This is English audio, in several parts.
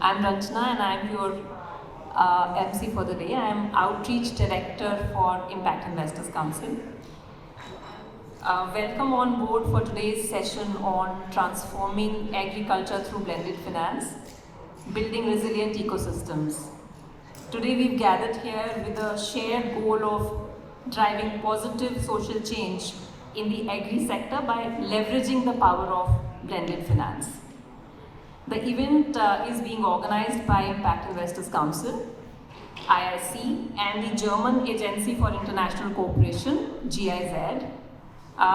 I'm Ranjana and I'm your MC for the day. I'm Outreach Director for Impact Investors Council. Welcome on board for today's session on transforming agriculture through blended finance, building resilient ecosystems. Today we've gathered here with a shared goal of driving positive social change in the agri sector by leveraging the power of blended finance. The event is being organized by Impact Investors Council, IIC, and the German Agency for International Cooperation, GIZ.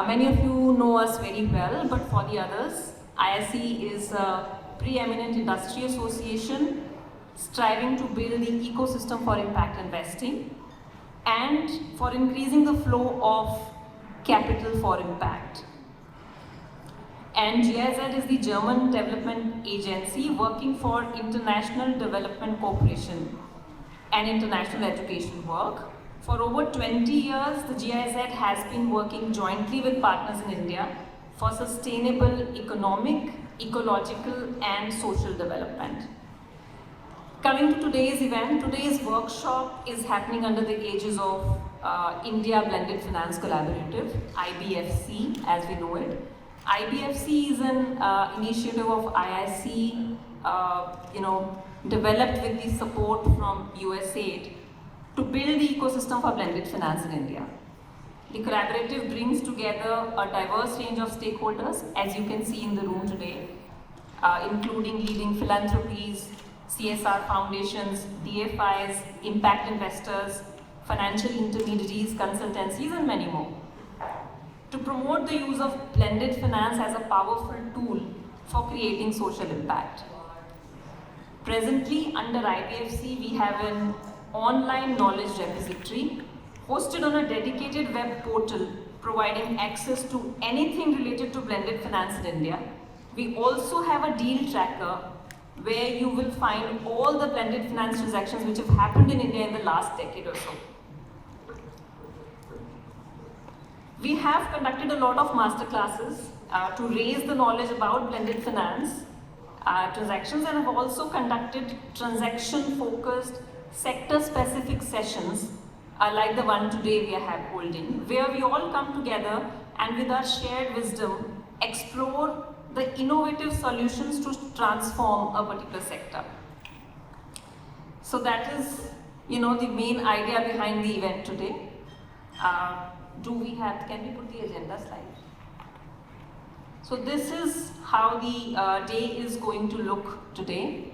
Many of you know us very well, but for the others, IIC is a preeminent industry association striving to build the ecosystem for impact investing and for increasing the flow of capital for impact. And GIZ is the German development agency working for international development cooperation and international education work. For over 20 years, the GIZ has been working jointly with partners in India for sustainable economic, ecological, and social development. Coming to today's event, today's workshop is happening under the aegis of India Blended Finance Collaborative, IBFC as we know it. IBFC is an initiative of IIC, developed with the support from USAID to build the ecosystem for blended finance in India. The collaborative brings together a diverse range of stakeholders, as you can see in the room today, including leading philanthropies, CSR foundations, DFIs, impact investors, financial intermediaries, consultancies, and many more, to promote the use of blended finance as a powerful tool for creating social impact. Presently, under IBFC, we have an online knowledge repository hosted on a dedicated web portal providing access to anything related to blended finance in India. We also have a deal tracker where you will find all the blended finance transactions which have happened in India in the last decade or so. We have conducted a lot of masterclasses to raise the knowledge about blended finance transactions, and have also conducted transaction-focused, sector-specific sessions like the one today we are holding, where we all come together and with our shared wisdom explore the innovative solutions to transform a particular sector. So that is, the main idea behind the event today. Can we put the agenda slide? So this is how the day is going to look today.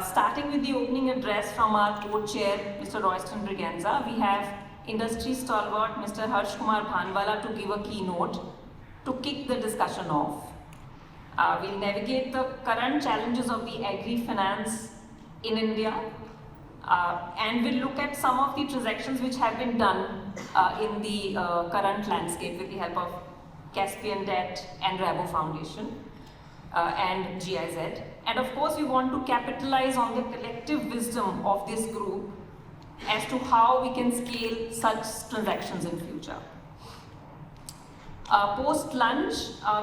Starting with the opening address from our co-chair, Mr. Royston Braganza, we have industry stalwart, Mr. Harsh Kumar Bhanwala, to give a keynote to kick the discussion off. We'll navigate the current challenges of the agri-finance in India, and we'll look at some of the transactions which have been done in the current landscape with the help of Caspian Debt and Rabo Foundation and GIZ. And of course, we want to capitalize on the collective wisdom of this group as to how we can scale such transactions in future. Post-lunch,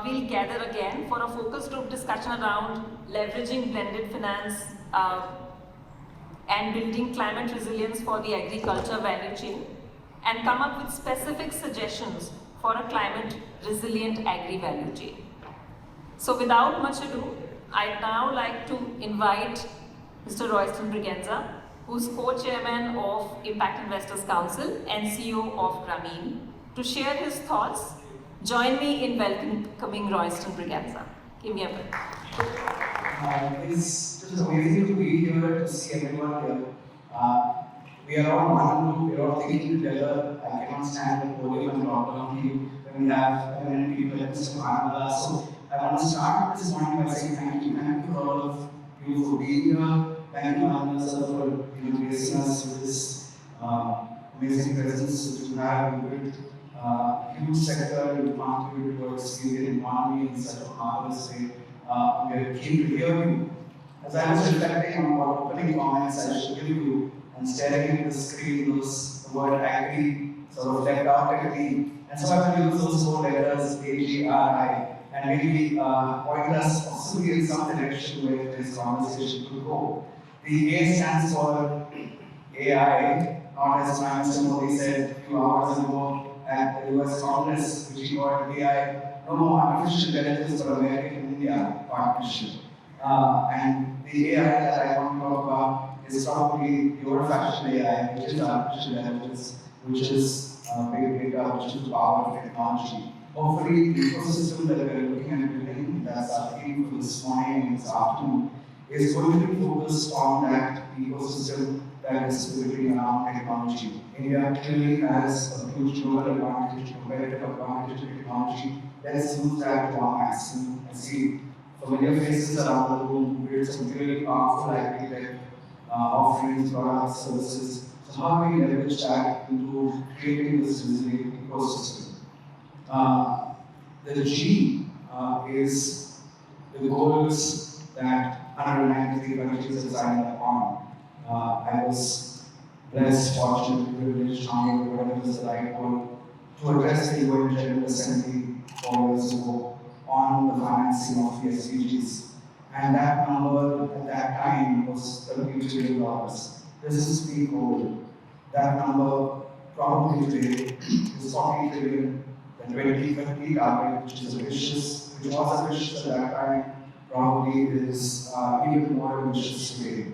we'll gather again for a focus group discussion around leveraging blended finance and building climate resilience for the agriculture value chain, and come up with specific suggestions for a climate resilient agri value chain. So without much ado, I'd now like to invite Mr. Royston Braganza, who's co-chairman of Impact Investors Council and CEO of Grameen, to share his thoughts. Join me in welcoming Royston Braganza. Give me a break. It's amazing to be here, to see everyone here. We are all one group, we are all thinking together. I cannot stand at the podium and talk about you when we have many people like Mr. Bhanwala. So I want to start this morning by saying thank you. Thank you to all of you for being here. Thank you, Bhanwala sir, for gracing us with this amazing presence that you have. You built a huge sector, you contribute towards the Indian economy in such a marvelous way. We are keen to hear you. As I was reflecting on our opening comments, I should give you and staring at the screen, the word agri sort of leapt out at me. And so I will use those four letters, AGRI, and maybe point us possibly in some direction where this conversation could go. The A stands for AI, not as Prime Minister Modi said a few hours ago at the US Congress, which he called AI, no more artificial intelligence for American-India partnership. And the AI that I want to talk about is probably the old-fashioned AI, which is artificial intelligence, which is big data, which is the power of technology. Hopefully, the ecosystem that we're looking at building, that's our theme for this morning and this afternoon, is going to be focused on that ecosystem that is building around technology. India clearly has a huge global advantage, competitive advantage in technology. Let's use that to our maximum. I see familiar faces around the room who build some really powerful agri-tech offerings, products, services. So how do we leverage that into creating this resilient ecosystem? The G is the goals that 193 countries have signed up on. I was blessed, fortunate, privileged, honored, whatever is the right word, to address the UN General Assembly 4 years ago on the financing of the SDGs. And that number at that time was $30 trillion. This is peak old. That number probably today is 40 trillion. The 2050 target, which is ambitious, which was ambitious at that time, probably is even more ambitious today.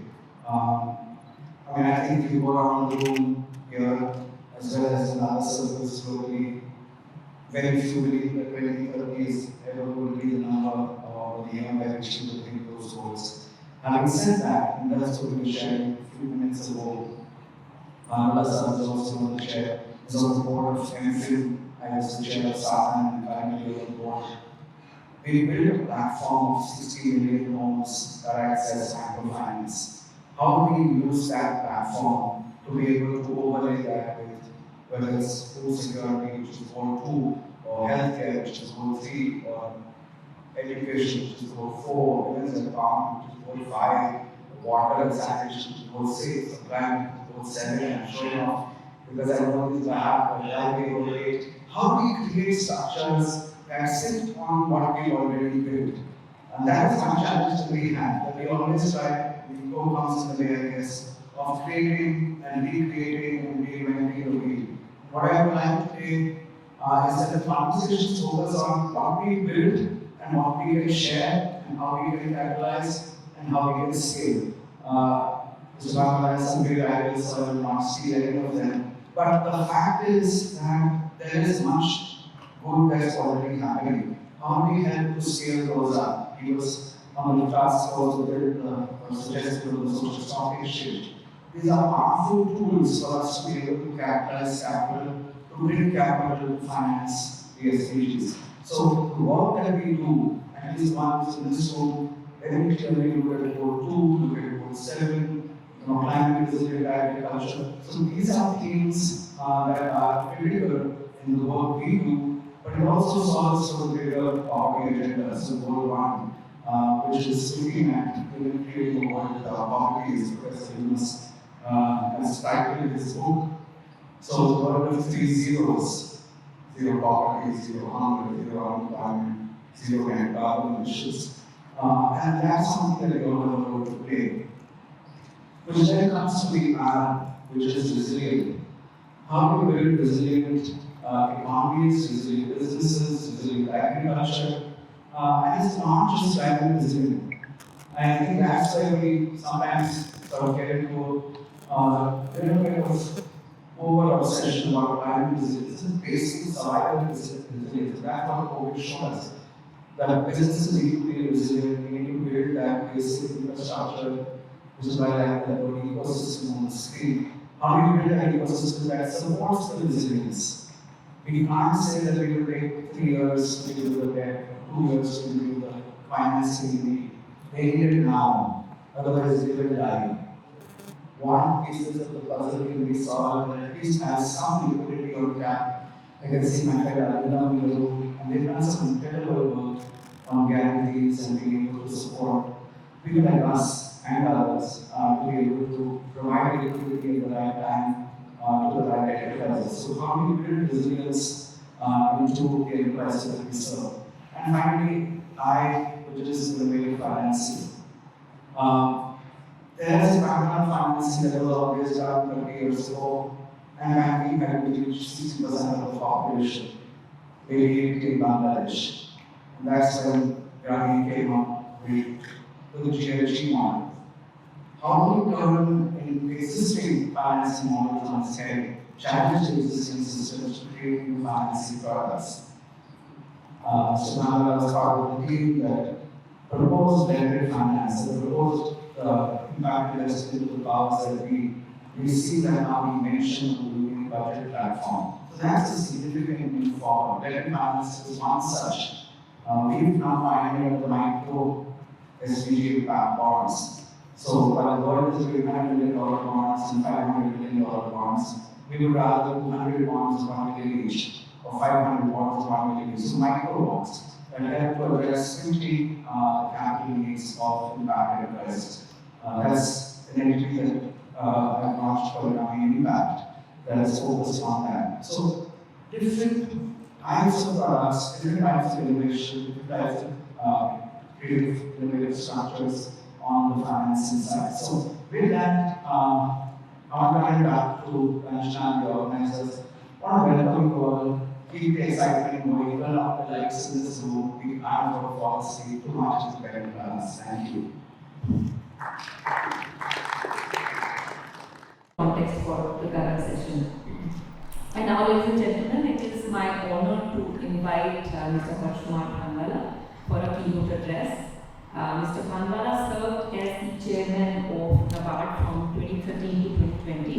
I think if you go around the room here, as well as in other circles globally, very few believe that 2030 is ever going to be the number or the year by which we will think those goals. Having said that, and that's what we were sharing a few minutes ago, Nala is also on the chair, is on the board of MFIN. I was the chair of SATAN and currently on the board. We built a platform of 60 million homes that access microfinance. How do we use that platform to be able to overlay that with whether it's food security, which is goal 2, or healthcare, which is goal 3, or education, which is goal 4, women's empowerment, which is goal 5, water and sanitation, which is goal 6, climate, which is goal 7, I'm showing off because I know this by heart, but how do we goal 8? How do we create structures that sit on what we already built? And that is one challenge that we have, that we always try, the ego comes in the way, I guess, of creating and recreating and reinventing the wheel. What I would like today is that the conversations focus on what we build and what we can share and how we can capitalize and how we can scale. Mr. Bhagwan has some big ideas, so I will not steal any of them. But the fact is that there is much good that's already happening. How do we help to scale those up? He was on the task force to build or suggested to the social stock exchange. These are powerful tools for us to be able to capitalize capital, to bring capital to finance the SDGs. So the work that we do, at least ones in this room, very clearly look at goal 2, look at goal 7, climate resilient agriculture. So these are things that are critical in the work we do, but it also solves for the greater poverty agenda. So goal 1, which is looking at creating a world without poverty, is Professor Yunus has titled his book. So the world of 3 zeros: zero poverty, zero hunger, zero unemployment, zero carbon emissions. And that's something that we all have a role to play. Which then comes to the R, which is resilient. How do we build resilient economies, resilient businesses, resilient agriculture? And it's not just climate resilient. I think that's why we sometimes sort of get into a little bit of over-obsession about climate resilience. This is basic survival resilience. That's what COVID showed us. That businesses need to be resilient, we need to build that basic infrastructure, which is why I like that word ecosystem on the screen. How do we build an ecosystem that supports the resilience? We can't say that we will take 3 years to do the debt, 2 years to do the financing we need. They need it now, otherwise they will die. One pieces of the puzzle can be solved and at least have some liquidity on tap. I can see my friend Arvind in the room, and they've done some incredible work on guarantees and being able to support people like us and others to be able to provide liquidity at the right time to the right enterprises. So how do we build resilience into the enterprises that we serve? And finally, which is innovative financing. There is background financing that was always done 30 years ago, and banking had reached 60% of the population, maybe in Bangladesh. And that's when Gandhi came up with the GLG model. How do we turn in existing financing models on its head, challenge the existing systems to create new financing products? So now I was part of the team that proposed blended finance, that proposed impact invested into the powers that we see that now being mentioned on the Union Budget platform. So that's a significant move forward. Blended finance is one such. We've now pioneered the micro SDG impact bonds. So while the world is doing $100 million bonds and $500 million bonds, we would rather do 100 bonds of 1 million each, or 500 bonds of 1 million each. So micro bonds that help to address simply capital needs of impact enterprises. That's an entity that I've launched called Impact that is focused on that. So different types of products, different types of innovation, different types of creative innovative structures on the financing side. So with that, I want to hand back to Ranjana, the organizers. I want to welcome you all, keep the excitement going, turn up the lights in this room, we can't fall asleep, too much is better than us. Thank you. Context for the current session. And now, ladies and gentlemen, it is my honor to invite Mr. Harsh Kumar Bhanwala for a keynote address. Mr. Bhanwala served as the chairman of NABARD from 2013 to 2020,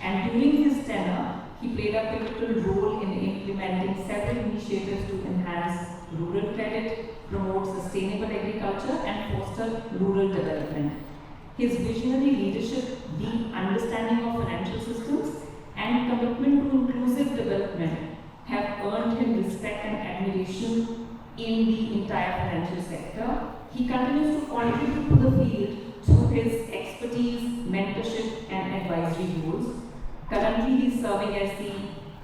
and during his tenure, he played a pivotal role in implementing several initiatives to enhance rural credit, promote sustainable agriculture, and foster rural development. His visionary leadership, deep understanding of financial systems, and commitment to inclusive development have earned him respect and admiration in the entire financial sector. He continues to contribute to the field through his expertise, mentorship, and advisory roles. Currently, he is serving as the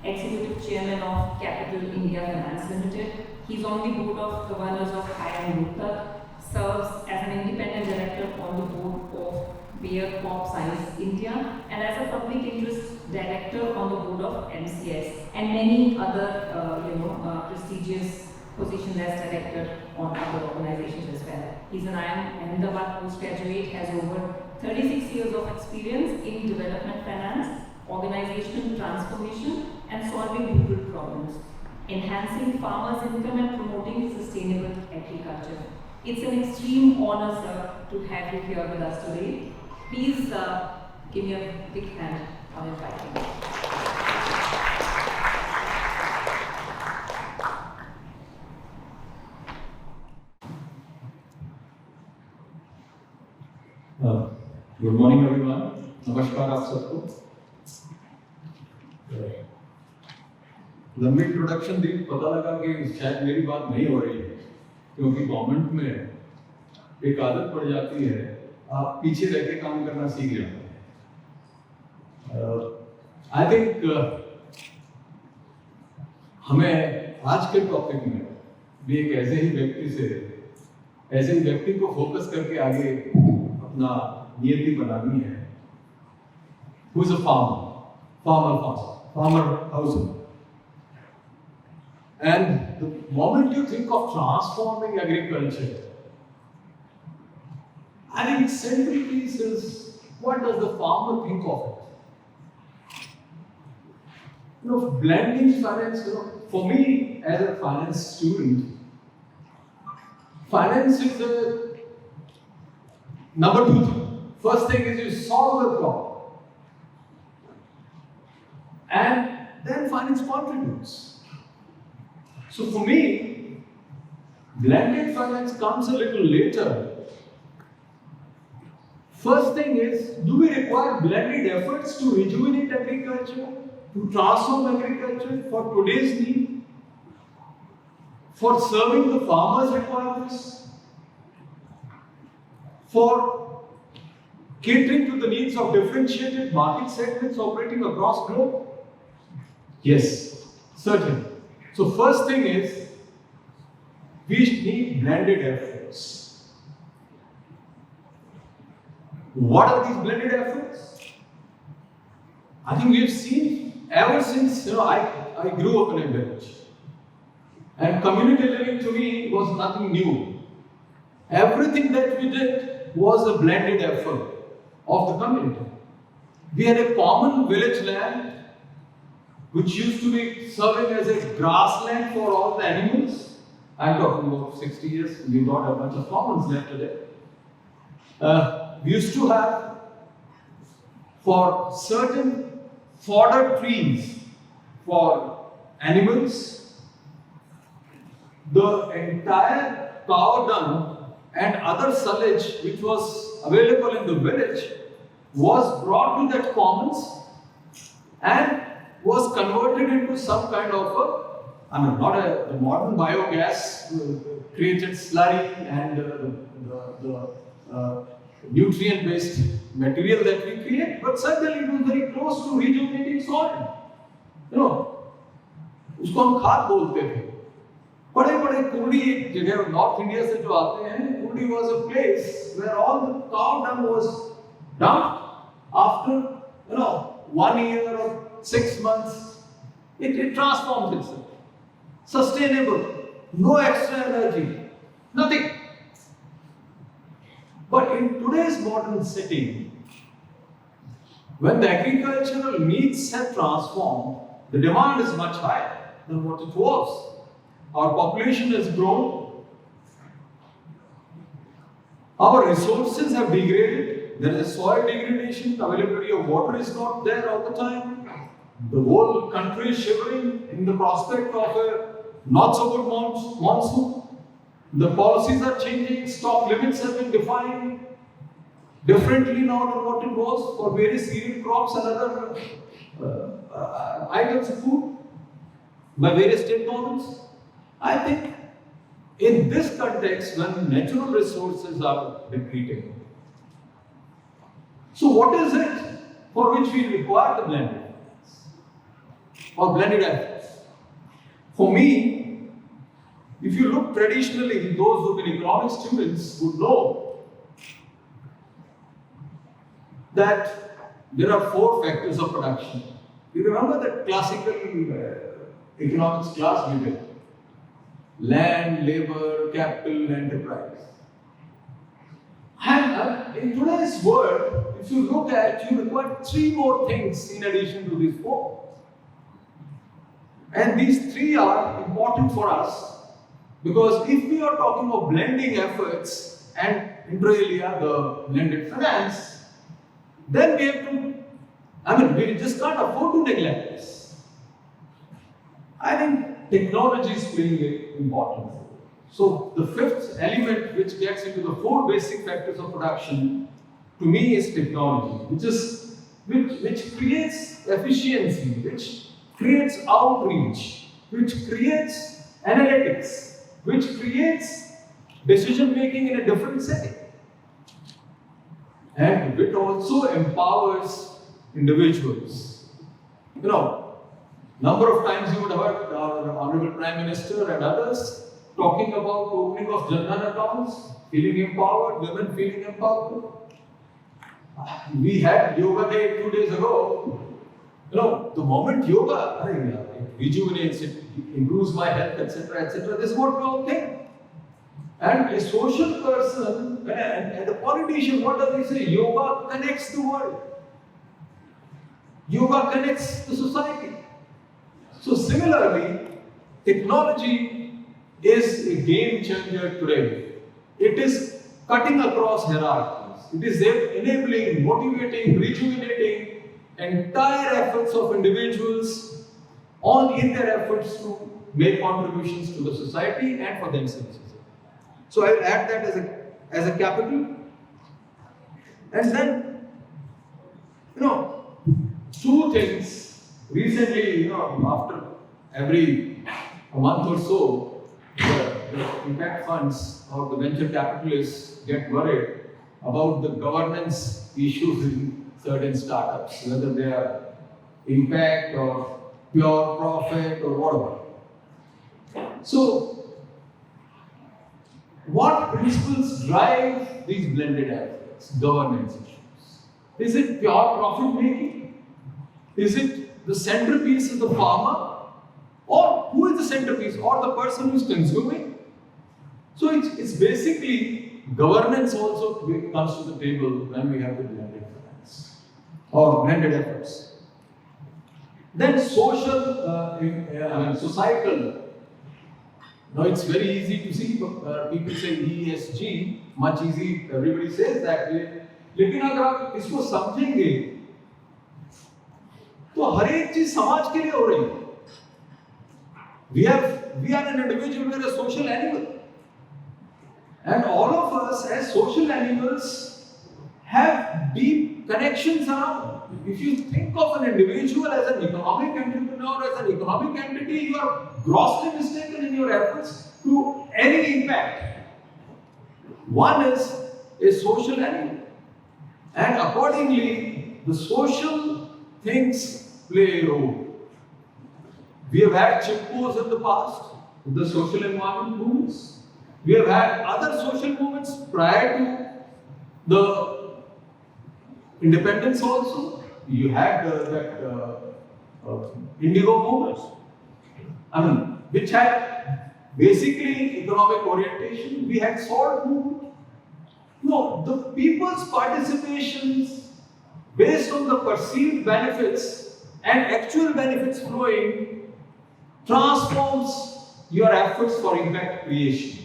Executive Chairman of Capital India Finance Limited. He is on the board of governors of IIM Rohtak, serves as an independent director on the board of Bayer Crop Science India, and as a public interest director on the board of MCS, and many other prestigious positions as director on other organizations as well. He's an IIM Ahmedabad postgraduate, has over 36 years of experience in development finance, organizational transformation, and solving rural problems, enhancing farmers' income and promoting sustainable agriculture. It's an extreme honor, sir, to have you here with us today. Please give me a big hand on inviting me. Good morning, everyone. Namaskar, आप सबको. लंबी introduction दी, पता लगा कि शायद मेरी बात नहीं हो रही है, क्योंकि गवर्नमेंट में एक आदत पड़ जाती है, आप पीछे रह के काम करना सीख जाते हैं. आई थिंक हमें आज के टॉपिक में भी एक ऐसे ही व्यक्ति को फोकस करके आगे अपना नियति बनानी है. Who is a farmer household. And the moment you think of transforming agriculture, I think central piece is, what does the farmer think of it? Blending finance, for me as a finance student, finance is the number 2 thing. First thing is you solve the problem. And then finance contributes. So for me, blended finance comes a little later. First thing is, do we require blended efforts to rejuvenate agriculture, to transform agriculture for today's need, for serving the farmers' requirements, for catering to the needs of differentiated market segments operating across globe? Yes, certainly. So first thing is, we need blended efforts. What are these blended efforts? I think we've seen ever since I grew up in a village. And community living to me was nothing new. Everything that we did was a blended effort of the community. We had a common village land which used to be serving as a grassland for all the animals. I'm talking about 60 years, we got a bunch of commons left today. We used to have, for certain fodder trees for animals, the entire cow dung and other silage which was available in the village was brought to that commons and was converted into some kind of the modern biogas created slurry and the nutrient-based material that we create, but certainly it was very close to rejuvenating soil. उसको हम खाद बोलते थे. बड़े बड़े कुर्डी एक जगह north India से जो आते हैं, Kurdi was a place where all the cow dung was dumped after 1 year or 6 months. It transforms itself. Sustainable, no extra energy, nothing. But in today's modern setting, when the agricultural needs have transformed, the demand is much higher than what it was. Our population has grown. Our resources have degraded. There is a soil degradation. Availability of water is not there all the time. The whole country is shivering in the prospect of a not so good monsoon. The policies are changing. Stock limits have been defined differently now than what it was for various cereal crops and other items of food by various state governments. I think in this context, when natural resources are depleting, so what is it for which we require the blended efforts or blended efforts? For me, if you look traditionally, those who've been economic students would know that there are 4 factors of production. You remember that classical economics class we did? Land, labor, capital, enterprise. And in today's world, if you look at, you require 3 more things in addition to these 4. And these 3 are important for us because if we are talking of blending efforts and inter alia the blended finance, then we have to, we just can't afford to neglect this. I think technology is playing an important role. So the 5th element which gets into the 4 basic factors of production to me is technology, which creates efficiency, which creates outreach, which creates analytics, which creates decision making in a different setting. And it also empowers individuals. Number of times you would have heard our Honorable Prime Minister and others talking about opening of Jan Dhan accounts, feeling empowered, women feeling empowered. We had Yoga Day 2 days ago. The moment yoga, it rejuvenates, it improves my health, etc., etc. This is what we all think. And a social person and a politician, what does he say? Yoga connects the world. Yoga connects the society. So similarly, technology is a game changer today. It is cutting across hierarchies. It is enabling, motivating, rejuvenating entire efforts of individuals in their efforts to make contributions to the society and for themselves. So I will add that as a capital. And then, 2 things. Recently, after every month or so, the impact funds or the venture capitalists get worried about the governance issues in certain startups, whether they are impact or pure profit or whatever. So, what principles drive these blended efforts, governance issues? Is it pure profit making? Is it the centerpiece is the farmer? Or who is the centerpiece? Or the person who is consuming? So it's basically governance also comes to the table when we have the blended finance or blended efforts. Then social, societal. Now it's very easy to see, people say ESG, much easy, everybody says that way. लेकिन अगर आप इसको समझेंगे तो हर एक चीज समाज के लिए हो रही है. We are an individual, we are a social animal. And all of us as social animals have deep connections around. If you think of an individual as an economic entrepreneur, as an economic entity, you are grossly mistaken in your efforts to any impact. One is a social animal. And accordingly, the social things play a role. We have had Chippos in the past, the social environment movements. We have had other social movements prior to the independence also. You had Indigo movement, which had basically economic orientation. We had Salt movement. No, the people's participations based on the perceived benefits and actual benefits flowing transforms your efforts for impact creation.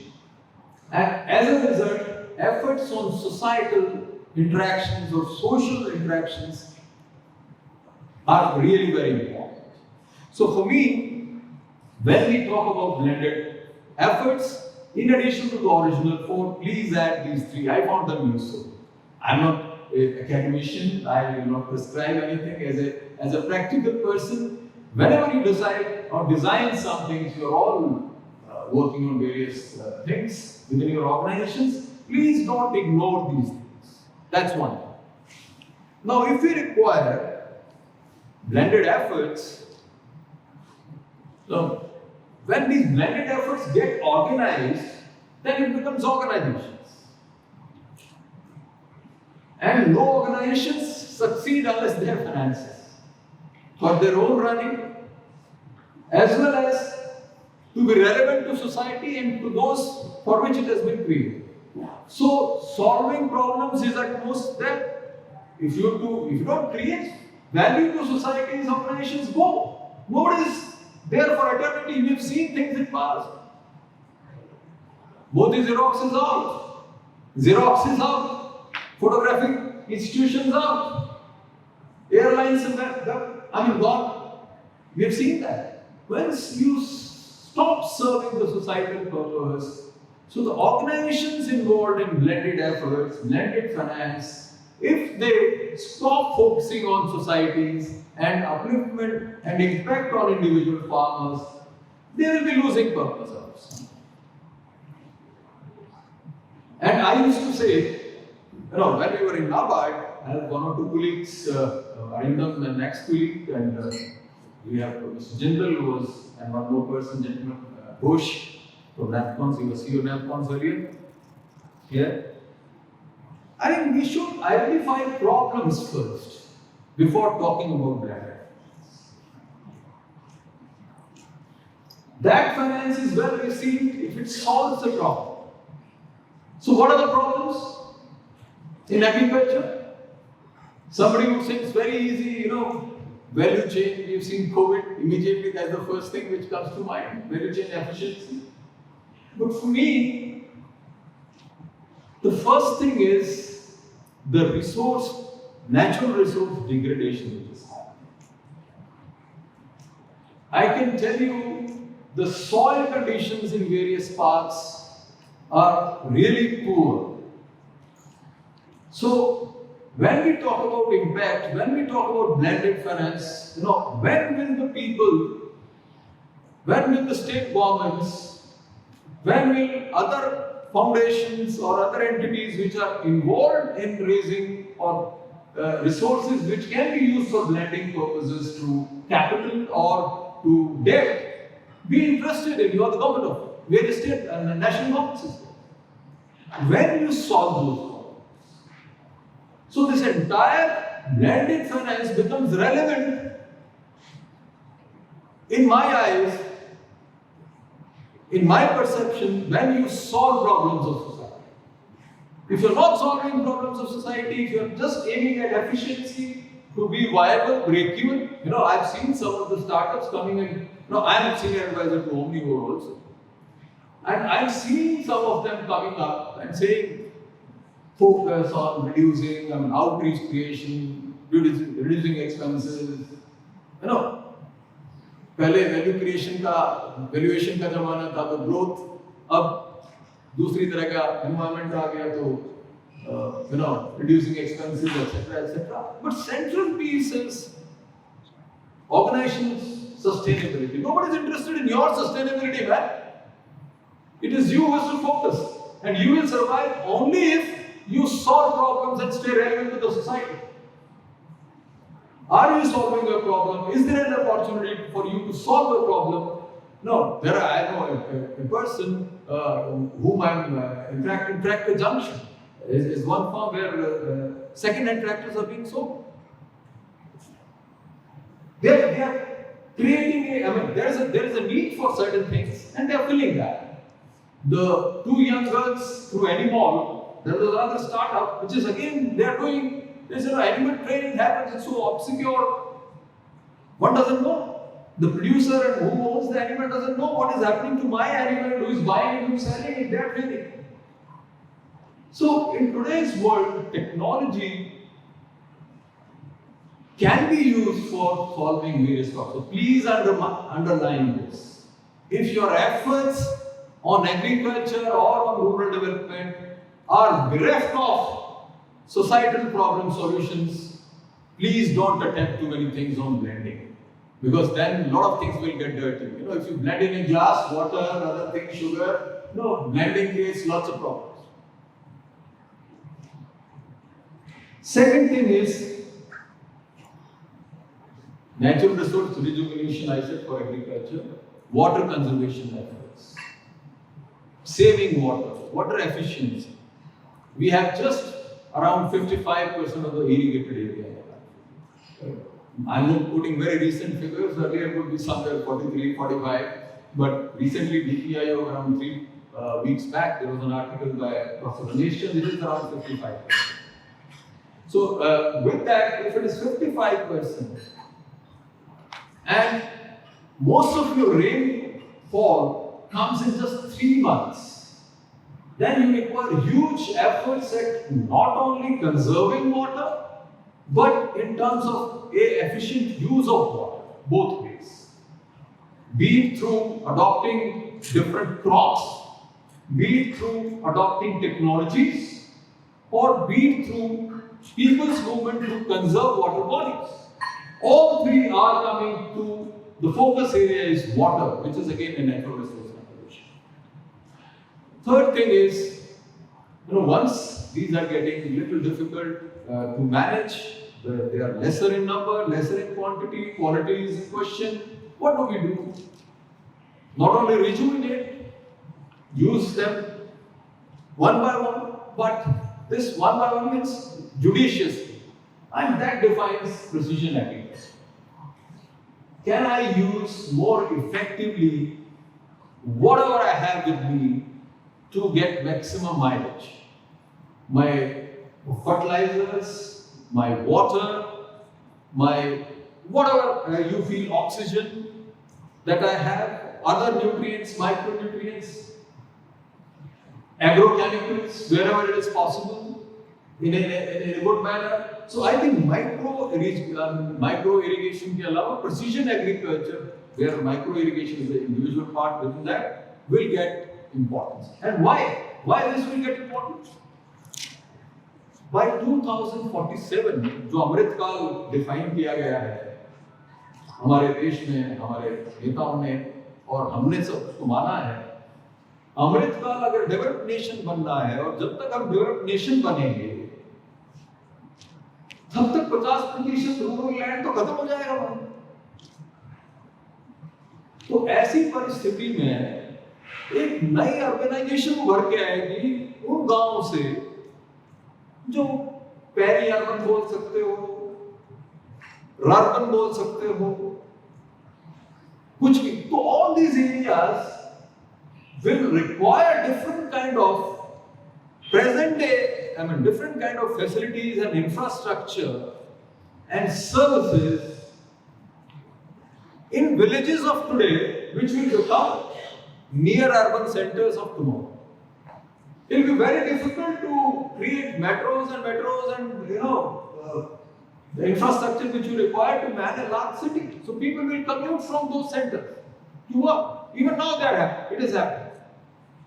And as a result, efforts on societal interactions or social interactions are really very important. So for me, when we talk about blended efforts, in addition to the original four, please add these three. I found them useful. I'm not an academician. I will not prescribe anything. As a practical person, whenever you decide or design something, you're all working on various things within your organizations. Please don't ignore these things. That's one. Now, if we require blended efforts, so when these blended efforts get organized, then it becomes organizations. And no organizations succeed unless they have finances for their own running, as well as to be relevant to society and to those for which it has been created. So solving problems is at most there. If you don't create value to society, these organizations go. Nobody is there for eternity. We've seen things in the past. Modi Xerox is out. Xerox is out. Photographic institutions out. Airlines have gone. We have seen that. Once you stop serving the societal purpose, so the organizations involved in blended efforts, blended finance, if they stop focusing on societies and upliftment and impact on individual farmers, they will be losing purpose also. And I used to say, when we were in NABARD, I had one or two colleagues, Arindam, the next colleague, and we have Mr. Jindal who was, and one more person, gentleman, Bush from NAPCONS, he was CEO NAPCONS earlier. Here. I think we should identify problems first before talking about blended. That finance is well received if it solves the problem. So what are the problems in agriculture? Somebody would say it's very easy, value chain. You've seen COVID, immediately that's the first thing which comes to mind, value chain efficiency. But for me, the first thing is the natural resource degradation which is happening. I can tell you the soil conditions in various parts are really poor. So when we talk about impact, when we talk about blended finance, when will the people, when will the state governments, when will other foundations or other entities which are involved in raising or resources which can be used for blending purposes to capital or to debt, be interested in? You are the government of various state and national government system. when you solve those problems. So this entire blended finance becomes relevant in my eyes, in my perception, when you solve problems of society. If you're not solving problems of society, if you're just aiming at efficiency to be viable, break even, I've seen some of the startups coming in. I'm a senior advisor to Omnivore also. And I'm seeing some of them coming up and saying, focus on reducing outreach creation, reducing expenses. पहले value creation का valuation का जमाना था, तो growth अब दूसरी तरह का एनवायरनमेंट आ गया, तो reducing expenses, etc. But central piece is organization's sustainability. Nobody's interested in your sustainability, man. It is you who has to focus, and you will survive only if you solve problems and stay relevant to the society. Are you solving a problem? Is there an opportunity for you to solve a problem? No. I know a person whom I'm interacting. Tractor Junction is one farm where second-hand tractors are being sold. They are creating there is a need for certain things, and they are filling that. The two young girls through Animal, there was another startup which is again they are doing. This animal training happens, it's so obscure. One doesn't know. The producer and who owns the animal doesn't know what is happening to my animal, who is buying it, who is selling it, they are training. So in today's world, technology can be used for solving various problems. So please underline this. If your efforts on agriculture or on rural development are bereft of societal problem solutions, please don't attempt too many things on blending, because then a lot of things will get dirty. If you blend in a glass, water, other things, sugar, blending creates lots of problems. Second thing is natural resource rejuvenation, I said, for agriculture, water conservation efforts, saving water efficiency. We have just around 55% of the irrigated area. I'm not putting very recent figures. Earlier it would be somewhere 43, 45. But recently, DPIO, around 3 weeks back, there was an article by Professor Ramesh, this is around 55%. So with that, if it is 55%, and most of your rainfall comes in just 3 months, then you require huge efforts at not only conserving water, but in terms of efficient use of water, both ways. Be it through adopting different crops, be it through adopting technologies, or be it through people's movement to conserve water bodies. All three are coming to the focus area is water, which is again a natural resource. Third thing is, once these are getting a little difficult to manage, they are lesser in number, lesser in quantity, quality is in question, what do we do? Not only rejuvenate, use them one by one, but this one by one means judiciously. And that defines precision agriculture. Can I use more effectively whatever I have with me to get maximum mileage? My fertilizers, my water, my whatever you feel, oxygen that I have, other nutrients, micronutrients, agrochemicals, wherever it is possible, in a good manner. So I think micro irrigation ke alawa, precision agriculture, where micro irrigation is the individual part within that, will get importance. And why? Why this will get importance? By 2047, जो अमृत काल define किया गया है हमारे देश में, हमारे नेताओं ने, और हमने सब उसको माना है, अमृत काल अगर डेवलप नेशन बनना है, और जब तक हम डेवलप नेशन बनेंगे तब तक 50% रूरल लैंड तो खत्म हो जाएगा भाई। तो ऐसी परिस्थिति में एक नई ऑर्गेनाइजेशन उभर के आएगी उन गांव से जो पेरी अर्बन बोल सकते हो, रर्बन बोल सकते हो, कुछ भी, तो all these areas will require different kind of present day, different kind of facilities and infrastructure and services in villages of today, which will become near urban centers of tomorrow. It will be very difficult to create metros and the infrastructure which you require to man a large city. So people will commute from those centers to work. Even now it is happening.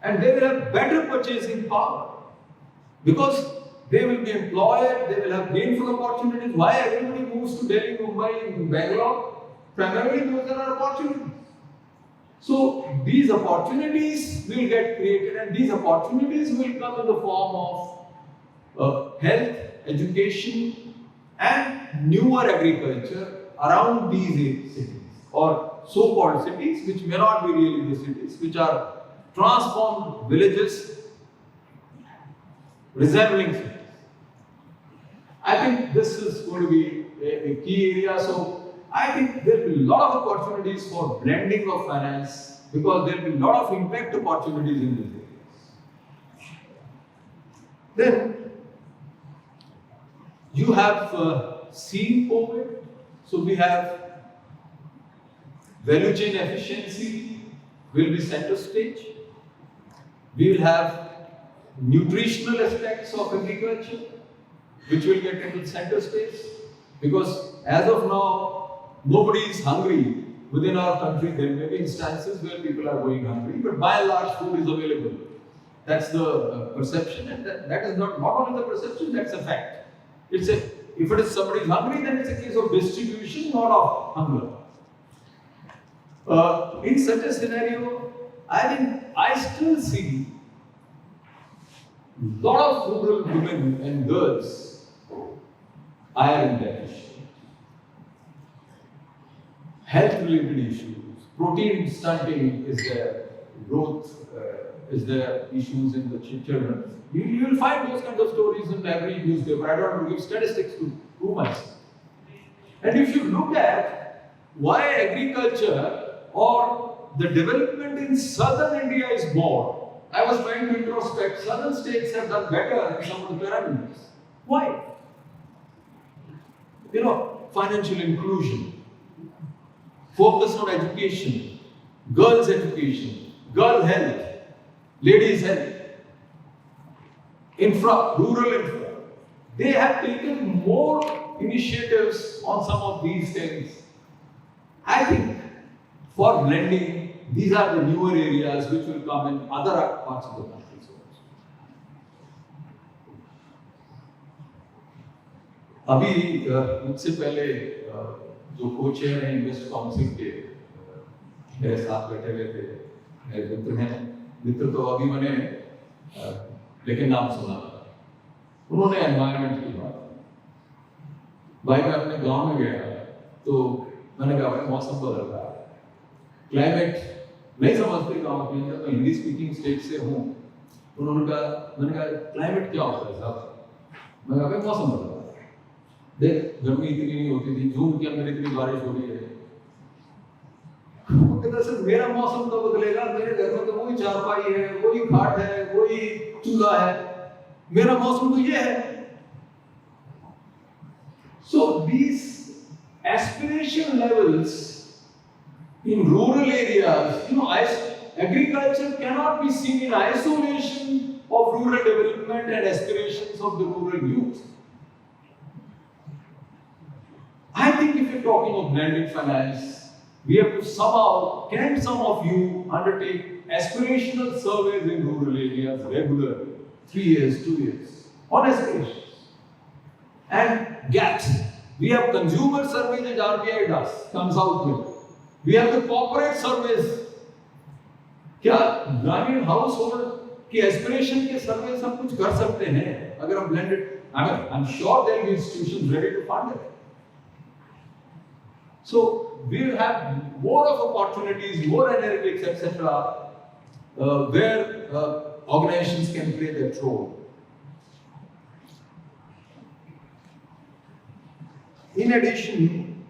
And they will have better purchasing power because they will be employed, they will have gainful opportunities. Why everybody moves to Delhi, Mumbai, and Bangalore? Primarily because there are opportunities. So these opportunities will get created, and these opportunities will come in the form of health, education, and newer agriculture around these cities, or so-called cities, which may not be really the cities, which are transformed villages resembling cities. I think this is going to be a key area. So I think there will be a lot of opportunities for blending of finance because there will be a lot of impact opportunities in these areas. Then you have seen COVID. So we have value chain efficiency will be center stage. We will have nutritional aspects of agriculture which will get into the center stage because as of now nobody is hungry within our country. There may be instances where people are going hungry, but by and large food is available. That's the perception, and that is not only the perception, that's a fact. If it is somebody is hungry, then it's a case of distribution, not of hunger. In such a scenario, I think I still see a lot of rural women and girls iron deficient. Health-related issues, protein stunting is there, growth is there, issues in the children. You will find those kinds of stories in every newspaper. I don't want to give statistics to prove myself. And if you look at why agriculture or the development in southern India is more, I was trying to introspect. Southern states have done better in some of the parameters. Why? Financial inclusion. Focus on education, girls' education, girl health, ladies' health, rural infra. They have taken more initiatives on some of these things. I think for blending, these are the newer areas which will come in other parts of the country. अभी मुझसे पहले जो को-चेयर हैं invest council के मेरे साथ बैठे हुए थे, मेरे मित्र हैं, मित्र तो अभी मैंने लेकिन नाम सुना, उन्होंने एनवायरनमेंट की बात। भाई मैं अपने गांव में गया तो मैंने कहा भाई मौसम बदल रहा है, क्लाइमेट नहीं समझते गांव के अंदर, मैं हिंदी स्पीकिंग स्टेट से हूँ। उन्होंने कहा, मैंने कहा क्लाइमेट क्या होता है साहब? मैंने कहा मौसम बदल रहा है, देख गर्मी इतनी नहीं होती थी, जून के अंदर इतनी बारिश हो रही है। सिर्फ मेरा मौसम तो बदलेगा, मेरे घर में तो वही चारपाई है, वही खाट है, वही चूल्हा है, मेरा मौसम तो ये है। So these aspiration levels in rural areas, agriculture cannot be seen in isolation of rural development and aspirations of the rural youth. I think if you're talking of blended finance, we have to somehow, can some of you undertake aspirational surveys in rural areas regularly, 3 years, 2 years, on aspirations. And gaps. We have consumer surveys that RBI comes out with. We have the corporate surveys. क्या ग्रामीण house hold की aspiration के सर्वे सब कुछ कर सकते हैं अगर हम blended? I am sure there will be institutions ready to fund it. So we will have more of opportunities, more analytics, etc., where organizations can play that role. In addition,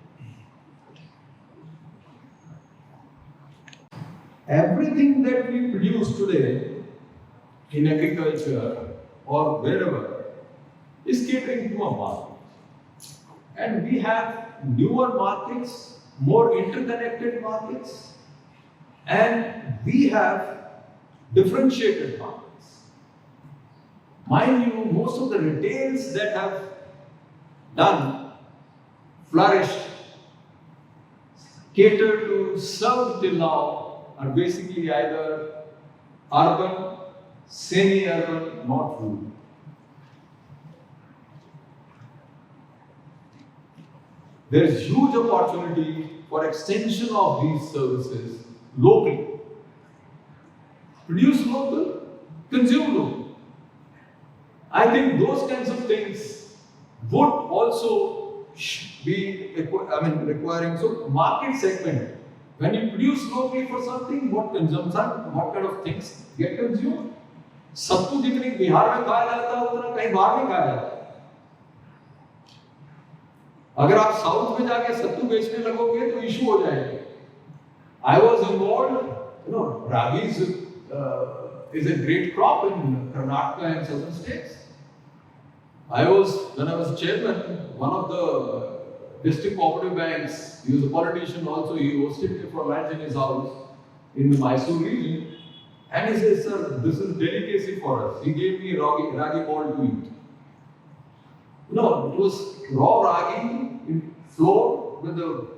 everything that we produce today in agriculture or wherever is catering to a market. And we have newer markets, more interconnected markets, and we have differentiated markets. Mind you, most of the retails that have flourished, catered to, served till now are basically either urban, semi-urban, not rural. There is huge opportunity for extension of these services locally. Produce local, consume local. I think those kinds of things would also be requiring. So market segment. When you produce locally for something, what consumption, what kind of things get consumed? सत्तू जितनी बिहार में खाया जाता है उतना कहीं बाहर नहीं खाया जाता। अगर आप साउथ में जाके सत्तू बेचने लगोगे तो इशू हो जाएगा। I was involved, ragi is a great crop in Karnataka and southern states. When I was chairman, one of the district cooperative banks, he was a politician also, he hosted me for lunch in his house in the Mysore region. And he said, sir, this is delicacy for us. He gave me ragi ball to eat. It was raw ragi in flour with the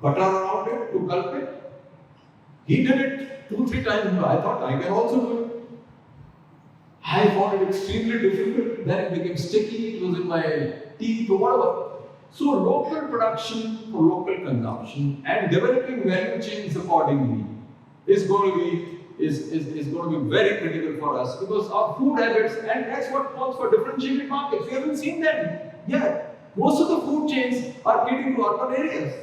butter around it to gulp it. He did it 2-3 times. I thought I can also do it. I found it extremely difficult. Then it became sticky. It was in my teeth or whatever. So local production for local consumption and developing value chains accordingly is going to be very critical for us, because our food habits, and that's what calls for differentiated markets. We haven't seen them yet. Most of the food chains are catering to urban areas.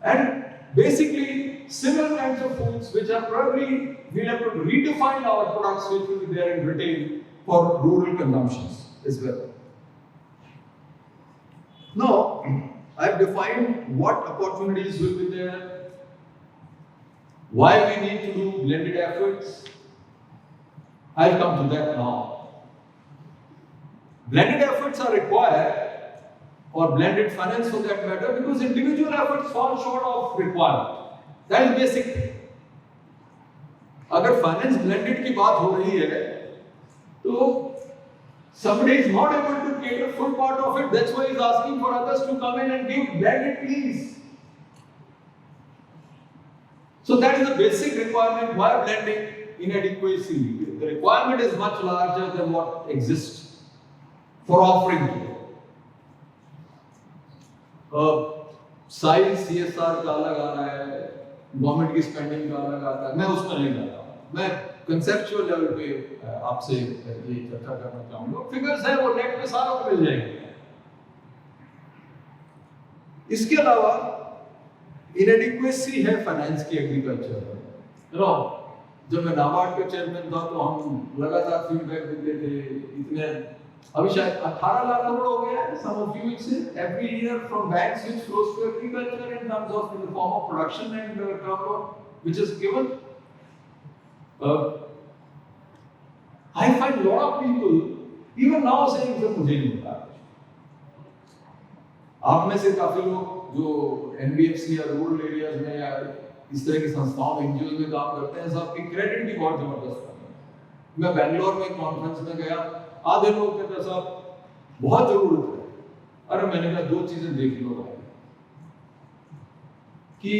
And basically, similar kinds of foods which are probably, we'll have to redefine our products which will be there in retail for rural consumptions as well. Now, I've defined what opportunities will be there, why we need to do blended efforts. I'll come to that now. Blended efforts are required, or blended finance for that matter, because individual efforts fall short of requirement. That is basic. अगर finance blended की बात हो रही है, तो somebody is not able to cater full part of it. That's why he is asking for others to come in and give blended, please. So that is the basic requirement. Why blending? Inadequacy. The requirement is much larger than what exists for offering today. Size CSR का अलग आ रहा है, government की spending का अलग आता है, मैं उसमें नहीं जाता हूँ। मैं कंसेप्चुअल लेवल पे आपसे ये चर्चा करना चाहूँगा। फिगर्स है वो नेट पे सारों को मिल जाएंगे। इसके अलावा इनएडिक्वेसी है फाइनेंस की एग्रीकल्चर में। जब मैं नाबार्ड का चेयरमैन था तो हम लगातार फीडबैक देते थे। इतने अभी शायद 18 लाख करोड़ हो गया है, some of you would say, every year from banks which flows to agriculture in terms of in the form of production and term loan which is given. I find a lot of people even now saying कि मुझे नहीं पता। आप में से काफी लोग जो NBFC या रूरल एरियाज में या इस तरह की संस्थाओं में एनजीओ में काम करते हैं, सबकी क्रेडिट भी बहुत जबरदस्त है। मैं बेंगलोर में कॉन्फ्रेंस में गया, आधे लोग कहते साहब बहुत जरूरत है। अरे मैंने कहा 2 चीजें देख लो भाई, कि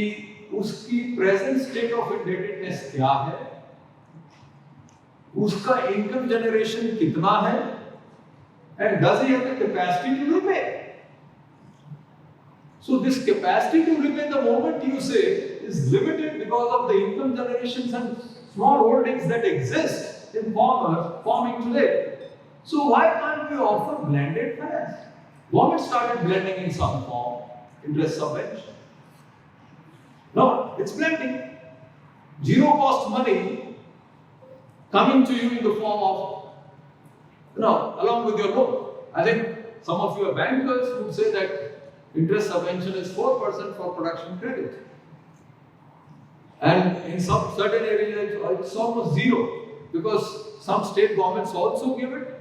उसकी प्रेजेंट स्टेट ऑफ इंडेटेडनेस क्या है, उसका इनकम जनरेशन कितना है, and does he have the capacity to repay. So this capacity to repay the moment you say is limited because of the income generations and small holdings that exist in farming today. So why can't we offer blended finance? Government started blending in some form, interest subvention. No, it's blending. Zero cost money coming to you in the form of, along with your loan. I think some of your bankers would say that interest subvention is 4% for production credit. And in some certain areas, it's almost zero, because some state governments also give it,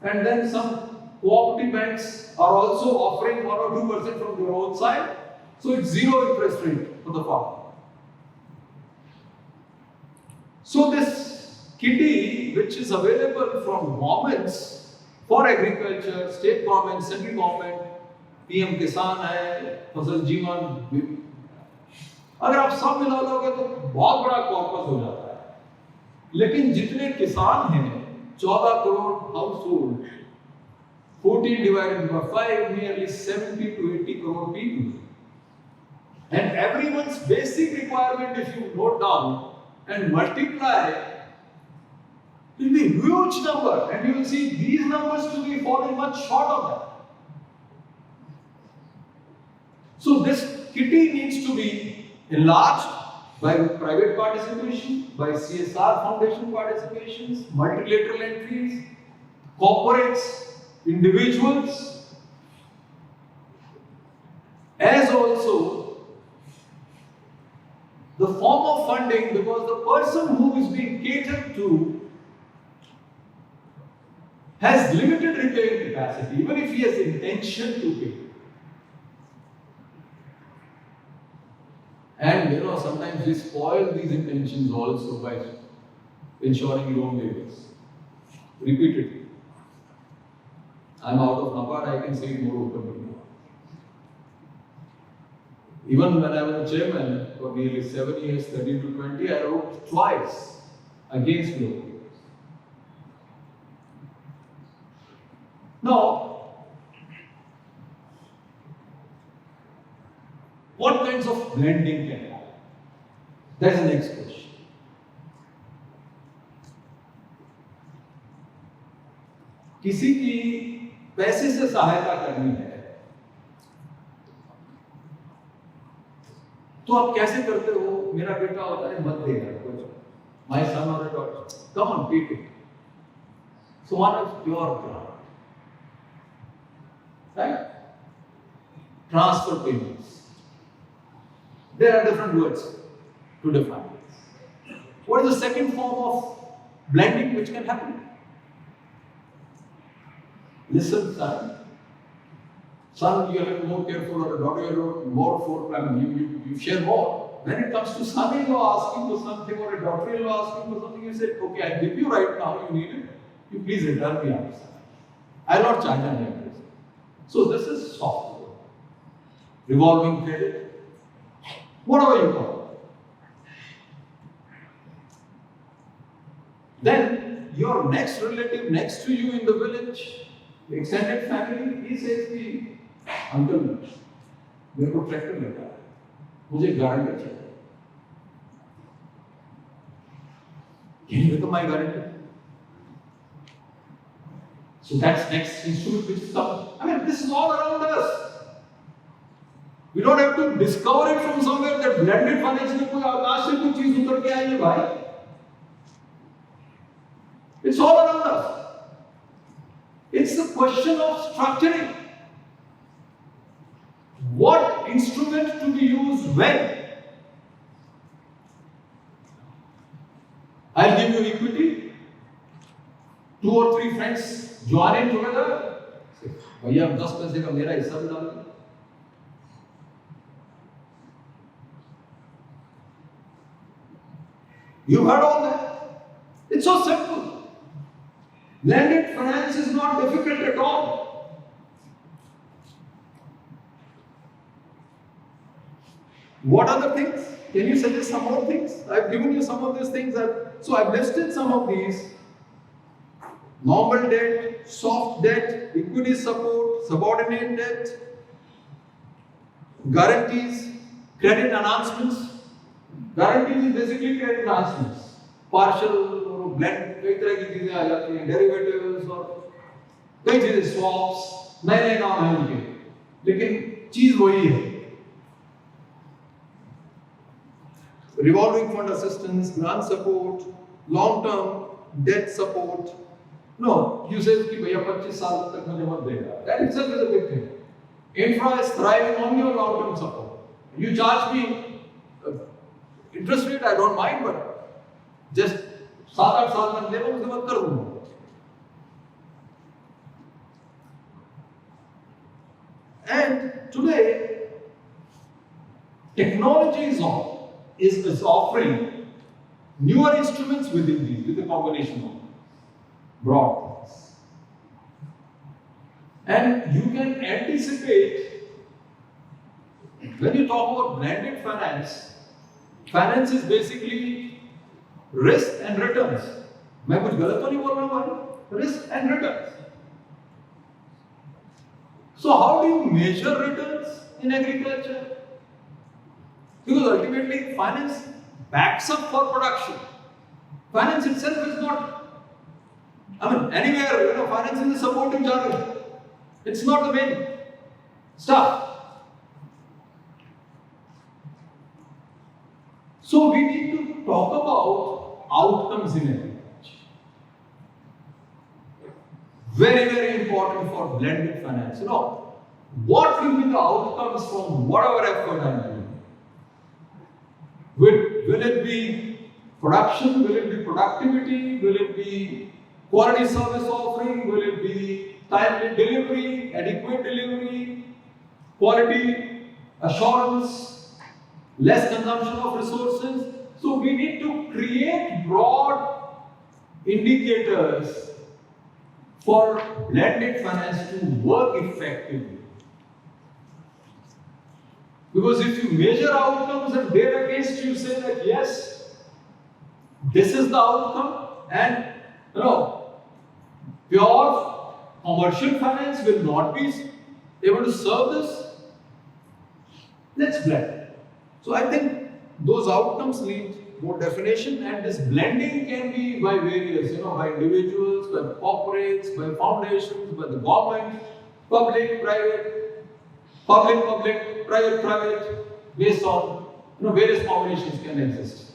and then some cooperative banks are also offering 1 or 2% from their own side. So it's zero interest rate for the farmer. So this kitty, which is available from governments for agriculture, state government, central government, PM Kisan है, फसल जीवन, अगर आप सब मिला लोगे तो बहुत बड़ा कॉर्पस हो जाता है. लेकिन जितने किसान हैं, 14 crore house hold, 14 divided by 5, nearly 70 to 80 crore people. And everyone's basic requirement, if you note down and multiply, will be a huge number, and you will see these numbers to be falling much short of that. So this kitty needs to be enlarged by private participation, by CSR foundation participations, multilateral entries, corporates, individuals, as also the form of funding, because the person who is being catered to has limited repaying capacity, even if he has intention to pay. And sometimes we spoil these intentions also by ensuring loan waivers repeatedly. I'm out of NABARD, I can say it more openly. Even when I was a chairman for nearly 7 years, 13 to 20, I wrote twice against loan waivers. Now, what kinds of blending can happen? That's the next question. किसी की पैसे से सहायता करनी है, तो आप कैसे करते हो? मेरा बेटा होता है, मत देगा कुछ, my son or a daughter, come on, take it. So one is pure grant, right? Transfer payments. There are different words to define this. What is the second form of blending which can happen? Listen, son. Son, you have to be more careful, or a daughter, you have to be more forthcoming. You share more. When it comes to son-in-law asking for something, or a daughter-in-law asking for something, you say, okay, I give you right now, you need it. You please return me after. I will not charge any interest. So this is soft. Revolving credit. Whatever you call it. Then your next relative next to you in the village, extended family, he says, uncle, मेरे को tractor लेना है, मुझे guarantor चाहिए. Can you become my guarantor? So that's next instrument which is coming. I mean, this is all around us. We don't have to discover it from somewhere that blended finance में कोई आकाश से कोई चीज उतर के आई है भाई. It's all around us. It's a question of structuring. What instrument to be used when? I'll give you equity. 2 or 3 friends join in together. भैया 10 पैसे का मेरा हिस्सा भी डालो. You heard all that? It's so simple. Blended finance is not difficult at all. What are the things? Can you suggest some more things? I've given you some of these things. So I've listed some of these. Normal debt, soft debt, equity support, subordinate debt, guarantees, credit enhancements. Guarantees is basically credit enhancements. Partial blend, कई तरह की चीजें आ जाती हैं, derivatives और कई चीजें, swaps, नए नाम हैं उनके, लेकिन चीज वही है. Revolving fund assistance, grant support, long-term debt support. No, you say कि भैया 25 साल तक मुझे मत देगा. That itself is a big thing. Infra is thriving on your long-term support. You charge me interest rate, I don't mind, but just 7-8 साल में ले लो, उसके बाद कर दूँगा. And today, technology is offering newer instruments within these, with a combination of broad things. And you can anticipate, when you talk about blended finance, finance is basically risk and returns. मैं कुछ गलत तो नहीं बोल रहा हूँ भाई? Risk and returns. So how do you measure returns in agriculture? Because ultimately finance backs up for production. Finance itself is not, anywhere, finance is a supporting jargon. It's not the main stuff. So we need to talk about outcomes in agriculture. Very, very important for blended finance. What will be the outcomes from whatever effort I'm doing? Will it be production? Will it be productivity? Will it be quality service offering? Will it be timely delivery, adequate delivery, quality assurance, less consumption of resources? So we need to create broad indicators for blended finance to work effectively. Because if you measure outcomes and there against you say that yes, this is the outcome, and pure commercial finance will not be able to serve this, let's blend. So I think those outcomes need more definition, and this blending can be by various, by individuals, by corporates, by foundations, by the government, public, private, private, based on various combinations can exist.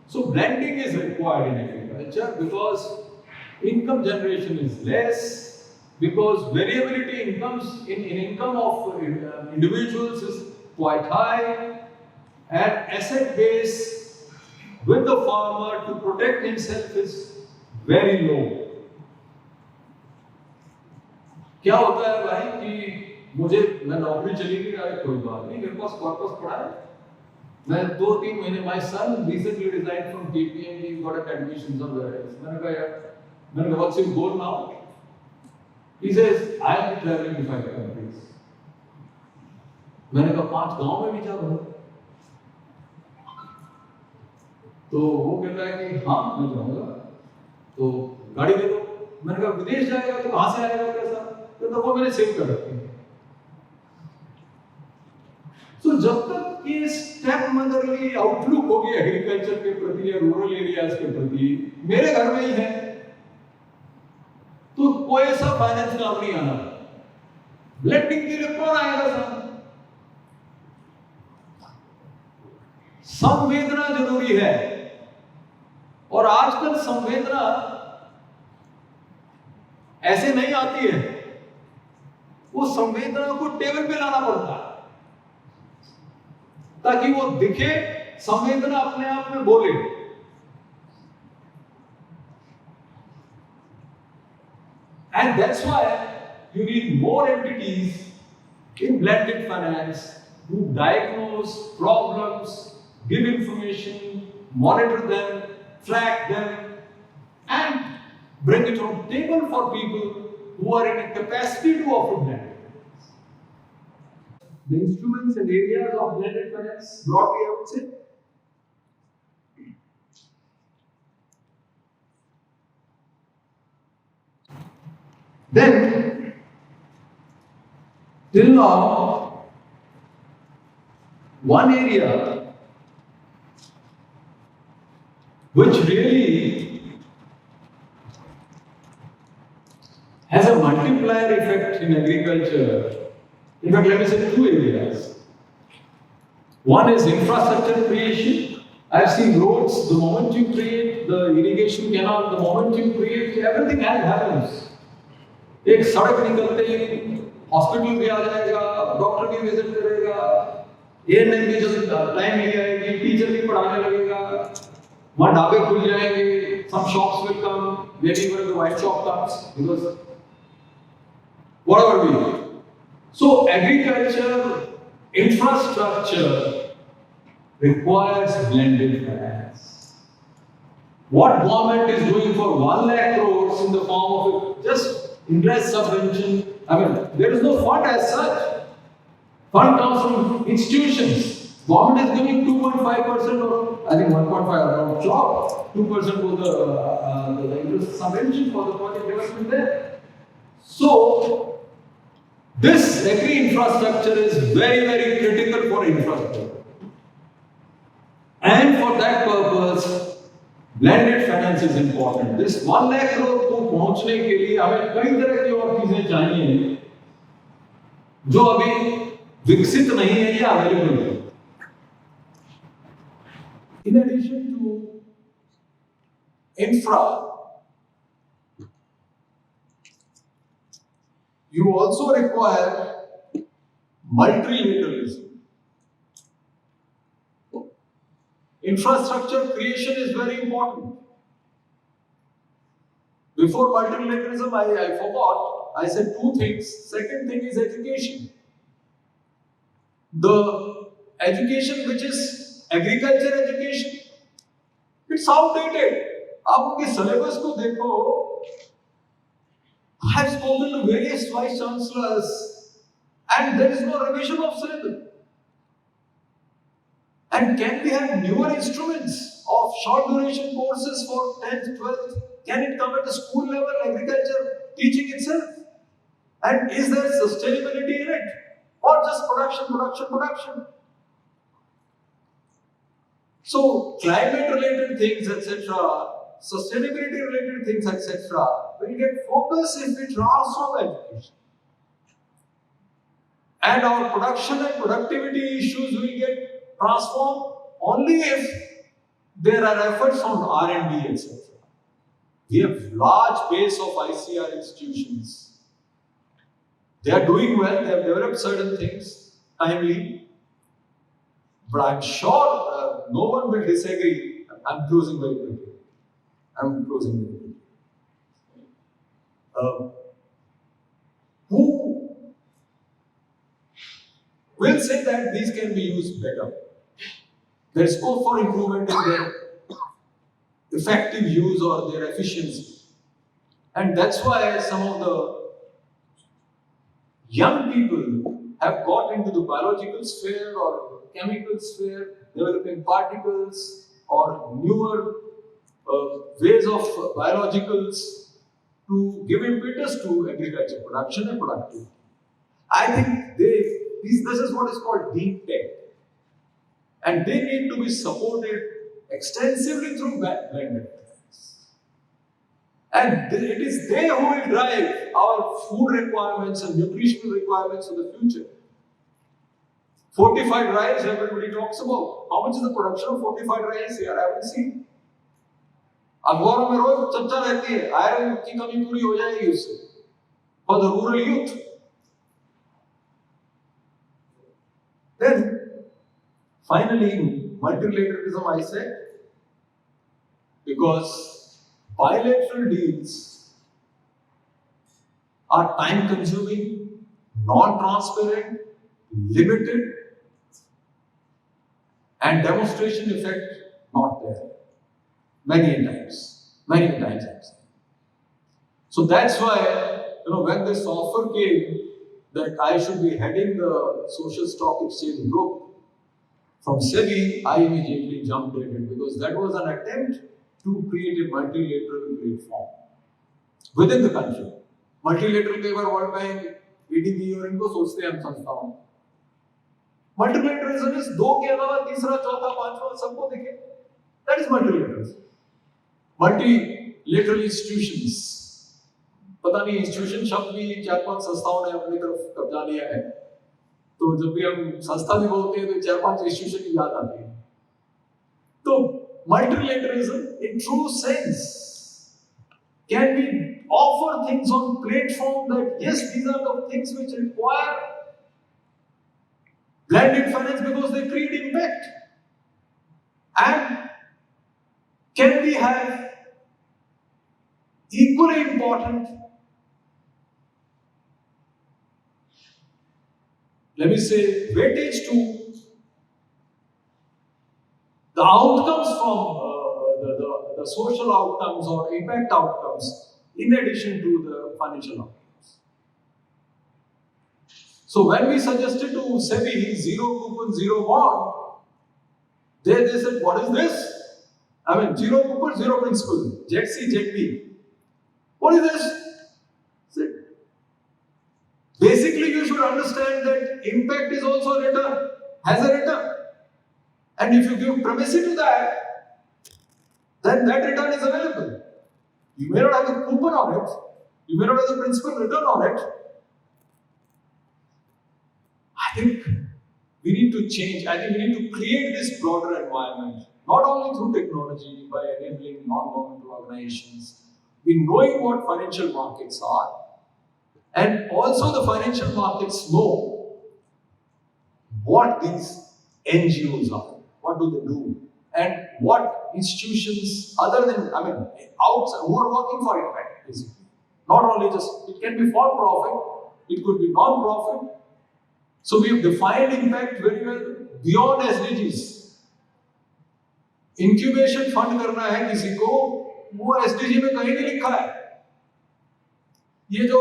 So blending is required in agriculture because income generation is less, because variability in income of individuals is quite high, and asset base with the farmer to protect himself is very low. क्या होता है भाई कि मैं नौकरी चली गई, कोई बात नहीं, मेरे पास कॉर्पस पड़ा है, मैं 2-3 महीने, my son recently resigned from KPMG, he got an admission somewhere else. मैंने कहा what's your goal now? He says I am traveling to 5 countries. मैंने कहा 5 गांव में भी जा रहा हूँ, तो वो कहता है कि हाँ मैं जाऊंगा, तो गाड़ी दे दो. मैंने कहा विदेश जाएगा तो कहाँ से आएगा पैसा? तो वो मैंने सेव कर रखी है. तो जब तक ये स्टेप मदरली आउटलुक होगी एग्रीकल्चर के प्रति या रूरल एरियाज के प्रति, मेरे घर में ही है, तो कोई ऐसा फाइनेंस काम नहीं आना. ब्लेंडिंग के लिए कौन आएगा सामने? संवेदना जरूरी है, और आजकल संवेदना ऐसे नहीं आती है, वो संवेदना को टेबल पे लाना पड़ता है ताकि वो दिखे, संवेदना अपने आप में बोले. And that's why you need more entities in blended finance who diagnose problems, give information, monitor them, track them, and bring it on the table for people who are in a capacity to offer blended finance. The instruments and areas of blended finance, broadly I would say. Then, till now, one area which really has a multiplier effect in agriculture. In fact, let me say 2 areas. One is infrastructure creation I've seen roads, the moment you create the irrigation canal, the moment you create, everything else happens. एक सड़क निकलते ही hospital भी आ जाएगा, doctor भी visit करेगा, ANM भी जब time मिल जाएगी, टीचर भी पढ़ाने लगेगा, वहाँ ढाबे खुल जाएंगे, some shops will come, maybe when the wine shop comes, because whatever we do. So agriculture, infrastructure requires blended finance. What government is doing for 1 lakh crores in the form of just interest subvention, I mean, there is no fund as such. Fund comes from institutions. Government is giving 2.5% or I think 1.5, I'm not sure. 2% was the interest subvention for the project development there. So, this agri infrastructure is very, very critical for infrastructure. And for that purpose, blended finance is important. This 1 lakh crore को पहुंचने के लिए हमें कई तरह की और चीजें चाहिए जो अभी विकसित नहीं है या अवेलेबल है. In addition to infra, you also require multilateralism. Infrastructure creation is very important. Before multilateralism, I forgot, I said two things. Second thing is education. The education which is agriculture education, it's outdated. आप उनके syllabus को देखो. I have spoken to various vice chancellors and there is no revision of syllabus. And can we have newer instruments of short duration courses for 10th, 12th? Can it come at the school level, agriculture teaching itself? And is there sustainability in it? Or just production? So, climate related things, etc., sustainability related things, etc., will get focus if we transform education. And our production and productivity issues will get transformed only if there are efforts on R&D, etc. We have large base of ICR institutions. They are doing well, they have developed certain things timely, but I'm sure no one will disagree. I'm closing very quickly. Who will say that these can be used better? There is scope for improvement in their effective use or their efficiency. And that's why some of the young people have got into the biological sphere or chemical sphere, developing particles or newer ways of biologicals to give impetus to agriculture production and productivity. I think this is what is called deep tech. And they need to be supported extensively through blended finance. And it is they who will drive our food requirements and nutritional requirements of the future. Fortified rice, everybody talks about. How much is the production of fortified rice here? I haven't seen. अखबारों में रोज चर्चा रहती है, iron की कमी पूरी हो जाएगी उससे. For the rural youth. Then, finally, multilateralism, I said, because bilateral deals are time-consuming, non-transparent, limited, and demonstration effect not there. Many times I've seen. So that's why, when this offer came that I should be heading the Social Stock Exchange Group from SEBI, I immediately jumped at it because that was an attempt to create a multilateral platform within the country. Multilateral के बार World Bank, ADB और इनको सोचते हैं हम संस्थाओं. Multilateralism is दो के अलावा तीसरा, चौथा, पांचवा सबको देखें. That is multilateralism. Multilateral institutions. पता नहीं इंस्टीट्यूशन शब्द भी 4-5 संस्थाओं ने अपनी तरफ कब्जा लिया है. तो जब भी हम संस्था भी बोलते हैं तो 4-5 इंस्टीट्यूशन की याद आती है. So, multilateralism in true sense. Can we offer things on platform that yes, these are the things which require blended finance because they create impact? And can we have equally important, let me say, weightage to the outcomes from the social outcomes or impact outcomes in addition to the financial outcomes? So when we suggested to SEBI zero coupon, zero bond, they said, what is this? I mean, zero coupon, zero principal, Jet C, Jet B. What is this? Said, basically, you should understand that impact is also a return, has a return. And if you give primacy to that, then that return is available. You may not have a coupon on it, you may not have the principal return on it. I think we need to change. I think we need to create this broader environment, not only through technology, by enabling non-governmental organizations, in knowing what financial markets are, and also the financial markets know what these NGOs are, what do they do, and what institutions other than, outside, who are working for impact, basically. Not only just, it can be for profit, it could be non-profit. So we have defined impact very well beyond SDGs. Incubation fund करना है किसी को, वो SDG में कहीं नहीं लिखा है। ये जो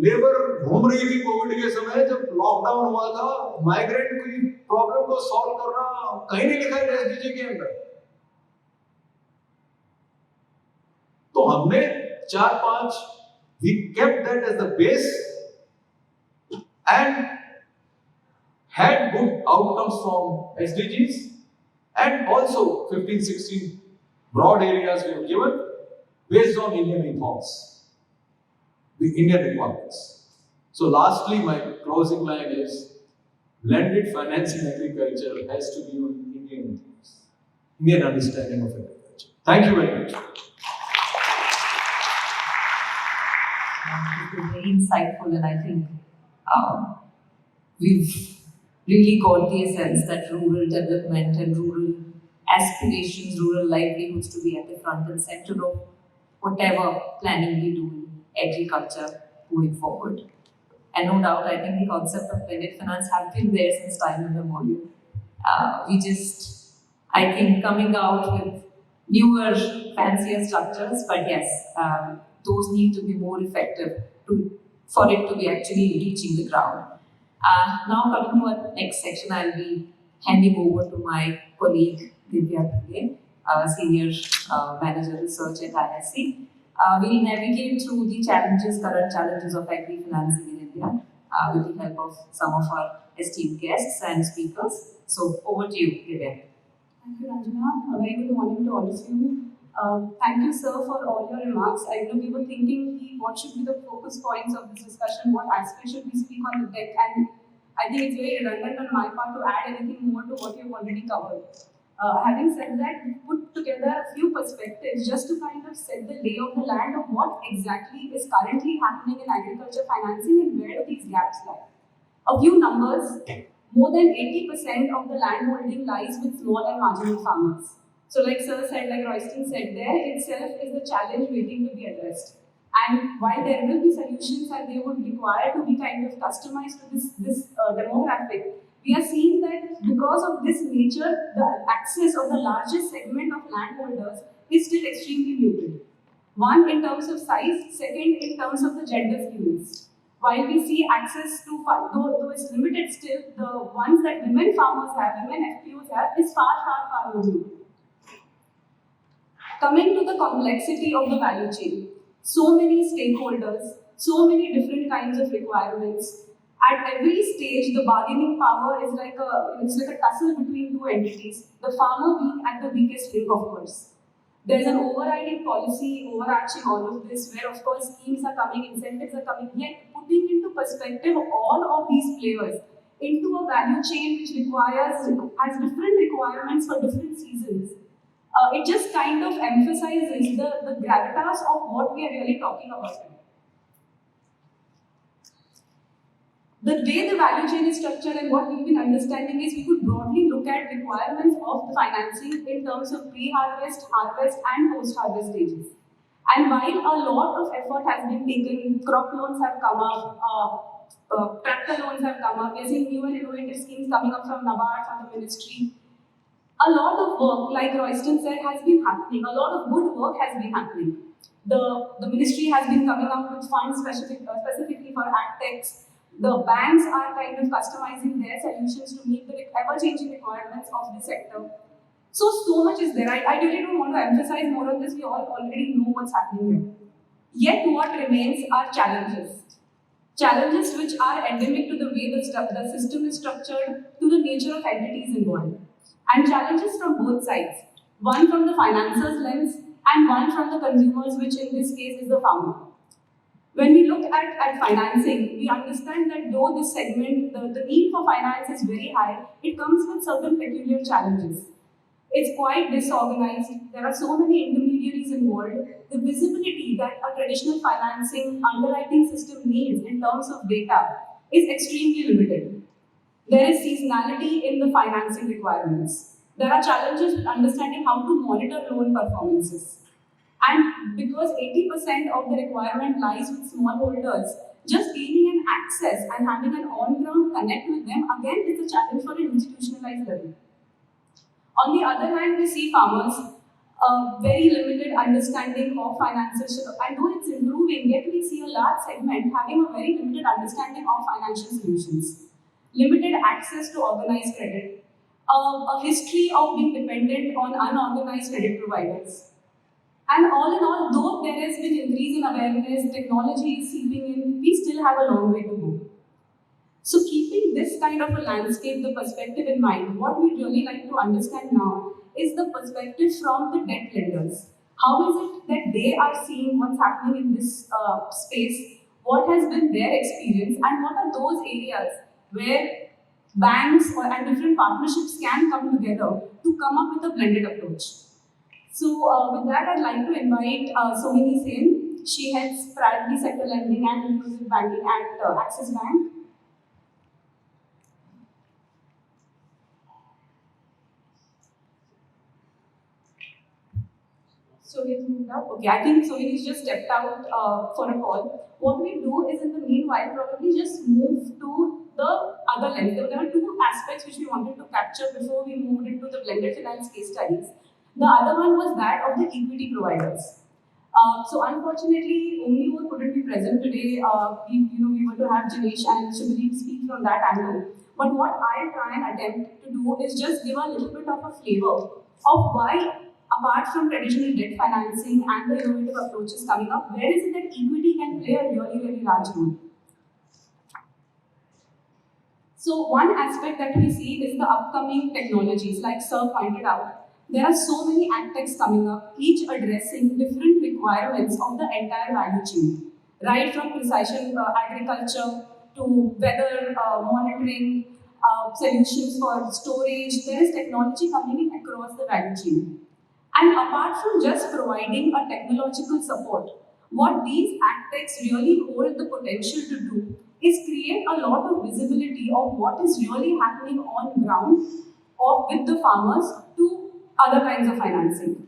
लेबर घूम रही थी कोविड के समय, जब लॉकडाउन हुआ था, माइग्रेंट की प्रॉब्लम को सॉल्व करना कहीं नहीं लिखा है एसडीजी के अंदर। तो हमने 4-5 we kept that as the base and had good outcomes from SDGs, and also 15-16 broad areas we have given based on Indian ethos, the Indian requirements. So lastly, my closing line is, blended finance in agriculture has to be on Indian ethos, Indian understanding of agriculture. Thank you very much. It's been very insightful, and I think we've really got the essence that rural development and rural aspirations, rural livelihoods to be at the front and center of whatever planning we do in agriculture going forward. And no doubt, I think the concept of blended finance has been there since time immemorial. We just, I think, coming out with newer, fancier structures, but yes, those need to be more effective for it to be actually reaching the ground. Now coming to our next section, I'll be handing over to my colleague Divya Pillai, Senior Manager Research at IISc. We'll navigate through the current challenges of agri-financing in India with the help of some of our esteemed guests and speakers. So over to you, Divya. Thank you, Ranjana. A very good morning to all of you. Thank you, sir, for all your remarks. I know we were thinking what should be the focus points of this discussion, what aspects should we speak on the deck, and I think it's very redundant on my part to add anything more to what you've already covered. Having said that, we put together a few perspectives just to kind of set the lay of the land of what exactly is currently happening in agriculture financing and where do these gaps lie. A few numbers: more than 80% of the land holding lies with small and marginal farmers. So like Sir said, like Royston said, there itself is the challenge waiting to be addressed. And while there will be solutions and they would require to be kind of customized to this demographic, we are seeing that because of this nature, the access of the largest segment of landholders is still extremely muted. One, in terms of size; second, in terms of the gender skewness. While we see access to, though it's limited still, the ones that women farmers have, women FPOs have, is far more muted. Coming to the complexity of the value chain, so many stakeholders, so many different kinds of requirements. At every stage, the bargaining power is like a tussle between two entities, the farmer being at the weakest link, of course. There's an overriding policy overarching all of this, where of course schemes are coming, incentives are coming, yet putting into perspective all of these players into a value chain which has different requirements for different seasons, it just kind of emphasizes the gravitas of what we are really talking about. The way the value chain is structured and what we've been understanding is we could broadly look at requirements of the financing in terms of pre-harvest, harvest, and post-harvest stages. And while a lot of effort has been taken, crop loans have come up, tractor loans have come up, we're seeing new and innovative schemes coming up from NABARD, from the ministry. A lot of work, like Royston said, has been happening. A lot of good work has been happening. The ministry has been coming up with funds specifically for AgTechs. The banks are kind of customizing their solutions to meet the ever-changing requirements of the sector. So much is there. I really don't want to emphasize more on this. We all already know what's happening here. Yet what remains are challenges. Challenges which are endemic to the way the system is structured, to the nature of entities involved. And challenges from both sides. One from the financer's lens and one from the consumers, which in this case is the farmer. When we look at financing, we understand that though this segment, the need for finance is very high, it comes with certain peculiar challenges. It's quite disorganized. There are so many intermediaries involved. The visibility that a traditional financing underwriting system needs in terms of data is extremely limited. There is seasonality in the financing requirements. There are challenges with understanding how to monitor loan performances. And because 80% of the requirement lies with smallholders, just gaining an access and having an on-ground connect with them, again, is a challenge for an institutionalized level. On the other hand, we see farmers, very limited understanding of finances, and though it's improving, yet we see a large segment having a very limited understanding of financial solutions. Limited access to organized credit, a history of being dependent on unorganized credit providers. And all in all, though there has been increase in awareness, technology is seeping in, we still have a long way to go. So keeping this kind of a landscape, the perspective in mind, what we'd really like to understand now is the perspective from the debt lenders. How is it that they are seeing what's happening in this space? What has been their experience? And what are those areas where banks and different partnerships can come together to come up with a blended approach? So with that, I'd like to invite Sohini Sen. She heads Priority Sector Lending and Inclusive Banking at Axis Bank. Sohini's moved up. Okay, I think Sohini's just stepped out for a call. What we do is, in the meanwhile, probably just move to the other lens. There were two aspects which we wanted to capture before we moved into the blended finance case studies. The other one was that of the equity providers. So unfortunately, Omnivore couldn't be present today. We were to have Jinesh and Shubhadeep speak from that angle. But what I'll try and attempt to do is just give a little bit of a flavor of why, apart from traditional debt financing and the innovative approaches coming up, where is it that equity can play a really, really large role? So one aspect that we see is the upcoming technologies, like Sir pointed out. There are so many AgTechs coming up, each addressing different requirements of the entire value chain, right from precision agriculture to weather monitoring, solutions for storage. There is technology coming in across the value chain. And apart from just providing a technological support, what these AgTechs really hold the potential to do is create a lot of visibility of what is really happening on ground or with the farmers to other kinds of financing.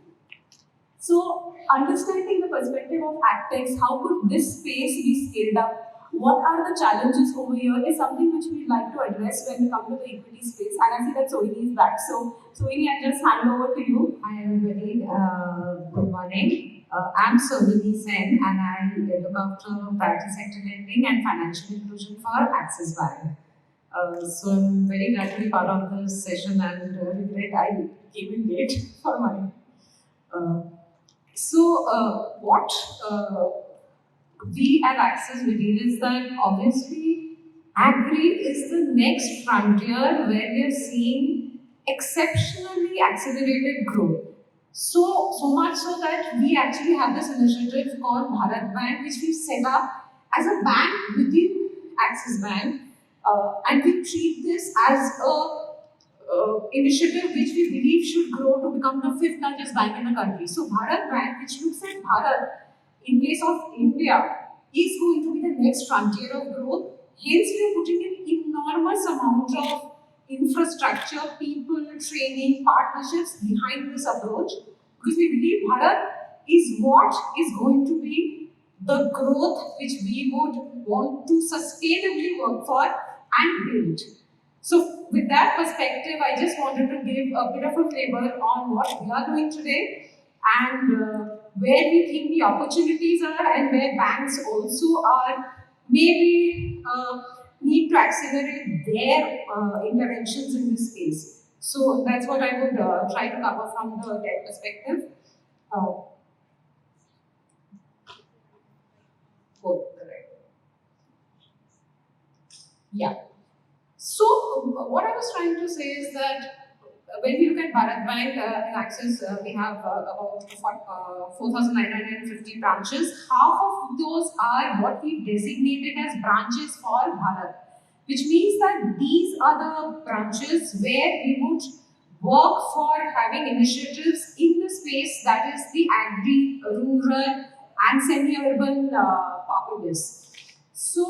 So, understanding the perspective of AgTechs, how could this space be scaled up? What are the challenges over here is something which we'd like to address when we come to the equity space. And I see that Sohini is back. So, Sohini, I just hand over to you. Hi everybody, good morning. I'm Sohini Sen and I look after priority sector lending and financial inclusion for Axis Bank. So I'm very glad to be part of this session and regret I came in late for my. What we at Axis believe is that obviously agri is the next frontier where we are seeing exceptionally accelerated growth. So much so that we actually have this initiative called Bharat Bank, which we set up as a bank within Axis Bank. And we treat this as a initiative which we believe should grow to become the fifth largest bank in the country. So Bharat Bank, which looks at Bharat in place of India, is going to be the next frontier of growth. Hence, we are putting an enormous amount of infrastructure, people, training, partnerships behind this approach because we believe Bharat is what is going to be the growth which we would want to sustainably work for and build. So, with that perspective, I just wanted to give a bit of a flavor on what we are doing today and where we think the opportunities are and where banks also are maybe need to accelerate their interventions in this space. So, that's what I would try to cover from the debt perspective. Uh, correct. Yeah. So, what I was trying to say is that when we look at Bharat Bank in Axis, we have about 4,950 branches. Half of those are what we've designated as branches for Bharat, which means that these are the branches where we would work for having initiatives in the space that is the agri, rural, and semi-urban populace. So,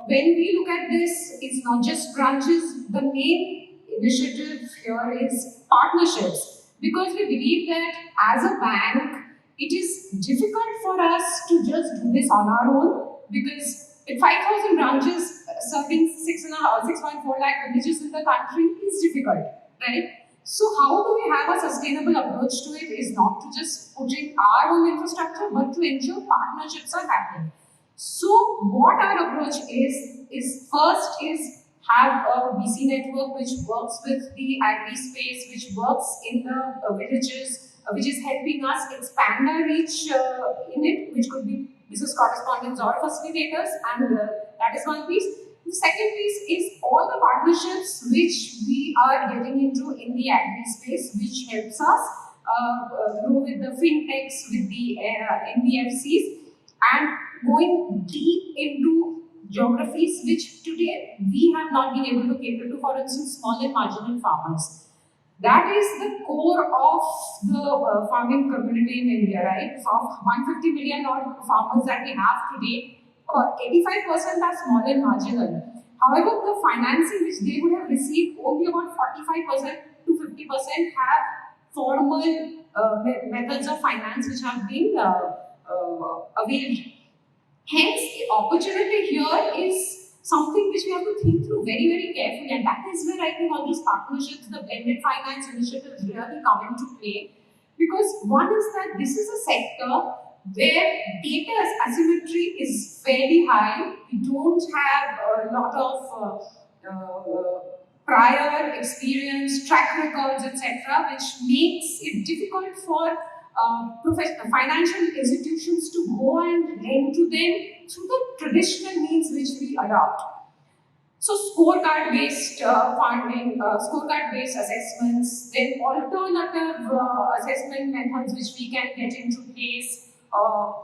when we look at this, it's not just branches. The main initiative here is partnerships because we believe that as a bank, it is difficult for us to just do this on our own because with 5,000 branches serving 6.4 lakh villages in the country is difficult, right? So, how do we have a sustainable approach to it? Is not to just put in our own infrastructure, but to ensure partnerships are happening. So what our approach is first is have a BC network which works with the agri space, which works in the villages, which is helping us expand our reach in it, which could be business correspondents or facilitators, and that is one piece. The second piece is all the partnerships which we are getting into in the agri space, which helps us grow with the fintechs, with the NBFCs, and going deep into geographies which today we have not been able to cater to, for instance, small and marginal farmers. That is the core of the farming community in India, right? Of 150 million odd farmers that we have today, 85% are small and marginal. However, the financing which they would have received, only about 45% to 50% have formal methods of finance which have been availed. Hence, the opportunity here is something which we have to think through very, very carefully, and that is where I think all these partnerships, the blended finance initiatives really come into play. Because one is that this is a sector where data asymmetry is fairly high. We don't have a lot of prior experience, track records, etc., which makes it difficult for financial institutions to go and lend to them through the traditional means which we adopt. So scorecard-based funding, scorecard-based assessments, then alternative assessment methods which we can get into place,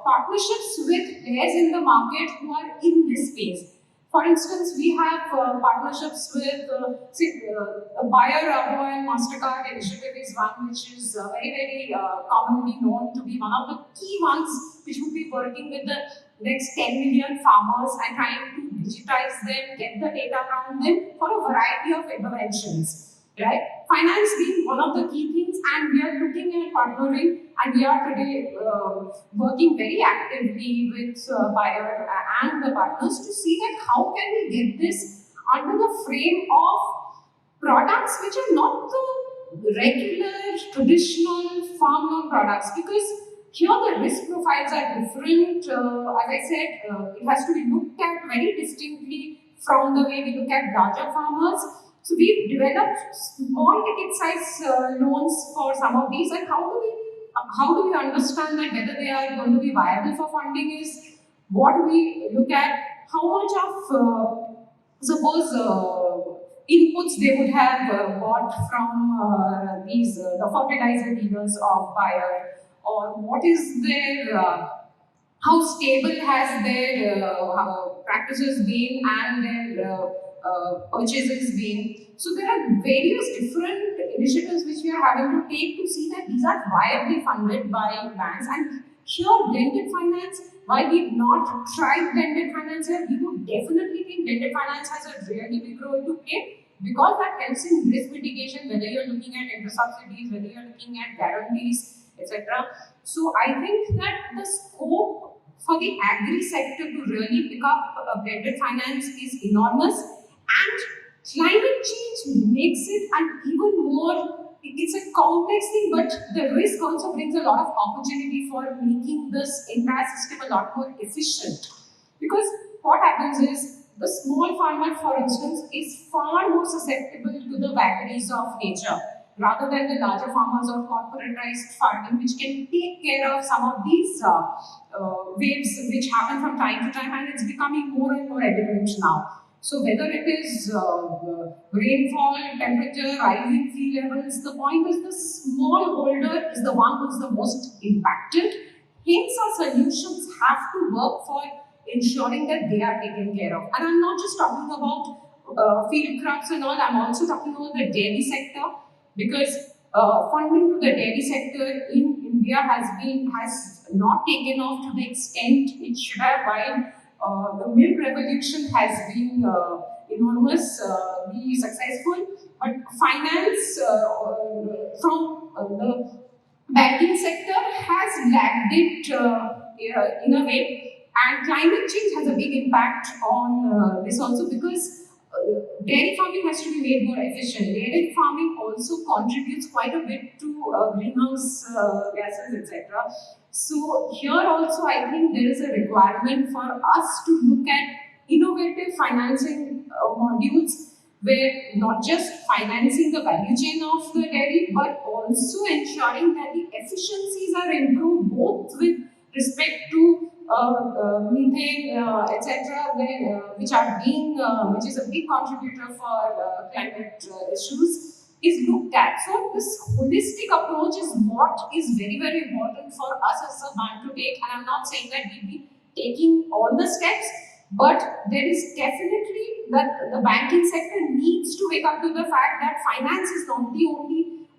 partnerships with players in the market who are in this space. For instance, we have partnerships with Bayer, Rabo and MasterCard initiative is one which is very, very commonly known to be one of the key ones which would be working with the next 10 million farmers and trying to digitize them, get the data around them for a variety of interventions. Right? Finance being one of the key things, and we are looking at partnering, and we are today working very actively with Bayer and the partners to see that how can we get this under the frame of products which are not the regular traditional farm loan products, because here the risk profiles are different. As I said, it has to be looked at very distinctly from the way we look at larger farmers. So we've developed small ticket size loans for some of these, and how do we understand that whether they are going to be viable for funding is what we look at. How much of suppose inputs they would have bought from these the fertilizer dealers of Bayer, or what is their how stable has their practices been, and their purchases being. So there are various different initiatives which we are having to take to see that these are viably funded by banks. And here, blended finance, while we've not tried blended finance here, we would definitely think blended finance has a really big role to play, because that helps in risk mitigation, whether you're looking at interest subsidies, whether you're looking at guarantees, etc. So I think that the scope for the agri sector to really pick up blended finance is enormous, and climate change makes it an even more, it's a complex thing, but the risk also brings a lot of opportunity for making this entire system a lot more efficient. Because what happens is, the small farmer, for instance, is far more susceptible to the vagaries of nature rather than the larger farmers or corporatized farming, which can take care of some of these waves which happen from time to time, and it's becoming more and more evident now. So whether it is rainfall, temperature, rising sea levels, the point is the smallholder is the one who is the most impacted. Hence, our solutions have to work for ensuring that they are taken care of. And I'm not just talking about field crops and all, I'm also talking about the dairy sector, because funding to the dairy sector in India has not taken off to the extent it should have, while the milk revolution has been enormously successful. But finance from the banking sector has lagged it in a way. And climate change has a big impact on this also, because dairy farming has to be made more efficient. Dairy farming also contributes quite a bit to greenhouse gases, etc. So here also, I think there is a requirement for us to look at innovative financing modules, where not just financing the value chain of the dairy, but also ensuring that the efficiencies are improved, both with respect to methane, etc., which are being, which is a big contributor for climate issues, is looked at. So this holistic approach is what is very, very important for us as a bank to take. And I'm not saying that we'll be taking all the steps, but there is definitely that the banking sector needs to wake up to the fact that finance is not the only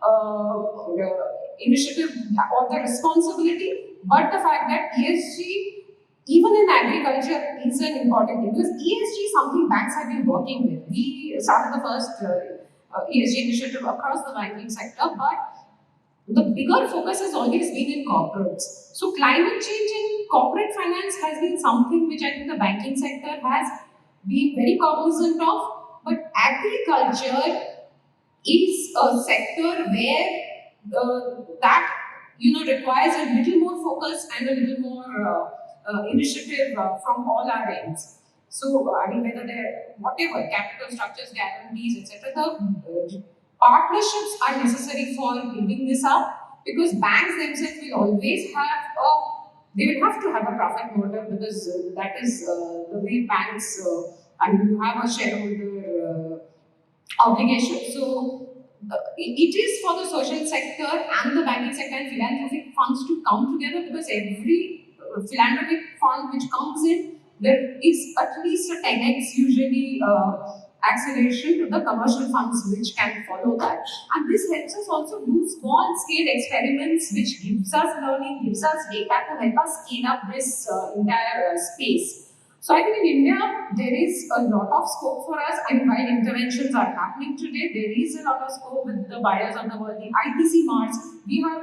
initiative or the responsibility, but the fact that ESG, even in agriculture, is an important thing. Because ESG is something banks have been working with. We started the first ESG initiative across the banking sector, but the bigger focus has always been in corporates. So climate change in corporate finance has been something which I think the banking sector has been very cognizant of. But agriculture is a sector where that requires a little more focus and a little more initiative from all our ends. So I mean, whether they're whatever capital structures, guarantees, etc., the partnerships are necessary for building this up, because banks themselves will always have they will have to have a profit motive, because that is the way banks and you have a shareholder obligation. So it is for the social sector and the banking sector and philanthropic funds to come together, because every philanthropic fund which comes in, there is at least a 10x usually acceleration to the commercial funds which can follow that. And this helps us also do small scale experiments, which gives us learning, gives us data to help us scale up this entire space. So I think in India, there is a lot of scope for us. And while interventions are happening today, there is a lot of scope with the buyers of the world. The ITC Mars, we have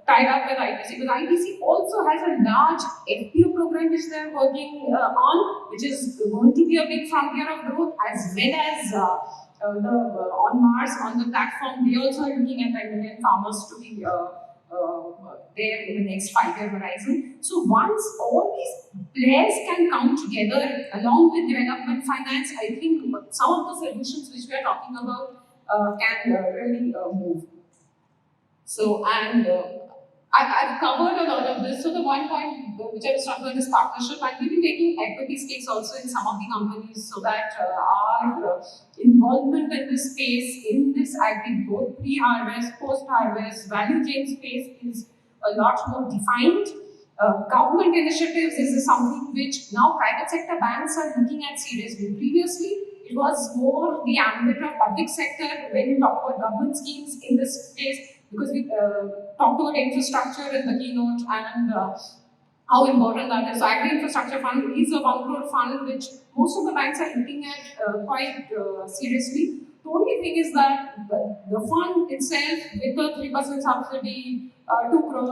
tied up with ITC, because ITC also has a large FPO program which they are working on, which is going to be a big frontier of growth, as well as on Mars, on the platform, they also are looking at 10 million farmers to be there in the next 5-year horizon. So once all these players can come together along with development finance, I think some of the solutions which we are talking about can really move. So, and I've covered a lot of this. So the one point which I was talking about is partnership, and we've been taking equity stakes also in some of the companies, so that our involvement in this space, in this agri, both pre-harvest, post-harvest, value chain space is a lot more defined. Government initiatives is something which now private sector banks are looking at seriously. Previously, it was more the ambit of public sector when you talk about government schemes in this case, because we talked about infrastructure in the keynote and how important that is. So Agri Infrastructure Fund is a 1 crore fund which most of the banks are looking at quite seriously. The only thing is that the fund itself, with a 3% subsidy, 2 crore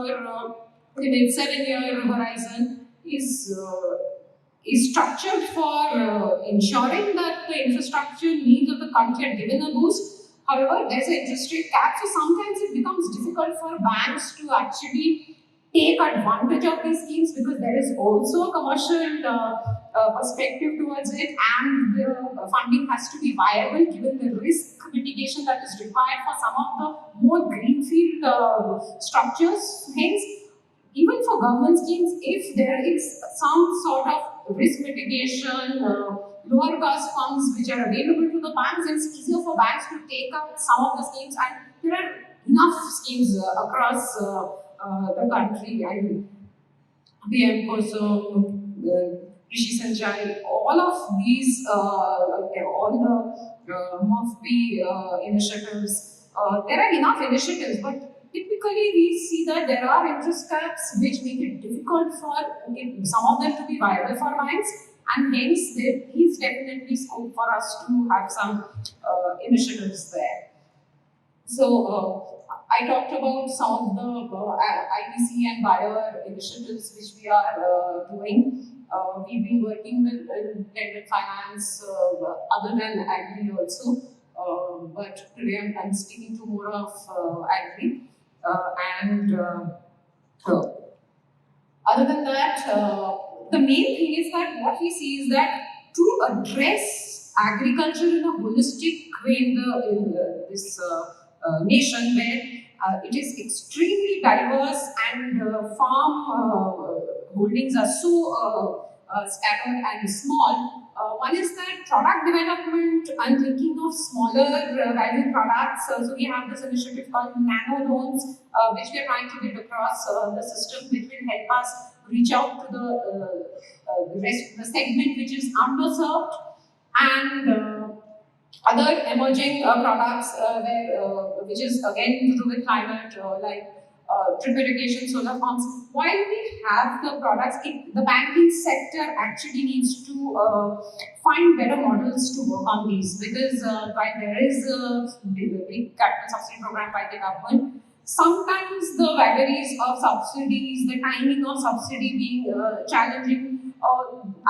limit, 7-year horizon, is structured for ensuring that the infrastructure needs of the country are given a boost. However, there's an interest rate cap, so sometimes it becomes difficult for banks to actually take advantage of these schemes because there is also a commercial perspective towards it, and the funding has to be viable given the risk mitigation that is required for some of the more greenfield structures. Hence, even for government schemes, if there is some sort of risk mitigation, lower cost funds which are available to the banks, it's easier for banks to take up some of the schemes, and there are enough schemes across the country. I mean, PM Kusum, Rishi Sanchai, all of these, all the MOFP initiatives, there are enough initiatives, but typically we see that there are interest caps which make it difficult for some of them to be viable for banks, and hence there is definitely scope for us to have some initiatives there. So I talked about some of the ITC and Buyer initiatives which we are doing. We've been working with blended finance other than agri also, but today I'm sticking to more of agri. Other than that, the main thing is that what we see is that to address agriculture in a holistic way in this nation where it is extremely diverse and farm holdings are so scattered and small. One is that product development, I'm thinking of smaller value products. So we have this initiative called Nano Loans, which we are trying to get across the system, which will help us reach out to the segment which is underserved, and other emerging products which is again to do with climate, like drip irrigation, solar pumps. While we have the products, the banking sector actually needs to find better models to work on these, because while there is a big capital subsidy program by the government, sometimes the vagaries of subsidies, the timing of subsidy being challenging.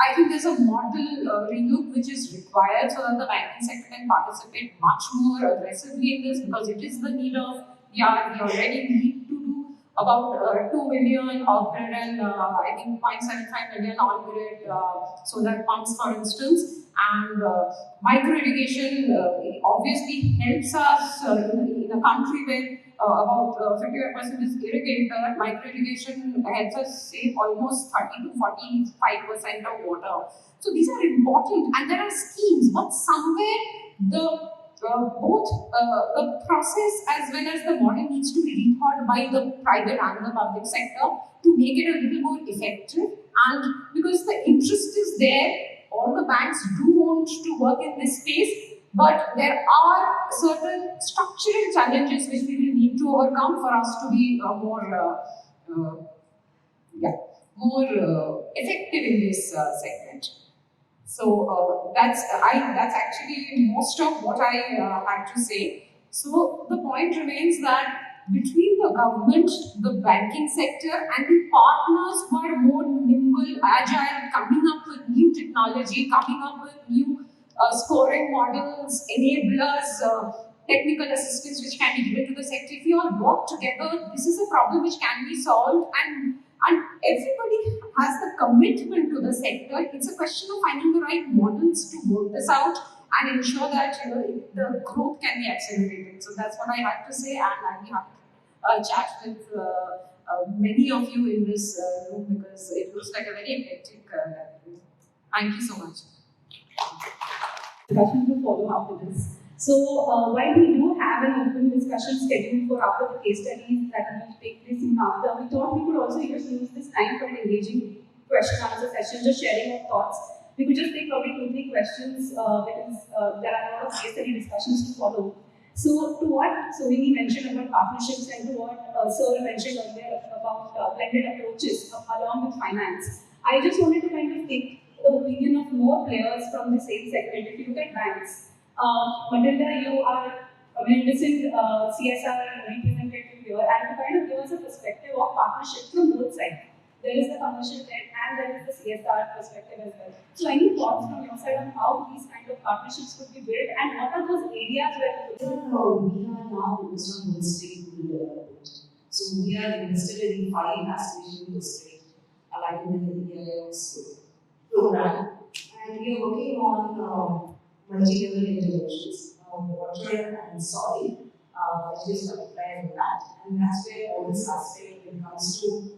I think there's a model relook which is required so that the banking sector can participate much more aggressively in this, because it is the need of we already need to do about 2 million off-grid and I think 0.75 million on-grid solar pumps, for instance. And micro irrigation obviously helps us in a country where about 51% is irrigated. Micro irrigation helps us save almost 30 to 45% of water. So these are important, and there are schemes, but somewhere the both the process as well as the model needs to be rethought by the private and the public sector to make it a little more effective. And because the interest is there, all the banks do want to work in this space, but there are certain structural challenges which we will need to overcome for us to be more effective in this segment. So that's actually most of what I had to say. So the point remains that between the government, the banking sector, and the partners who are more nimble, agile, coming up with new technology, coming up with new scoring models, enablers, technical assistance which can be given to the sector. If you all work together, this is a problem which can be solved, and everybody has the commitment to the sector. It's a question of finding the right models to work this out and ensure that the growth can be accelerated. So that's what I had to say, and I'll be happy to chat with many of you in this room, because it looks like a very eclectic gathering. Thank you so much. Discussion to follow after this. So while we do have an open discussion scheduled for after the case studies that are going to take place in after, we thought we could also just use this time for an engaging question answer session, just sharing of thoughts. We could just take probably 2-3 questions because there are a lot of case study discussions to follow. So to what Sohini mentioned about partnerships and to what Sir mentioned earlier about blended approaches along with finance, I just wanted to kind of take the opinion of more players from the same segment. If you look at banks, Matilda, you are a magnificent CSR representative here, and to kind of give us a perspective of partnership from both sides. There is the commercial end and there is the CSR perspective as well. So any thoughts from your side on how these kind of partnerships could be built and what are those areas where We are now focused on holistic development. So we are invested in 5 aspiration districts aligned with the EIS program, and we are working on multi-level interventions on water and soil, which is multiplied with that, and that's where all this aspect when it comes to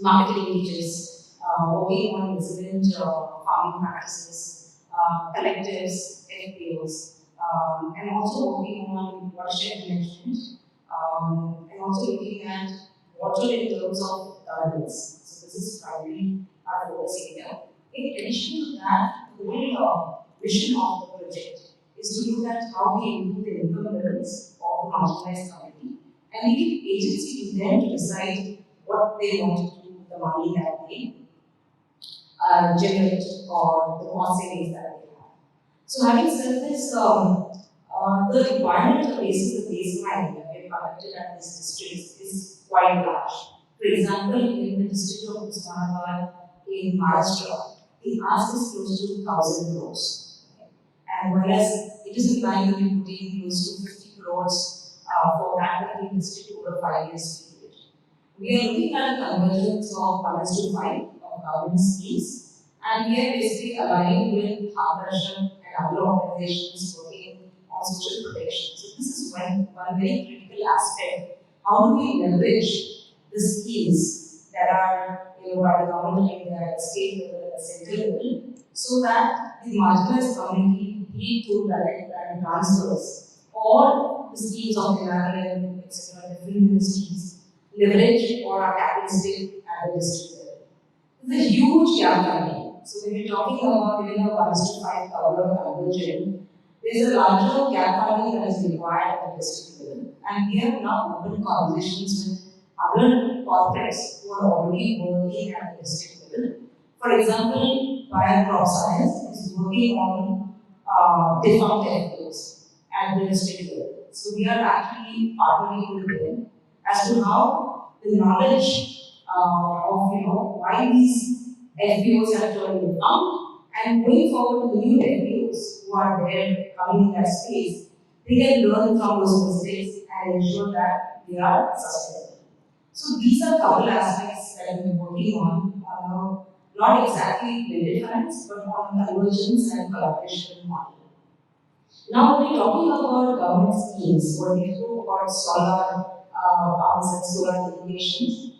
market linkages, working on resilient farming practices, collectives, FPOs, and also working on watershed management, and also looking at water in terms of governance. So this is primarily our focus area. In addition to that, the whole vision of the project is to look at how we improve the income levels of the marginalized community, and we give agency to them to decide what they want to do with the money that they generate or the cost savings that they have. So having said this, the environmental basis, the baseline that we have conducted at these districts is quite large. For example, in the district of Osmanabad in Maharashtra, the ask is close to 1,000 crores. And whereas it is in line with putting close to 50 crores for that particular district over a 5 years period. We are looking at a convergence of 1:5 of government schemes, and we are basically aligning with Adarsh and other organizations working on social protection. So this is one very critical aspect. How do we leverage the schemes that are by the government of India at the state level, at the central level, so that the marginalized community, be it through direct and transfers or the schemes of NRLM, etc., different ministries, leverage or are capitalistic at the district level. There's a huge gap funding. So when we're talking about giving a 1:5 cover of conversion, there's a larger gap funding that is required at the district level. And we have now opened conversations with other corporates who are already working at the district level. For example, Bio Crop Science is working on defunct FPOs at the district level. So we are actually partnering with them as to how the knowledge of why these FPOs have turned defunct, and going forward the new FPOs who are there coming in that space, they can learn from those mistakes and ensure that they are sustainable. So these are couple aspects that we're working on not exactly blended finance, but on convergence and collaboration model. Now, when we're talking about government schemes, when we talk about solar pumps and solar irrigations,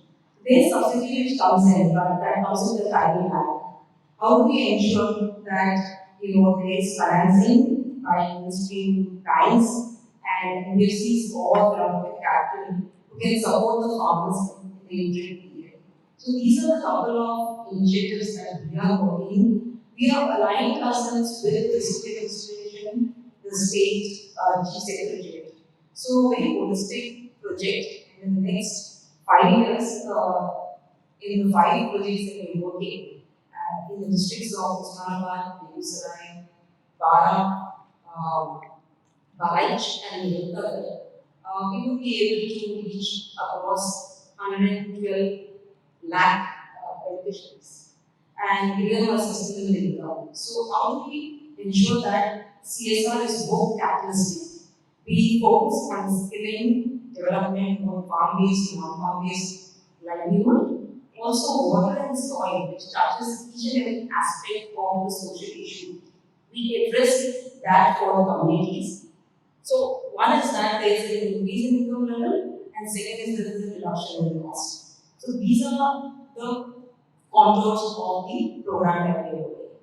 there's subsidy which comes in, but that comes with a tiny lag. How do we ensure that there is financing by mainstream banks and NBFCs or government capital who can support the farmers in the interim period? So these are a couple of initiatives that we are working. We have aligned ourselves with the district administration, the state chief secretariat. So very holistic project, and in the next 5 years, in the 5 projects that we are working, in the districts of Osmanabad, Begusarai, Bara, Bahaj, and Muzaffarnagar, we will be able to reach across 112 lakh beneficiaries and give them a sustainable income. So how do we ensure that CSR is more capitalistic? We focus on skilling, development of farm-based, non-farm-based livelihood. Also, water and soil, which touches each and every aspect of the social issue. We address that for the communities. So, one is that there is an increase in income level, and second is there is a reduction in the cost. So, these are the contours of the program that we are working.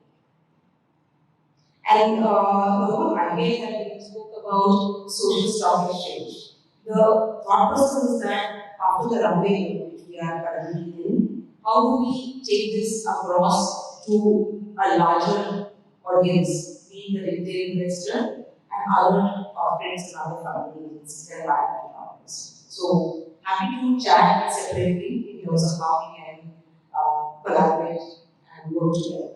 And the whole idea that we spoke about social stock exchange. The thought process is that after the runway which we are currently in, how do we take this across to a larger audience, being the retail investor and other corporates and other companies that are partners. So happy to chat separately in terms of how we can collaborate and work together.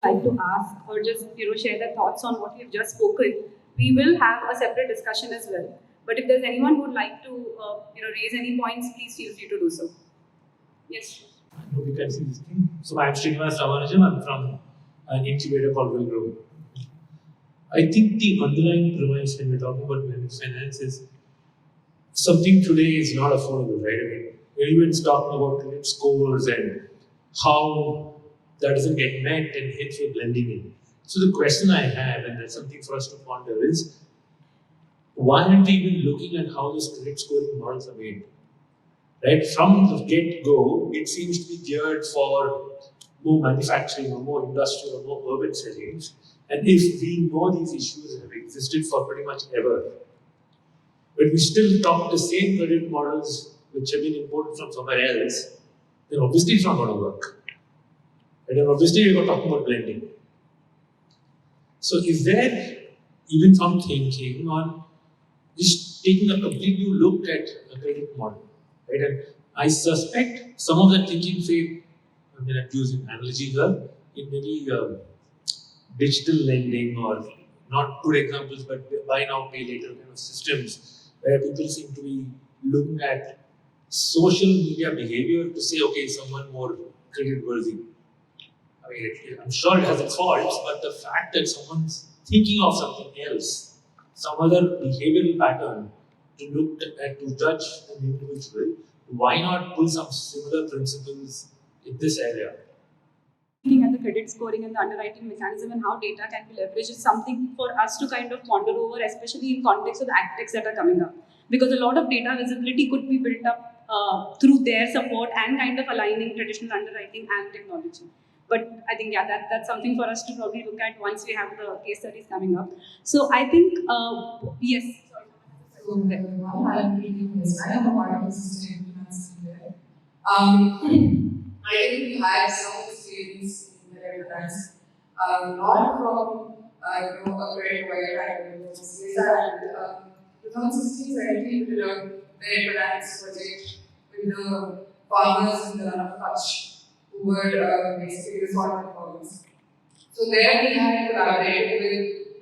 Like to ask or just share their thoughts on what we've just spoken. We will have a separate discussion as well. But if there's anyone who would like to raise any points, please feel free to do so. Yes. I hope you can see this thing. So I'm Srinivas Ramanujam. I'm from an incubator called Will Grow. I think the underlying premise when we're talking about blended finance is something today is not affordable, right? I mean, everyone's talking about credit scores and how that doesn't get met and hence we're blending in. So the question I have, and that's something for us to ponder, is why aren't we even looking at how those credit scoring models are made? Right? From the get-go, it seems to be geared for more manufacturing or more industrial or more urban settings. And if we know these issues have existed for pretty much ever, but we still talk the same credit models which have been imported from somewhere else, then obviously it's not going to work. And then obviously we're talking about blending. So is there even some thinking on just taking a complete new look at a credit model? Right? And I suspect some of that thinking, say, I'm using analogy here, in maybe digital lending or not good examples, but buy now, pay later kind of systems where people seem to be looking at social media behavior to say, okay, someone more credit worthy. I mean, I'm sure it has its faults, but the fact that someone's thinking of something else, some other behavioral pattern to look at, to judge an individual, why not pull some similar principles in this area? Looking at the credit scoring and the underwriting mechanism and how data can be leveraged is something for us to kind of ponder over, especially in context of the AgTechs that are coming up. Because a lot of data visibility could be built up through their support and kind of aligning traditional underwriting and technology. But I think, yeah, that's something for us to probably look at once we have the case studies coming up. So I think, yes. So, I'm reading this. I am a part of the sustainable finance there. I think we had some experience in the finance, not from a great way kind of CSR. 2016-17, we did a very finance project with the farmers in the Run of Kutch, who were basically the sort of farmers. So there we had collaborated with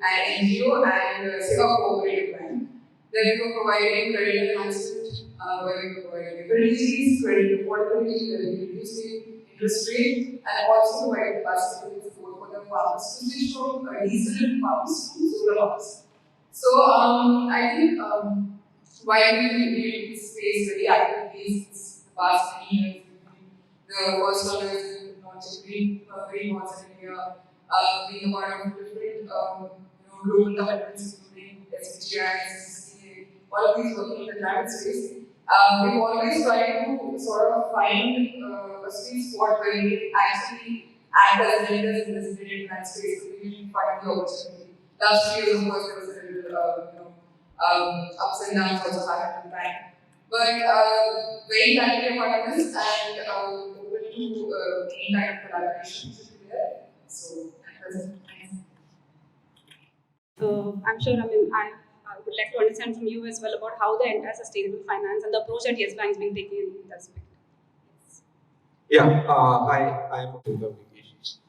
an NGO and a cooperative bank. Then we were providing credit enhancement, where we were providing liquidity, credit affordability, where we reduced the interest rate, and also provided capacity support for the farmers to switch from diesel pumps to solar pumps. So I think while we built this space very actively since the past many years, the first one is launching green bonds in India, being a part of different global commitments, including SBTi, all of these working in the climate space. We've always tried to sort of find a sweet spot where we actually act as leaders in this brilliant climate space, so we usually find the opportunity. Last year, of course, there was a little ups and downs also happened in the bank. But very glad to be a part of this and open to any kind of collaboration there. So, thanks. I'm sure, I would like to understand from you as well about how the entire sustainable finance and the approach that Yes Bank has been taking in that aspect. Yeah, I am in communications.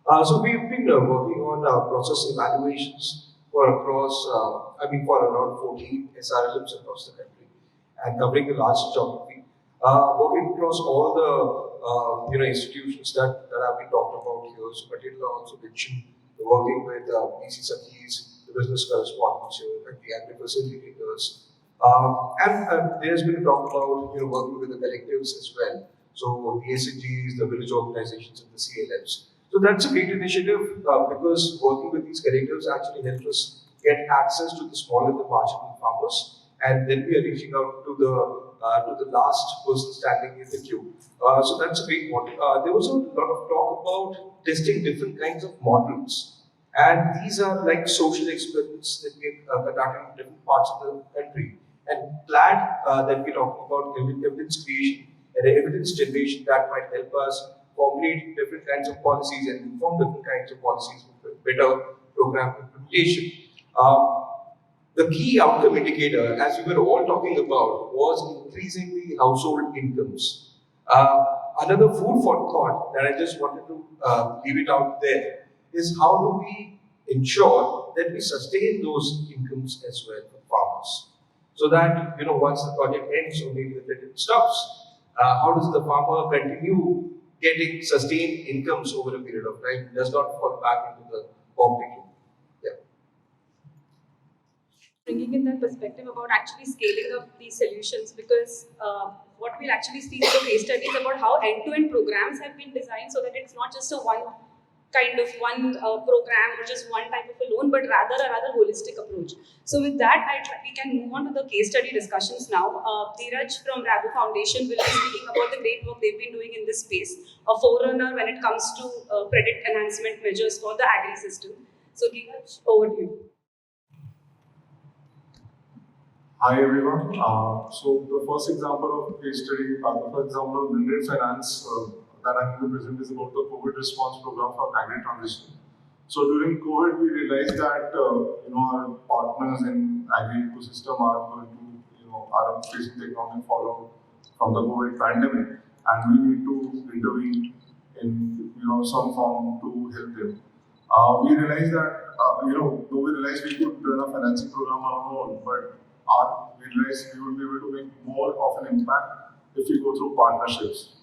So we've been working on process evaluations for around 14 SRLMs across the country and covering a large geography. Working across all the institutions that have been talked about here. So Matilda also mentioned working with BC Sakis, the business correspondents here, and the agri-facilitators. And there's been talk about working with the collectives as well. So the SNGs, the village organizations, and the CLMs. So that's a great initiative because working with these collectives actually helps us get access to the small and the marginal farmers, and then we are reaching out to the last person standing in the queue. So that's a great one. There was a lot of talk about testing different kinds of models. And these are like social experiments that we are conducting in different parts of the country. And glad that we're talking about evidence creation and evidence generation that might help us formulate different kinds of policies and inform different kinds of policies with better program implementation. The key outcome indicator, as we were all talking about, was increasing the household incomes. Another food for thought that I just wanted to leave it out there is how do we ensure that we sustain those incomes as well for farmers, so that once the project ends or maybe the credit stops, how does the farmer continue getting sustained incomes over a period of time, does not fall back into the poverty loop. Yeah. Bringing in that perspective about actually scaling up these solutions, because what we'll actually see in the case study is about how end-to-end programs have been designed so that it's not just a one program or just one type of a loan, but rather a rather holistic approach. So with that, we can move on to the case study discussions now. Dheeraj from Rabo Foundation will be speaking about the great work they've been doing in this space, a forerunner when it comes to credit enhancement measures for the agri system. So Dheeraj, over to you. Hi everyone. So the first example of case study, the first example of blended finance that I'm going to present is about the COVID response program for agri transition. So during COVID, we realized that our partners in agri ecosystem are going to are facing the economic fallout from the COVID pandemic, and we need to intervene in some form to help them. We realized that though we realized we could run a financing program on our own, but we realized we would be able to make more of an impact if we go through partnerships.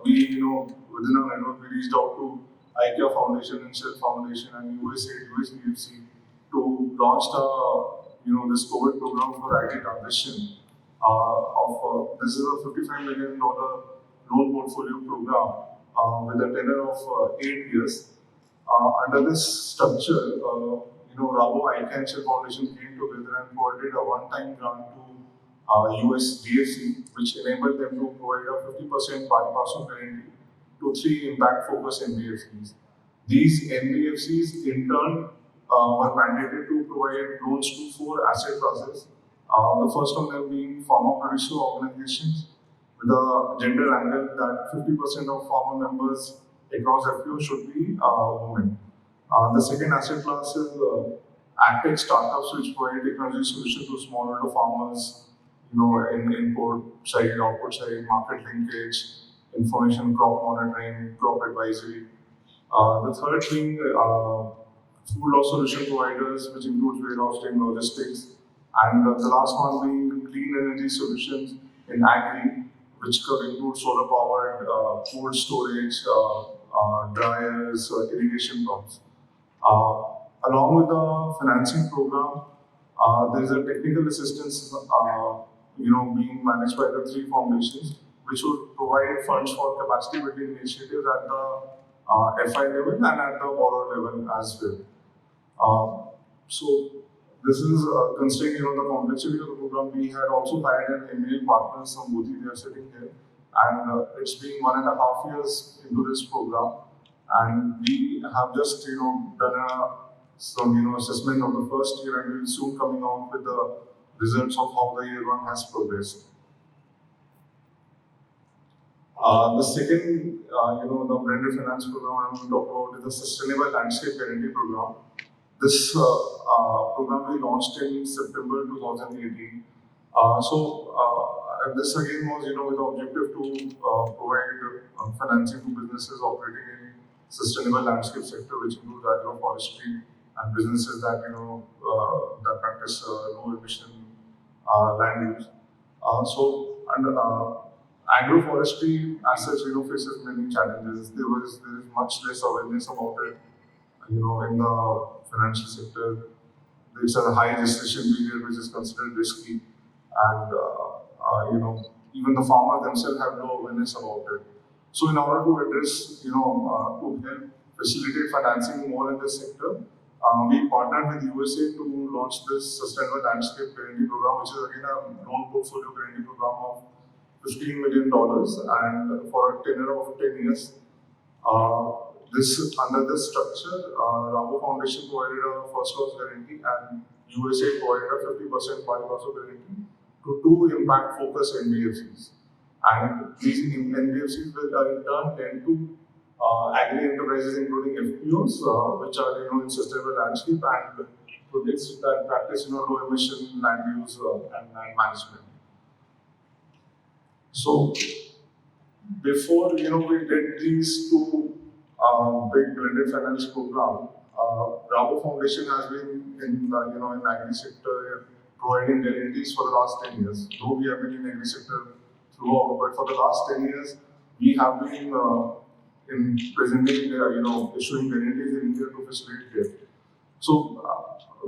We, within our network, we reached out to IKEA Foundation and Shell Foundation and USAID, USDFC to launch this COVID program for agri transition. This is a $55 million loan portfolio program with a tenure of 8 years. Under this structure, Rabo, IKEA and Shell Foundation came together and provided a one-time grant to USDFC, which enabled them to provide a 50% pari passu guarantee to 3 impact-focused NBFCs. These NBFCs, in turn, were mandated to provide loans to 4 asset classes. The first of them being farmer producer organizations, with a gender angle that 50% of farmer members across FPO should be women. The second asset class is agtech startups, which provide technology solutions to smallholder farmers, in input side, output side, market linkage, information, crop monitoring, crop advisory. The third being food loss solution providers, which includes warehousing, logistics, and the last one being clean energy solutions in agri, which could include solar powered cold storage, dryers, irrigation pumps. Along with the financing program, there is a technical assistance being managed by the 3 foundations, which would provide funds for capacity building initiatives at the FI level and at the borrower level as well. So this is considering the complexity of the program. We had also hired an ML partner, Sambhuti, they are sitting here, and it's been 1.5 years into this program, and we have just done some assessment of the first year, and we'll soon coming out with the results of how the year 1 has progressed. The second, the blended finance program I'm going to talk about is the Sustainable Landscape Guarantee Program. This program we launched in September 2018. This again was, with the objective to provide financing to businesses operating in sustainable landscape sector, which includes agroforestry and businesses that that practice low emission land use. Agroforestry as such, faces many challenges. There is much less awareness about it, in the financial sector. There's a high gestation period which is considered risky, and even the farmers themselves have no awareness about it. So in order to address, to help facilitate financing more in this sector, we partnered with USAID to launch this Sustainable Landscape Guarantee Program, which is again a loan portfolio guarantee program of $15 million and for a tenure of 10 years. Under this structure, Rabo Foundation provided a first loss guarantee and USAID provided a 50% pari passu guarantee to 2 impact-focused NBFCs. And these NBFCs will in turn lend to agri enterprises, including FPOs, which are in sustainable landscape and projects that practice low emission land use and land management. So before we did these two big blended finance program, Bravo Foundation has been in in agri sector providing guarantees for the last 10 years. Though we have been in agri sector throughout, but for the last 10 years we have been in presenting issuing guarantees in India to facilitate debt. So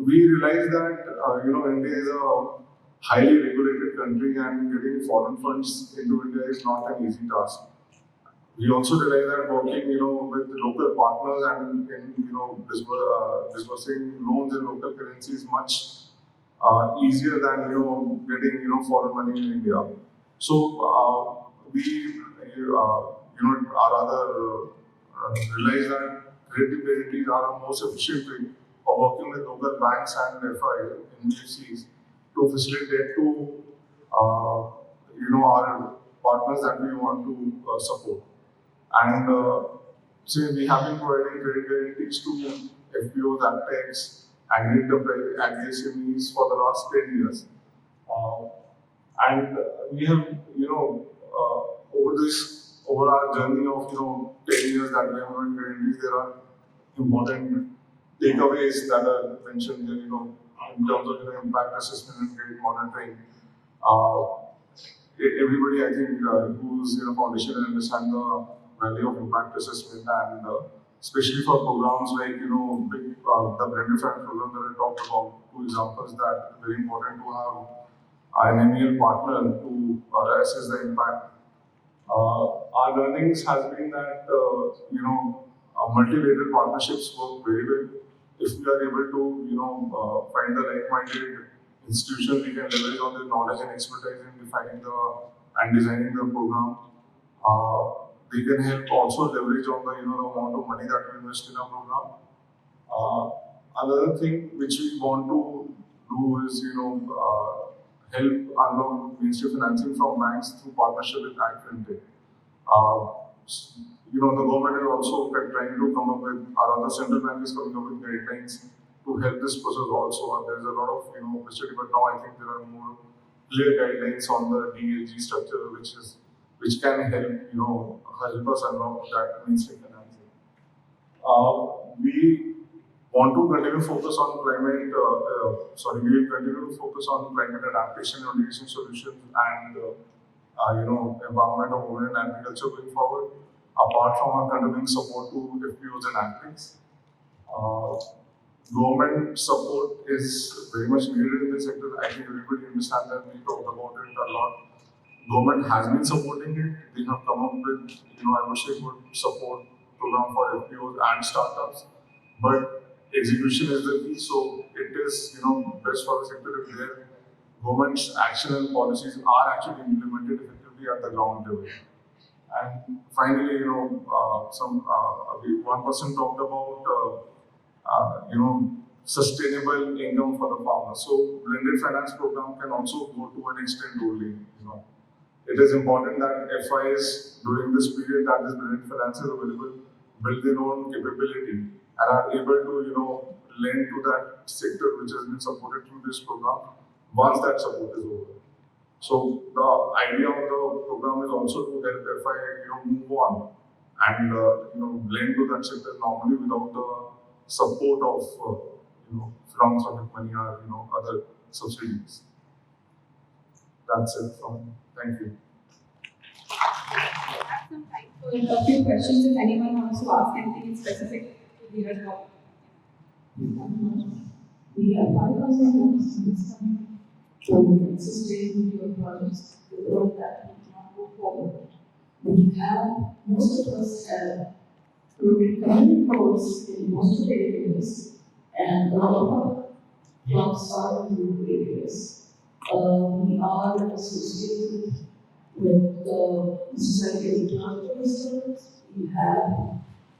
we realize that India is a highly regulated country and getting foreign funds into India is not an easy task. We also realize that working with local partners and disbursing loans in local currency is much easier than getting foreign money in India. So we are rather realize that credit guarantees are a most efficient way of working with local banks and FI NBFCs to facilitate to our partners that we want to support. And so we have been providing credit guarantees to FPOs, AgTechs, agri enterprise, agri SMEs for the last 10 years. And we have, over our journey of 10 years that we have been guarantees, there are important takeaways that are mentioned there, in terms of impact assessment and credit monitoring. Everybody, I think, who's in a foundation understand the value of impact assessment, and especially for programs like the blended finance program that I talked about. Two examples that are very important to have an MEL partner to assess the impact. Our learnings has been that multilateral partnerships work very well. If we are able to find the like-minded institutions, we can leverage on their knowledge and expertise in defining and designing the program. They can help also leverage on the the amount of money that we invest in our program. Another thing which we want to do is help unlock mainstream financing from banks through partnership with AgFintech. The government is also trying to come up with, our other central bank is coming up with guidelines to help this process also. There is a lot of opportunity, but now I think there are more clear guidelines on the DLG structure, which can help us unlock that mainstream financing. We want to continue focus on climate. We will continue to focus on climate adaptation and mitigation solutions and empowerment of women in agriculture going forward. Apart from our continuing support to FPOs and AgTechs, government support is very much needed in this sector. I think everybody understands that. We talked about it a lot. Government has been supporting it. They have come up with, I would say, good support program for FPOs and startups. But execution is the key. So it is, best for the sector if their government's action and policies are actually implemented effectively at the ground level. And finally, one person talked about, sustainable income for the farmer. So blended finance program can also go to an extent only. It is important that FIs during this period that this blended finance is available build their own capability and are able to lend to that sector which has been supported through this program once that support is over. So the idea of the program is also to help FI move on and lend to that sector normally without the support of philanthropic money or other subsidies. That's it from me. Thank you. I have some time for a few questions if anyone wants to ask anything specific to the report. We have 5,000 students coming, so we can sustain your projects without that we cannot move forward. We have, most of us have community codes in most of the areas, and a lot of our jobs are in rural areas. We are associated with the Society of Transporters. We have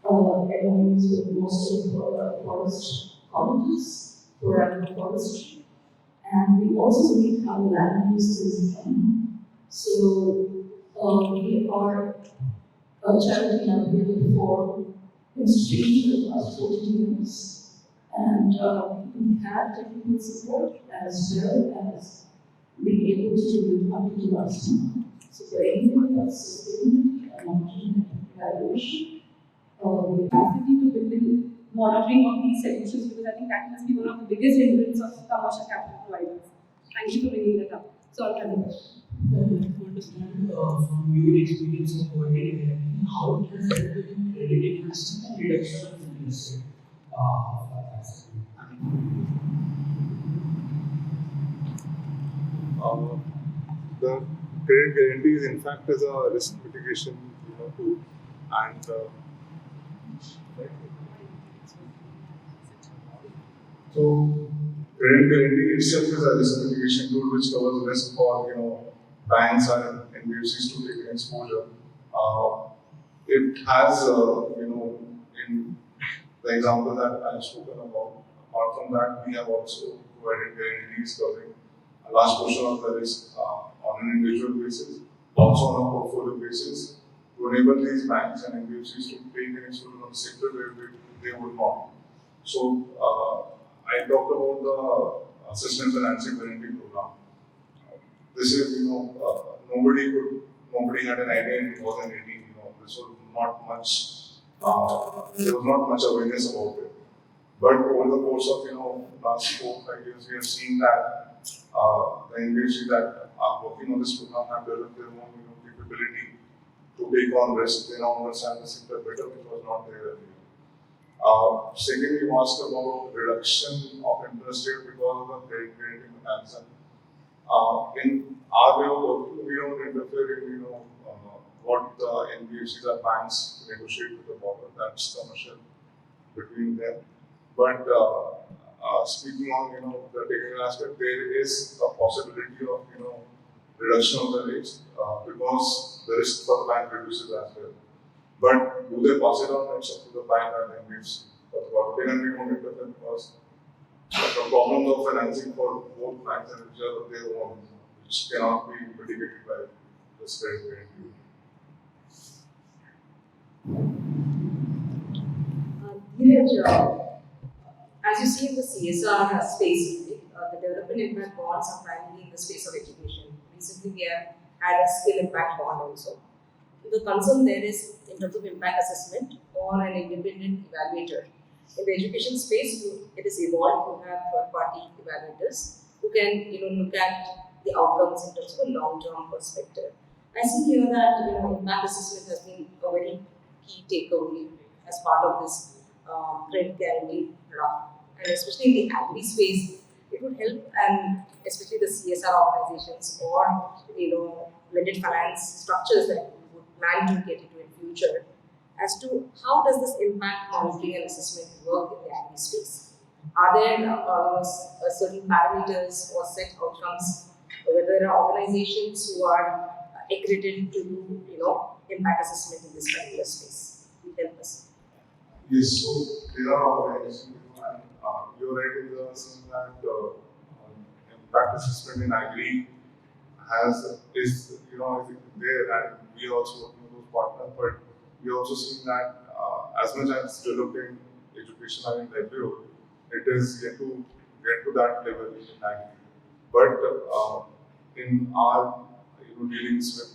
MOUs with most of the forest colleges for agroforestry. And we also need how land use is done. So We are a charity navigated for institutions for the last 14 years. And we have technical support as well as being able to do up to the last month. So for anything that's sustainability and monitoring and evaluation, we Capacity to build in monitoring of these solutions, because I think that must be one of the biggest hindrance of commercial capital providers. Thank you for bringing that up. So I'll have a question. I would like to understand from your experience of working how it has helped in crediting assets and reduction of interest rate of that asset. The credit guarantees, in fact, is a risk mitigation tool, and so credit guarantee itself is a risk mitigation tool which covers risk for banks and NBFCs to take an exposure. It has in the example that I have spoken about. Apart from that, we have also provided guarantees covering a large portion of the risk on an individual basis, also on a portfolio basis, to enable these banks and NBFCs to take an exposure on the sector where they would not. So I talked about the Assistance Financing Guarantee Program. This is, nobody had an idea in 2018. This was not much. There was not much awareness about it. But over the course of last 4-5 years, we have seen that the NBFCs that are working on this program have developed their own capability to take on risk. They now understand the sector better, which was not there earlier. Secondly, you asked about reduction of interest rate because of the credit guarantee mechanism. In our way of working, we don't interfere in what the NBFCs or banks negotiate with the borrower. That's commercial between them. But speaking on the technical aspect, there is a possibility of reduction of the rates because the risk for the bank reduces as well. But do they pass it on? It's up to the bank and the NBFC. But what they can be more interfere because the problems of financing for both banks and NBFCs are their own, which cannot be mitigated by the credit guarantee. As you see in the CSR space, the development impact bonds are primarily in the space of education. Recently, we have had a skill impact bond also. The concern there is in terms of impact assessment or an independent evaluator. In the education space, it is evolved to have third-party evaluators who can look at the outcomes in terms of a long-term perspective. I see here that impact assessment has been a very key takeaway as part of this credit guarantee draft. And especially in the agri space, it would help, and especially the CSR organizations or blended finance structures that we would plan to get into in future, as to how does this impact monitoring and assessment work in the agri space. Are there certain parameters or set outcomes, whether there are organizations who are accredited to do impact assessment in this particular space? Help us. Yes, so there are organizations, and you're right in the sense that impact assessment in agri is there, and we are also working with those partners, but we are also seeing that as much as developing education and in livelihood, it is yet to get to that level in agri. But in our dealings with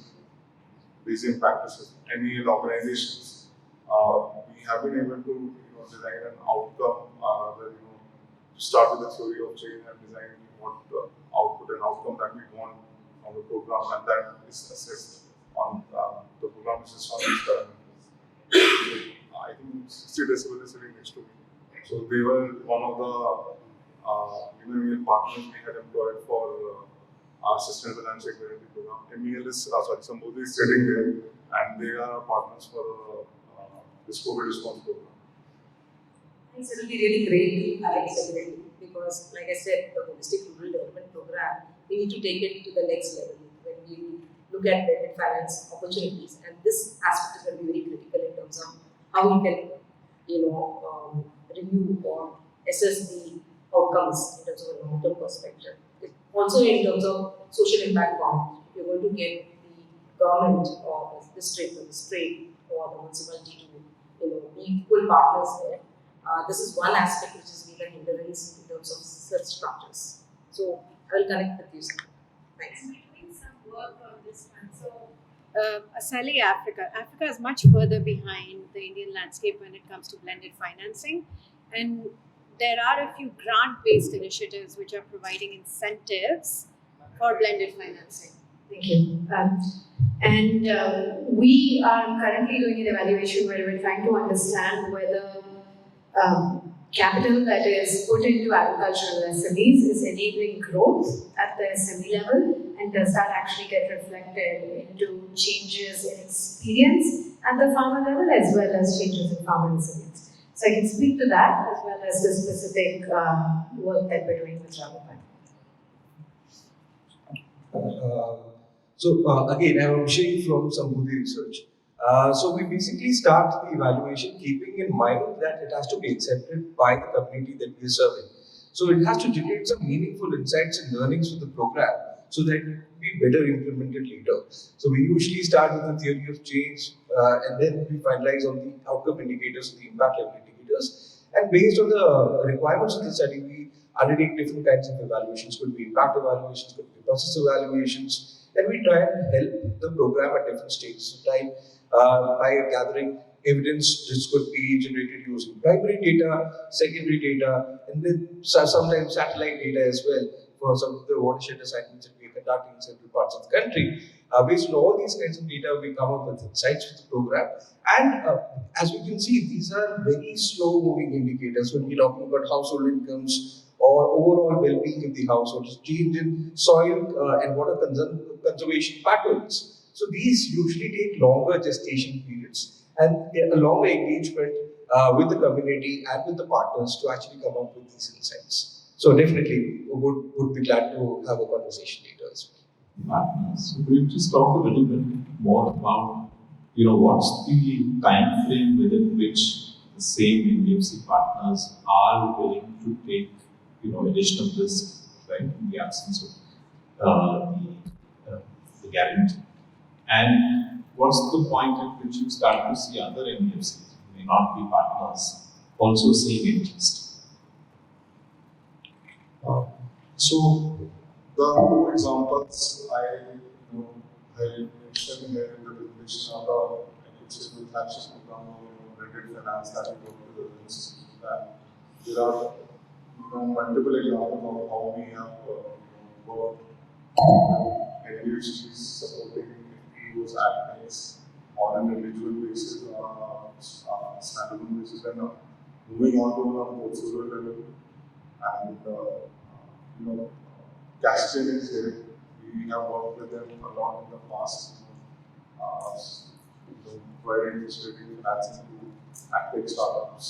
these impact assessment, MEL organizations, we have been able to design an outcome, start with the theory of change and design what the output and outcome that we want from the program, and that is assessed on the program is assessed on these parameters. I think 60 Decibel is sitting next to me. So they were one of the MEL partners we had employed for our Sustainable Financing Guarantee program. MEL is, Sambodhi is sitting there, and they are our partners for this COVID response program. It's certainly really great to have stability because, like I said, the Holistic Rural Development Program, we need to take it to the next level when we look at blended finance opportunities. And this aspect is going to be very critical in terms of how we can, review or assess the outcomes in terms of a long-term perspective. Also in terms of social impact bond, you're going to get the government or the district or the state or the municipality to be equal partners there. This is one aspect which has been a hindrance in terms of such structures. So I will connect with you, sir. Thanks. Doing some work on this one. So, Asali Africa is much further behind the Indian landscape when it comes to blended financing, and there are a few grant-based initiatives which are providing incentives for blended financing. Thank you. We are currently doing an evaluation where we're trying to understand whether capital that is put into agricultural SMEs is enabling growth at the SME level, and does that actually get reflected into changes in experience at the farmer level as well as changes in farmer resilience. So I can speak to that as well as the specific work that we're doing with Ramapan. Again, I'm Abhishek from Sambudhi Research. So we basically start the evaluation keeping in mind that it has to be accepted by the community that we are serving. So it has to generate some meaningful insights and learnings from the program so that it can be better implemented later. So we usually start with the theory of change and then we finalize on the outcome indicators, the impact level indicators. And based on the requirements of the study, we undertake different kinds of evaluations. Could be impact evaluations, could be process evaluations. And we try and help the program at different stages of time by gathering evidence. This could be generated using primary data, secondary data, and then sometimes satellite data as well for some of the watershed assignments that we are conducting in several parts of the country. Based on all these kinds of data, we come up with insights for the program. And as we can see, these are very slow-moving indicators when we're talking about household incomes or overall well-being of the household, change in soil and water conservation patterns. So these usually take longer gestation periods and a longer engagement with the community and with the partners to actually come up with these insights. So definitely would be glad to have a conversation later as well. Partners. So could you just talk a little bit more about, what's the time frame within which the same NBFC partners are willing to take, additional risk, right, in the absence of the guarantee? And what's the point at which you start to see other NBFCs who may not be partners also seeing interest? So the two examples I mentioned here in the presentation are the civil taxes program or blended finance that we work with the institute. There are multiple examples of how we have worked NBFCs supporting NGOs, actors on an individual basis, standalone basis, and moving on to a portfolio level. And Caspian is here. We have worked with them a lot in the past, providing facility financing to active startups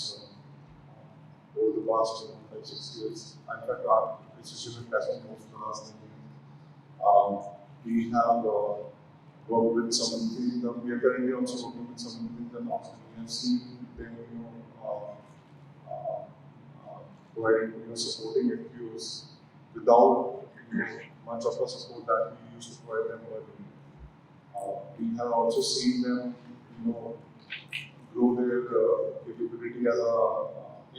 over the past 5-6 years. In fact, our institution has been moved for the last 10 years. We have worked with some of the we are currently also working with some of the north. We have seen them, providing, supporting NGOs without much of the support that we used to provide them earlier. We have also seen them, grow their capability as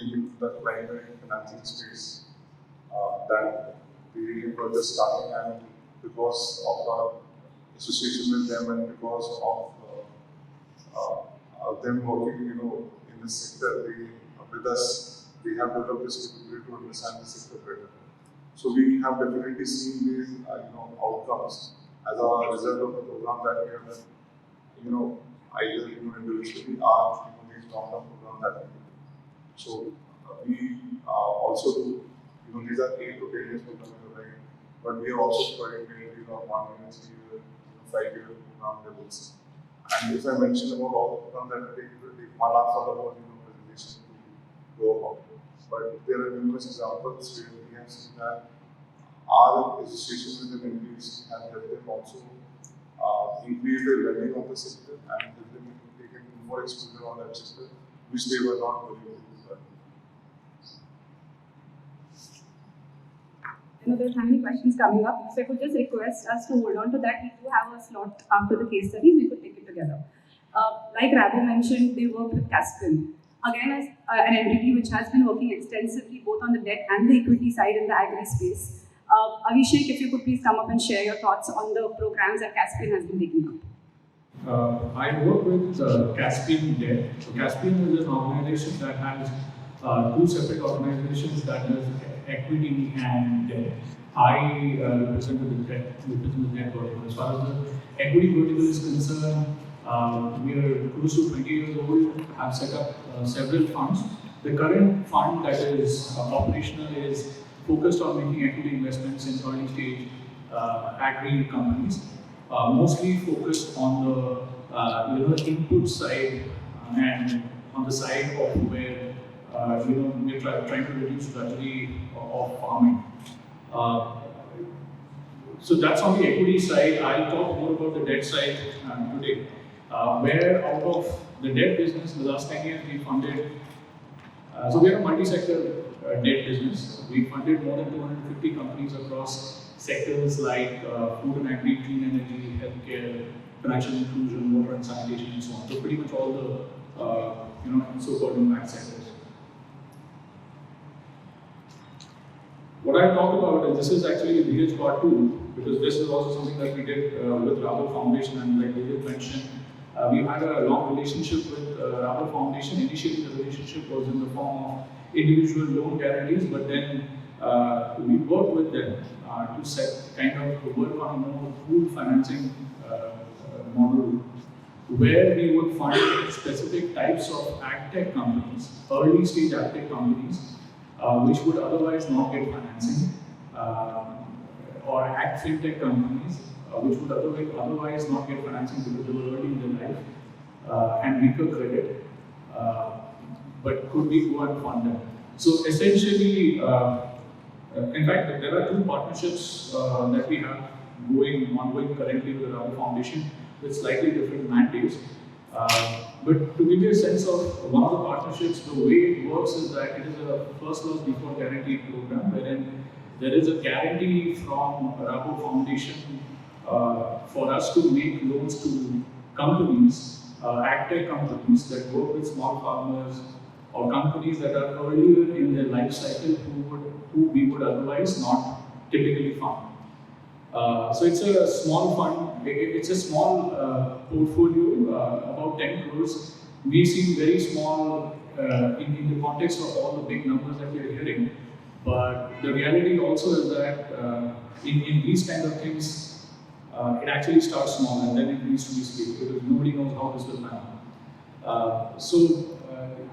in the primary financing space. That we were just starting, and because of our association with them and because of them working, in the sector, with us, we have developed this capability to understand the sector better. So we have definitely seen these, outcomes as a result of the program that we have done. Either individually or these long-term programs that we do. So we also do, these are 8 to 10 years programs, right? But we are also providing these on 1 year, 3 year, 5-year program levels. And if I mention about all the programs that we take, it will take 1 hour for the whole presentation to go about. But there are numerous examples where we have seen that our association with the NBFC has helped them also increase their learning of the sector and help them take more exposure on that sector, which they were not very able to learn. I know there are many questions coming up, so I could just request us to hold on to that. We do have a slot after the case studies, we could take it together. Like Rabo mentioned, they work with Caspian. Again, as an entity which has been working extensively both on the debt and the equity side in the agri space. Abhishek, if you could please come up and share your thoughts on the programs that Caspian has been taking up. I work with Caspian Debt. So Caspian is an organization that has two separate organizations that is equity and debt. I represent the debt vertical. As far as the equity vertical is concerned, we are close to 20 years old, have set up several funds. The current fund that is operational is focused on making equity investments in early stage agri companies. Mostly focused on the input side and on the side of where we're trying to reduce drudgery of farming. So that's on the equity side. I'll talk more about the debt side today. Where out of the debt business, the last 10 years we funded. So we are a multi-sector debt business. We funded more than 250 companies across sectors like food and agri, clean energy, healthcare, financial inclusion, water and sanitation, and so on. So pretty much all the so-called impact sectors. What I'll talk about, and this is actually Dhiraj part 2, because this is also something that we did with Rabo Foundation, and like Dhiraj mentioned, we've had a long relationship with Rabo Foundation. Initially, the relationship was in the form of individual loan guarantees, but then we worked with them to work on a more pool financing model where we would fund specific types of agtech companies, early stage agtech companies, which would otherwise not get financing, or ag fintech companies, which would otherwise not get financing because they were early in their life and weaker credit, but could we go and fund them? So essentially, in fact, there are two partnerships that we have ongoing currently with the Rabo Foundation with slightly different mandates. But to give you a sense of one of the partnerships, the way it works is that it is a first loss default guarantee program wherein there is a guarantee from Rabo Foundation for us to make loans to companies, agtech companies that work with small farmers or companies that are earlier in their life cycle who we would otherwise not typically fund. So it's a small fund, it's a small portfolio, about 10 crores. We seem very small in the context of all the big numbers that we are hearing, but the reality also is that in these kind of things, it actually starts small and then it needs to be scaled because nobody knows how this will happen.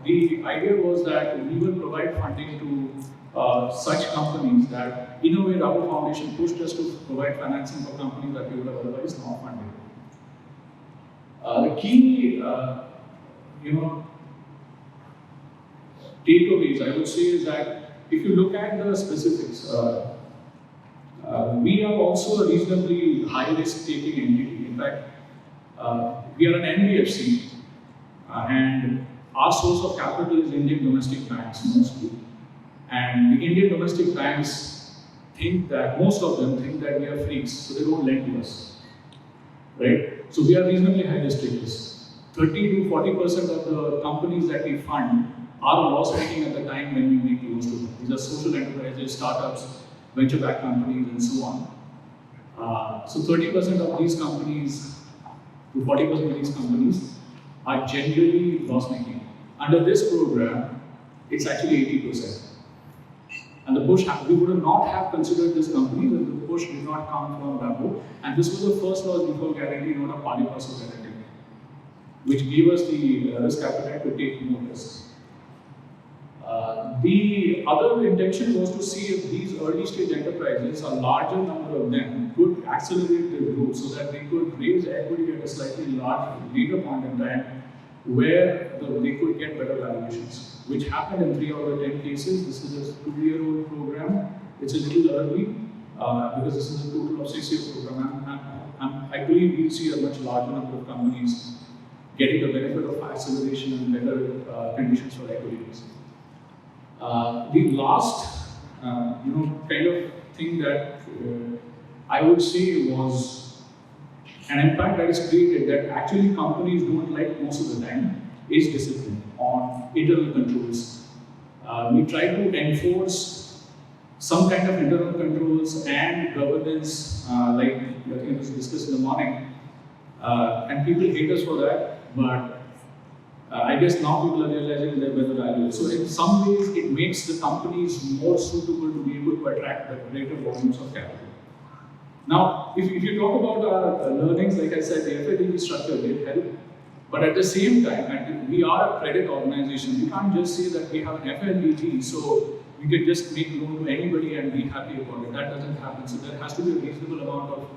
The idea was that we will provide funding to such companies that, in a way, Rabo Foundation pushed us to provide financing for companies that we would have otherwise not funded. The key, takeaways I would say is that if you look at the specifics, we are also a reasonably high-risk taking entity. In fact, we are an NBFC, and our source of capital is Indian domestic banks mostly. And the Indian domestic banks most of them think that we are freaks, so they don't lend to us. Right? So we are reasonably high-risk takers. 30 to 40% of the companies that we fund are loss-making at the time when we make loans to them. These are social enterprises, startups, venture-backed companies, and so on. So 30% of these companies to 40% of these companies are generally loss-making. Under this program, it's actually 80%. And the push, we would not have considered this company if the push did not come from Rabo. And this was the first loss default guarantee, not a pari passu guarantee, which gave us the risk appetite to take more risks. The other intention was to see if these early stage enterprises, a larger number of them, could accelerate their growth so that they could raise equity at a slightly later point in time where they could get better valuations, which happened in 3 out of 10 cases. This is a 2-year-old program. It's a little early because this is a total of 6-year program. I believe we'll see a much larger number of companies getting the benefit of acceleration and better conditions for equity raising. The last kind of thing that I would say was an impact that is created that actually companies don't like most of the time is discipline on internal controls. We try to enforce some kind of internal controls and governance, like I think it was discussed in the morning, and people hate us for that, but I guess now people are realizing their better value. So in some ways, it makes the companies more suitable to be able to attract the greater volumes of capital. Now, if you talk about our learnings, like I said, the FLDG structure did help, but at the same time, we are a credit organization. We can't just say that we have an FLDG, so we can just make loan to anybody and be happy about it. That doesn't happen. So there has to be a reasonable amount of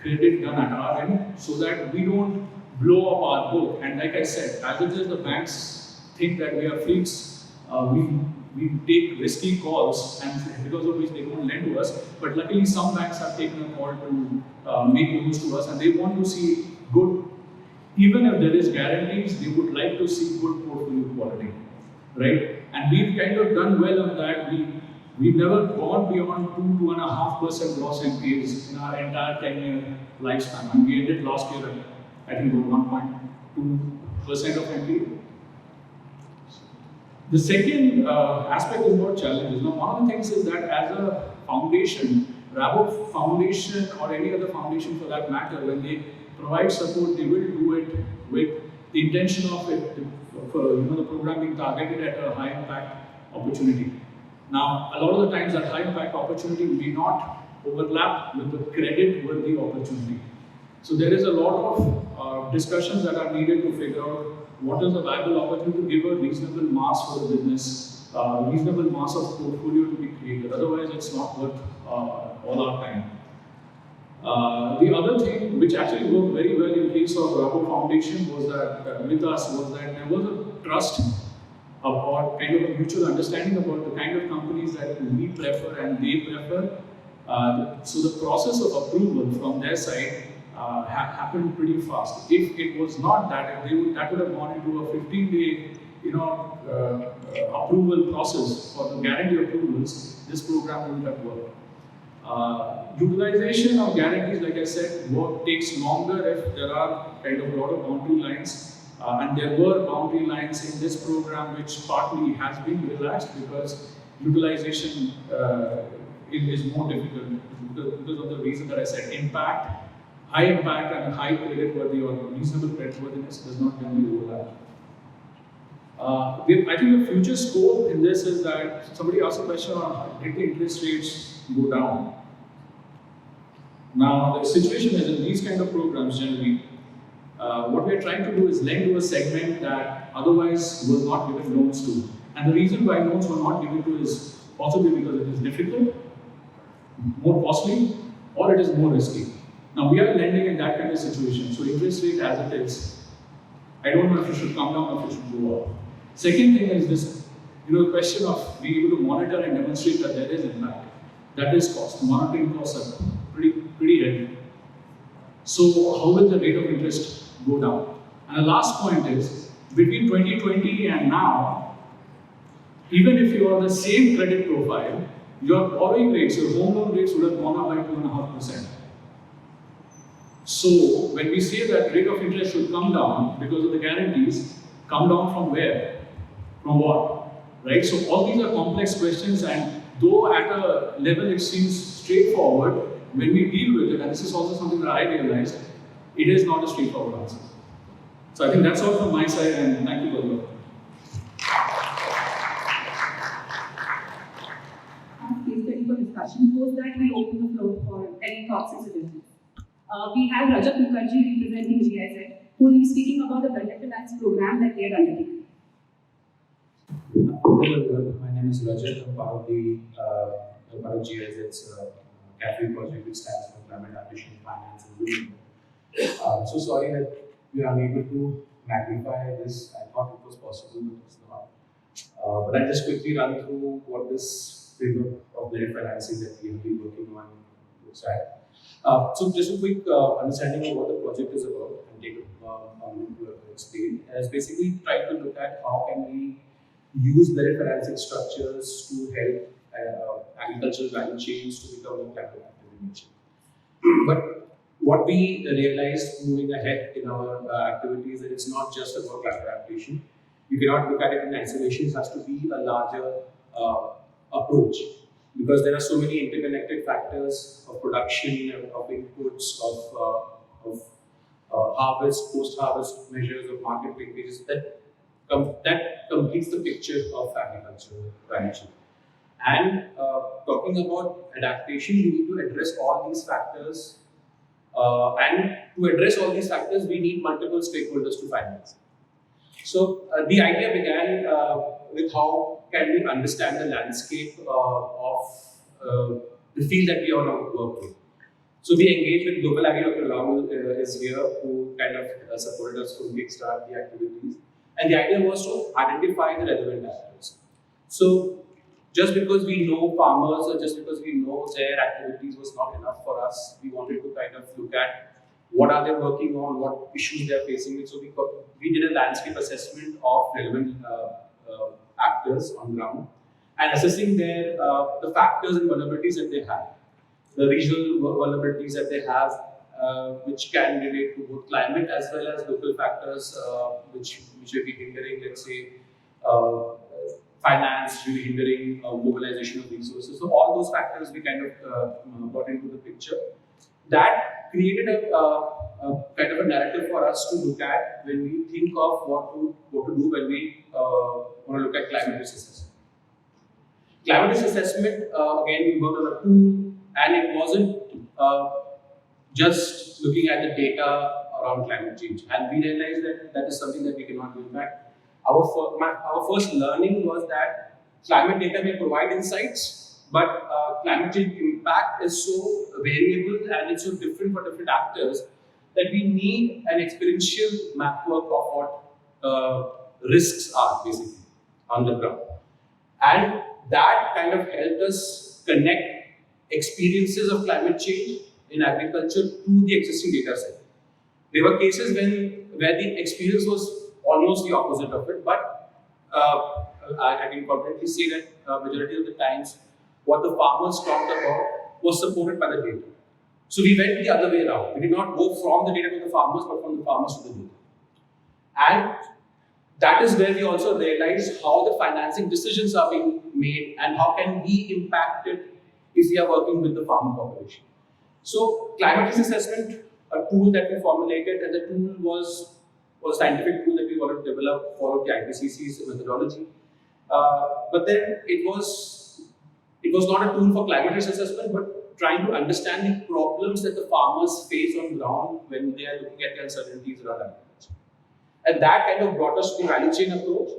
credit done at our end so that we don't blow up our book. And like I said, as it is, the banks think that we are freaks. We take risky calls, and because of which they don't lend to us. But luckily, some banks have taken a call to make loans to us, and they want to see good. Even if there is guarantees, they would like to see good portfolio quality, right? And we've kind of done well on that. We've never gone beyond 2.5% gross NPAs in our entire 10-year lifespan. And we ended last year at, I think, 1.2% of NPA. The second aspect is about challenges. Now, one of the things is that as a foundation, Rabo Foundation or any other foundation for that matter, when they provide support, they will do it with the intention of it, for the program being targeted at a high impact opportunity. Now, a lot of the times that high impact opportunity may not overlap with the credit worthy opportunity. So there is a lot of discussions that are needed to figure out what is a viable opportunity to give a reasonable mass for the business, reasonable mass of portfolio to be created. Otherwise, it's not worth all our time. The other thing which actually worked very well in case of Rabo Foundation was that with us was that there was a trust or kind of a mutual understanding about the kind of companies that we prefer and they prefer. So the process of approval from their side happened pretty fast. If it was not that, that would have gone into a 15-day, approval process for the guarantee approvals. This program wouldn't have worked. Utilization of guarantees, like I said, work takes longer if there are kind of a lot of boundary lines. And there were boundary lines in this program which partly has been relaxed because utilization is more difficult because of the reason that I said impact. High impact and high credit worthy or reasonable credit worthiness does not generally overlap. I think the future scope in this is that somebody asked a question on did the interest rates go down? Now, the situation is in these kind of programs generally, what we are trying to do is lend to a segment that otherwise was not given loans to. And the reason why loans were not given to is possibly because it is difficult, more costly, or it is more risky. Now, we are lending in that kind of situation. So, interest rate as it is, I don't know if it should come down or if it should go up. Second thing is this, the question of being able to monitor and demonstrate that there is impact. That is cost. Monitoring costs are pretty heavy. So, how will the rate of interest go down? And the last point is, between 2020 and now, even if you are the same credit profile, your borrowing rates, your home loan rates would have gone up by 2.5%. So, when we say that rate of interest should come down because of the guarantees, come down from where? From what? Right? So, all these are complex questions, and though at a level it seems straightforward, when we deal with it, and this is also something that I realized, it is not a straightforward answer. So, I think that's all from my side, and thank you for the Case study for discussion. Post that, we'll open the floor for any thoughts and suggestions. We have Rajat Mukherjee representing GIZ, who will be speaking about the blended finance program that they are undertaking. Hello, my name is Rajat. I'm part of GIZ's CAFE project, which stands for Climate Ambition Finance and Green. So sorry that we are unable to magnify this. I thought it was possible, but it's not. But I'll just quickly run through what this framework of blended financing that we have been working on looks like. So just a quick understanding of what the project is about and take a moment to explain. As basically try to look at how can we use blended financing structures to help agricultural value chains to become more climate active in nature. But what we realized moving ahead in our activities that it's not just about climate adaptation. You cannot look at it in isolation. It has to be a larger approach because there are so many interconnected factors of production, of inputs, of harvest, post-harvest measures, of market linkages that completes the picture of agricultural value chain. And talking about adaptation, we need to address all these factors. And to address all these factors, we need multiple stakeholders to finance. So the idea began with how can we understand the landscape of the field that we are now working. So we engaged with Global Agri. Dr. Rahul is here, who kind of supported us to kickstart the activities. And the idea was to identify the relevant actors. So just because we know farmers or just because we know their activities was not enough for us, we wanted to kind of look at what are they working on, what issues they are facing with. So we did a landscape assessment of relevant actors on ground and assessing their the factors and vulnerabilities that they have, the regional vulnerabilities that they have, which can relate to both climate as well as local factors, which may be hindering, let's say, finance, really hindering mobilization of resources. So all those factors we kind of brought into the picture. That created a kind of a narrative for us to look at when we think of what to do when we want to look at climate risk assessment. Climate risk assessment, again, we worked on a tool, and it wasn't just looking at the data around climate change. And we realized that that is something that we cannot do. In fact, our first learning was that climate data may provide insights, but climate change impact is so variable and it's so different for different actors that we need an experiential map work of what risks are basically on the ground. And that kind of helped us connect experiences of climate change in agriculture to the existing data set. There were cases where the experience was almost the opposite of it, but I can confidently say that majority of the times what the farmers talked about was supported by the data. So we went the other way around. We did not go from the data to the farmers, but from the farmers to the data. And that is where we also realized how the financing decisions are being made and how can we impact it if we are working with the farmer population. So climate risk assessment, a tool that we formulated, and the tool was a scientific tool that we wanted to develop for the IPCC's methodology. But then it was not a tool for climate risk assessment, but trying to understand the problems that the farmers face on ground when they are looking at the uncertainties around agriculture. And that kind of brought us to the value chain approach,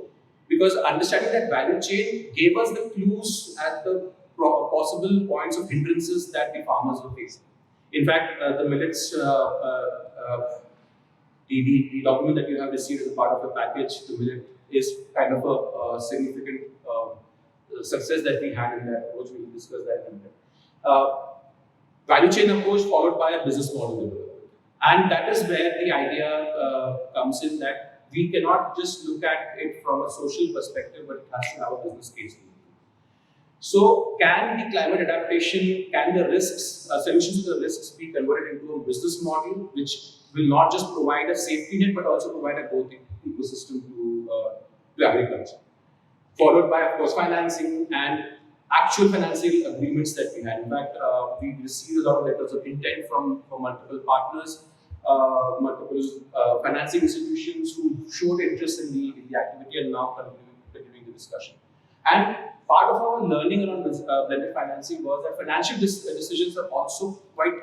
because understanding that value chain gave us the clues at the possible points of hindrances that the farmers were facing. In fact, the millets, the document that you have received as a part of the package, the millet, is kind of a significant success that we had in that approach. We will discuss that in a minute. Value chain approach followed by a business model development. And that is where the idea comes in, that we cannot just look at it from a social perspective, but it has to have a business case. So can the climate adaptation, can the risks, solutions to the risks be converted into a business model which will not just provide a safety net, but also provide a growth ecosystem to agriculture? Followed by, of course, financing and actual financial agreements that we had. In fact, we received a lot of letters of intent from multiple partners, multiple financing institutions who showed interest in the activity and now continuing the discussion. And part of our learning around blended financing was that financial decisions are also quite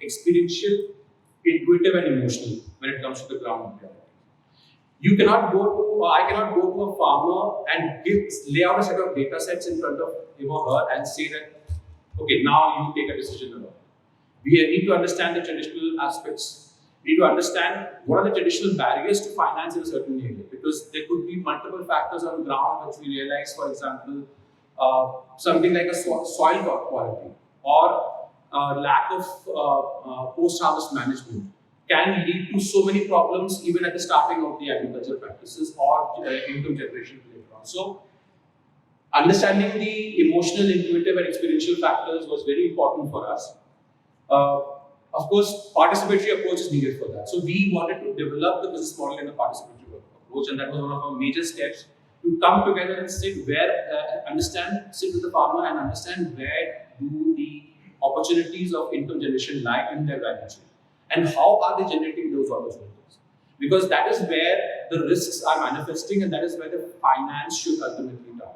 experiential, intuitive, and emotional when it comes to the ground. You cannot go to, I cannot go to a farmer and lay out a set of data sets in front of him or her and say that, okay, now you take a decision alone. We need to understand the traditional aspects. We need to understand what are the traditional barriers to finance in a certain area, because there could be multiple factors on the ground which we realize, for example, something like a soil quality or lack of post-harvest management can lead to so many problems even at the starting of the agricultural practices or income generation later on. So Understanding the emotional, intuitive, and experiential factors was very important for us. Of course, participatory approach is needed for that. So we wanted to develop the business model in a participatory approach, and that was one of our major steps to come together and sit with the farmer and understand where do the opportunities of income generation lie in their value chain, and how are they generating those opportunities. Because that is where the risks are manifesting, and that is where the finance should ultimately come.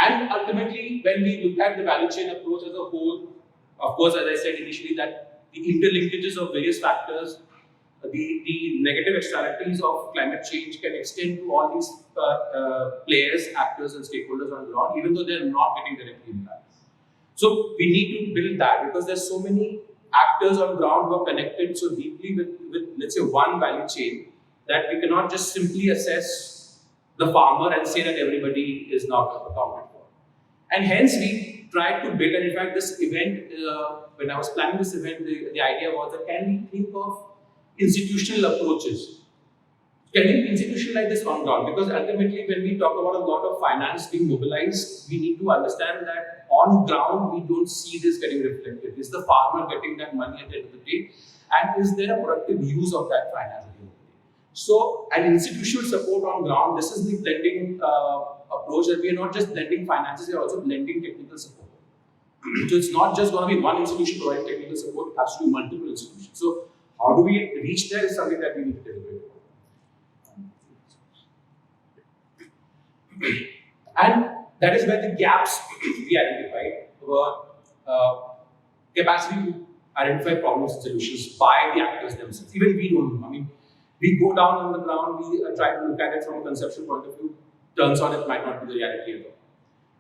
And ultimately, when we look at the value chain approach as a whole, of course, as I said initially, that the interlinkages of various factors, the negative externalities of climate change can extend to all these players, actors, and stakeholders on the ground, even though they are not getting directly impacted. So we need to build that, because there's so many actors on ground who are connected so deeply with let's say, one value chain, that we cannot just simply assess the farmer and say that everybody is not accounted for. And hence we tried to build, and in fact this event, when I was planning this event, the idea was that can we think of institutional approaches? Can we institutionalize this on ground? Because ultimately when we talk about a lot of finance being mobilized, we need to understand that on ground we don't see this getting reflected. Is the farmer getting that money at the end of the day? And is there a productive use of that finance at the end of the day? So an institutional support on ground, this is the blending approach, that we are not just blending finances, we are also blending technical support. So it's not just going to be one institution providing technical support, it has to be multiple institutions. So how do we reach there is something that we need to deliberate on. And that is where the gaps we identified were capacity to identify problems and solutions by the actors themselves. Even we don't know. I mean, we go down on the ground, we try to look at it from a conceptual point of view. Turns out it might not be the reality at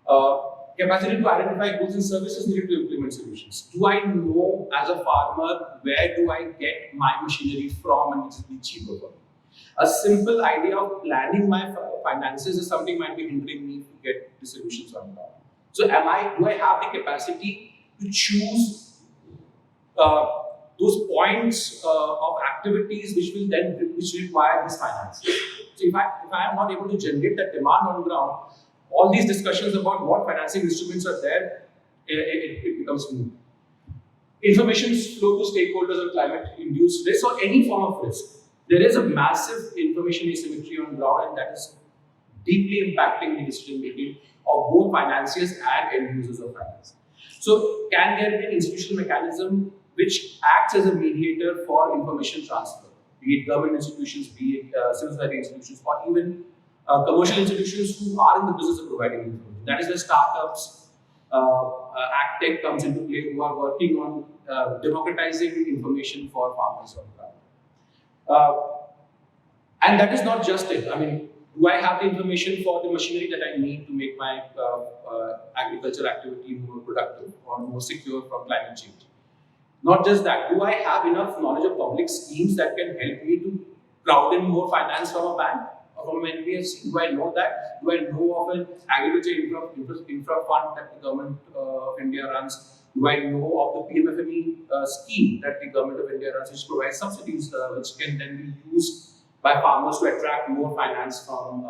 all. Capacity to identify goods and services needed to implement solutions. Do I know as a farmer where do I get my machinery from and which is the cheaper for me? A simple idea of planning my finances is something might be hindering me to get the solutions on ground. So do I have the capacity to choose those points of activities which require these finances? So if I am not able to generate that demand on ground, all these discussions about what financing instruments are there, it becomes moot. Information flow to stakeholders on climate-induced risk or any form of risk. There is a massive information asymmetry on ground, and that is deeply impacting the decision making of both financiers and end users of finance. So can there be an institutional mechanism which acts as a mediator for information transfer, be it government institutions, be it civil society institutions, or even commercial institutions who are in the business of providing information? That is where startups, AgTech comes into play, who are working on democratizing information for farmers on ground. And that is not just it. I mean, do I have the information for the machinery that I need to make my agriculture activity more productive or more secure from climate change? Not just that, do I have enough knowledge of public schemes that can help me to crowd in more finance from a bank or from an NBFC? Do I know that? Do I know of an agriculture infra fund that the government of India runs? Do I know of the PMFME scheme that the government of India runs, which provides subsidies which can then be used by farmers to attract more finance from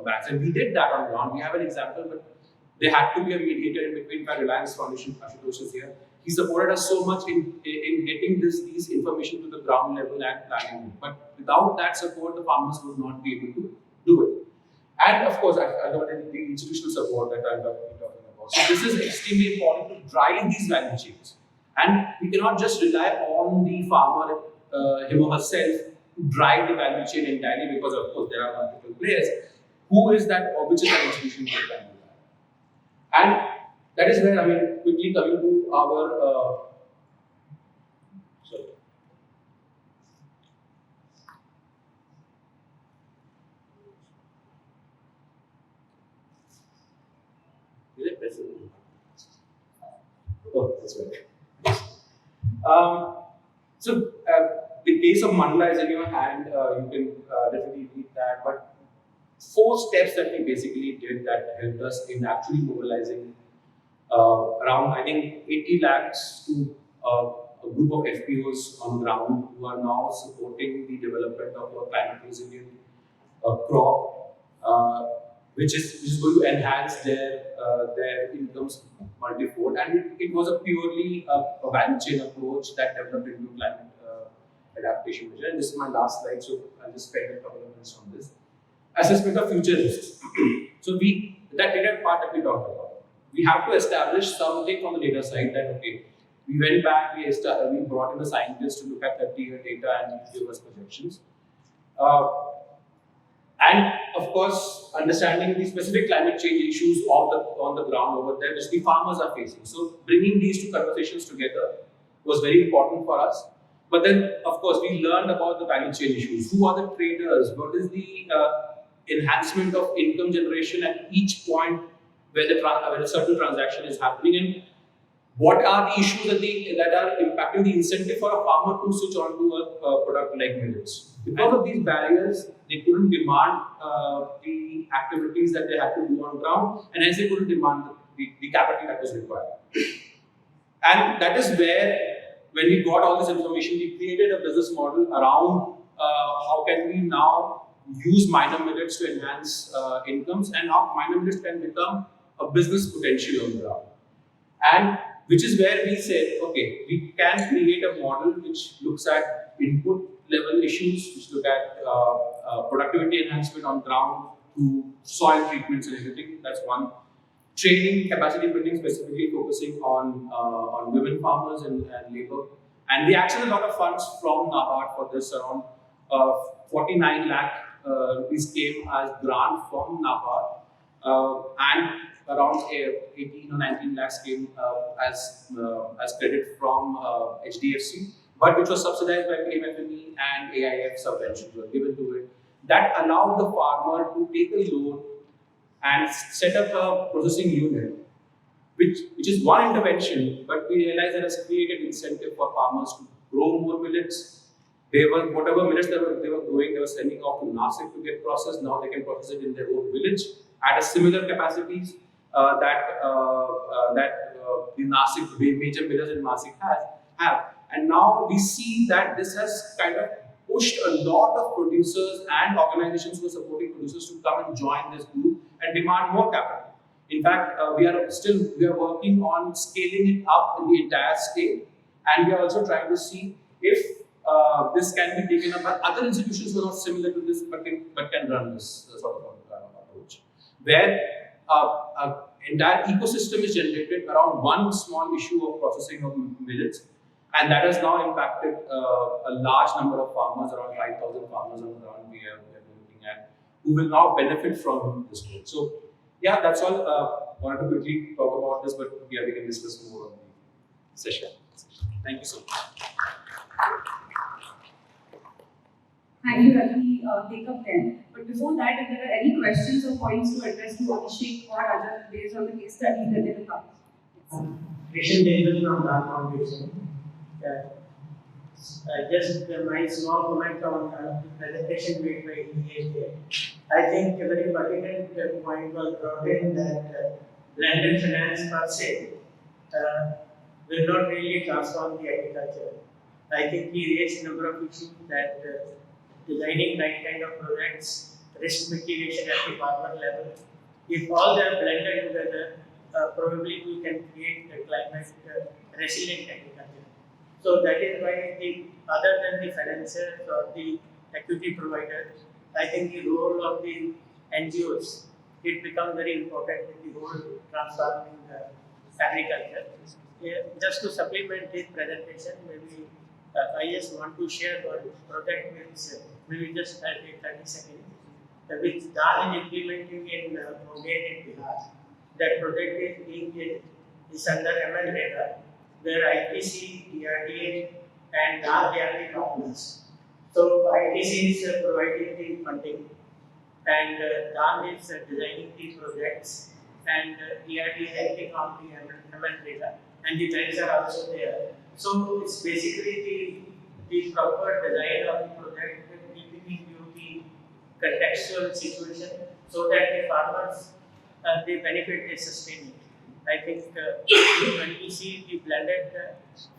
banks? And we did that on ground. We have an example, but there had to be a mediator in between. By Reliance Foundation, Ashutosh is here. He supported us so much in getting these information to the ground level and planning. But without that support, the farmers would not be able to do it. And of course, I got the institutional support that I'm talking about. So this is extremely important to drive these value chains. And we cannot just rely on the farmer, him or herself, to drive the value chain entirely, because of course there are multiple players. Who is that, or which is that institution that can do that? And that is where, I mean, quickly coming to our Oh, that's right. So the case of Mandla is in your hand. You can definitely read that. But 4 steps that we basically did that helped us in actually mobilizing around, I think, 80 lakhs to a group of FPOs on ground who are now supporting the development of a climate resilient crop. which is going to enhance their incomes multifold. And it was a purely a value chain approach that developed into climate adaptation measure. And this is my last slide, so I'll just spend a couple of minutes on this. Assessment of future risks. So that data part that we talked about, we have to establish something from the data side that, okay, we went back, we brought in the scientists to look at 30-year data and give us projections. And of course, understanding the specific climate change issues on the ground over there, which the farmers are facing. So bringing these two conversations together was very important for us. But then, of course, we learned about the value chain issues. Who are the traders? What is the enhancement of income generation at each point where a certain transaction is happening? And what are the issues that are impacting the incentive for a farmer to switch on to a product like millets? Because of these barriers, they couldn't demand the activities that they had to do on ground, and hence they couldn't demand the capital that was required. And that is where, when we got all this information, we created a business model around how can we now use minor millets to enhance incomes, and how minor millets can become a business potential on the ground. And which is where we said, okay, we can create a model which looks at input level issues, which look at productivity enhancement on ground to soil treatments and everything. That's one. Training, capacity building, specifically focusing on women farmers and labor. And we accessed a lot of funds from NABARD for this. Around 49 lakh rupees came as grant from NABARD, and around 18 or 19 lakhs came as credit from HDFC, but which was subsidized by PMFME and AIF subventions were given to it. That allowed the farmer to take a loan and set up a processing unit, which is one intervention, but we realized that has created incentive for farmers to grow more millets. Whatever millets they were growing, they were sending off to Nasik to get processed. Now they can process it in their own village at a similar capacities that the Nasik major millers in Nasik have. And now we see that this has kind of pushed a lot of producers and organizations who are supporting producers to come and join this group and demand more capital. In fact, we are working on scaling it up in the entire state, and we are also trying to see if this can be taken up by other institutions who are not similar to this but can run this sort of approach, where an entire ecosystem is generated around one small issue of processing of millets. And that has now impacted a large number of farmers, around 5,000 farmers on the ground we are looking at, who will now benefit from this growth. So, yeah, that's all. Wanted to quickly talk about this, but yeah, we can discuss more on the session. Thank you so much. Thank you, Ravi. Take up then. But before that, if there are any questions or points to address to Abhishek or Rajat based on the case study that they will come. Christian David from Dark Foundation. Just my small comment on the presentation made by EHJ. I think a very pertinent point was brought in that blended finance per se will not really transform the agriculture. I think he raised a number of issues that designing right kind of projects, risk mitigation at the farmer level. If all they are blended together, probably we can create a climate resilient agriculture. So that is why other than the financiers or the equity providers, I think the role of the NGOs, it becomes very important in the whole transforming agriculture. Just to supplement this presentation, maybe I just want to share one project with maybe just 30 seconds, which DAN is implementing in Munger and Bihar. That project is under MNREGA, where ITC, DRDA, and DAN they are the partners. So ITC is providing the funding, and DAN is designing the projects, and DRDA is acting on the MNREGA, and the banks are also there. So it's basically the proper design of the project, keeping in view the contextual situation, so that the farmers the benefit is sustained. I think when we see the blended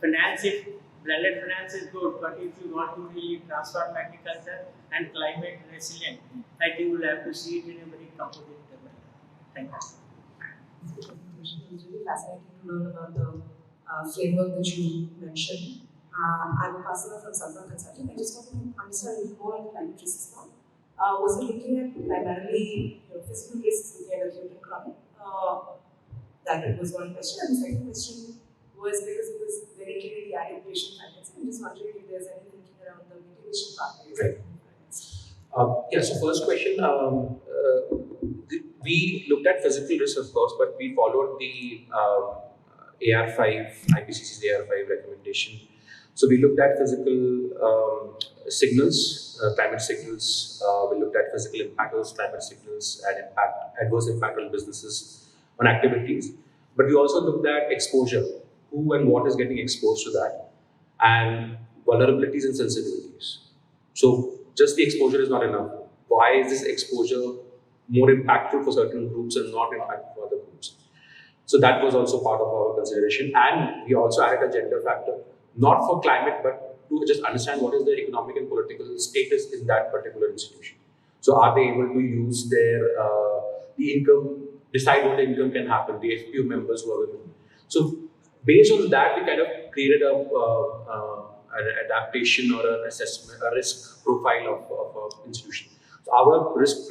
finance, if blended finance is good, but if you want to really transform agriculture and climate resilient, I think we'll have to see it in a very composite manner. Thank you. It was really fascinating to learn about the framework that you mentioned. I'm a customer from Sunburn Consulting. I just want to understand more on the climate risks part. Was it looking at primarily physical risks, looking at acute and chronic? That was one question. And the second question was because it was very clearly adaptation factors. I'm just wondering if there's any thinking around the mitigation pathways. Right. So first question, we looked at physical risk of course, but we followed the AR5, IPCC's AR5 recommendation. So we looked at physical signals, climate signals, we looked at physical impact of climate signals and adverse impact on businesses, on activities. But we also looked at exposure, who and what is getting exposed to that, and vulnerabilities and sensitivities. So just the exposure is not enough. Why is this exposure more impactful for certain groups and not impactful for other groups? So that was also part of our consideration. And we also added a gender factor, not for climate, but to just understand what is the economic and political status in that particular institution. So are they able to use their the income, decide what the income can happen, the FPO members who are women. So based on that, we kind of created an adaptation or an assessment, a risk profile of an institution. So our risk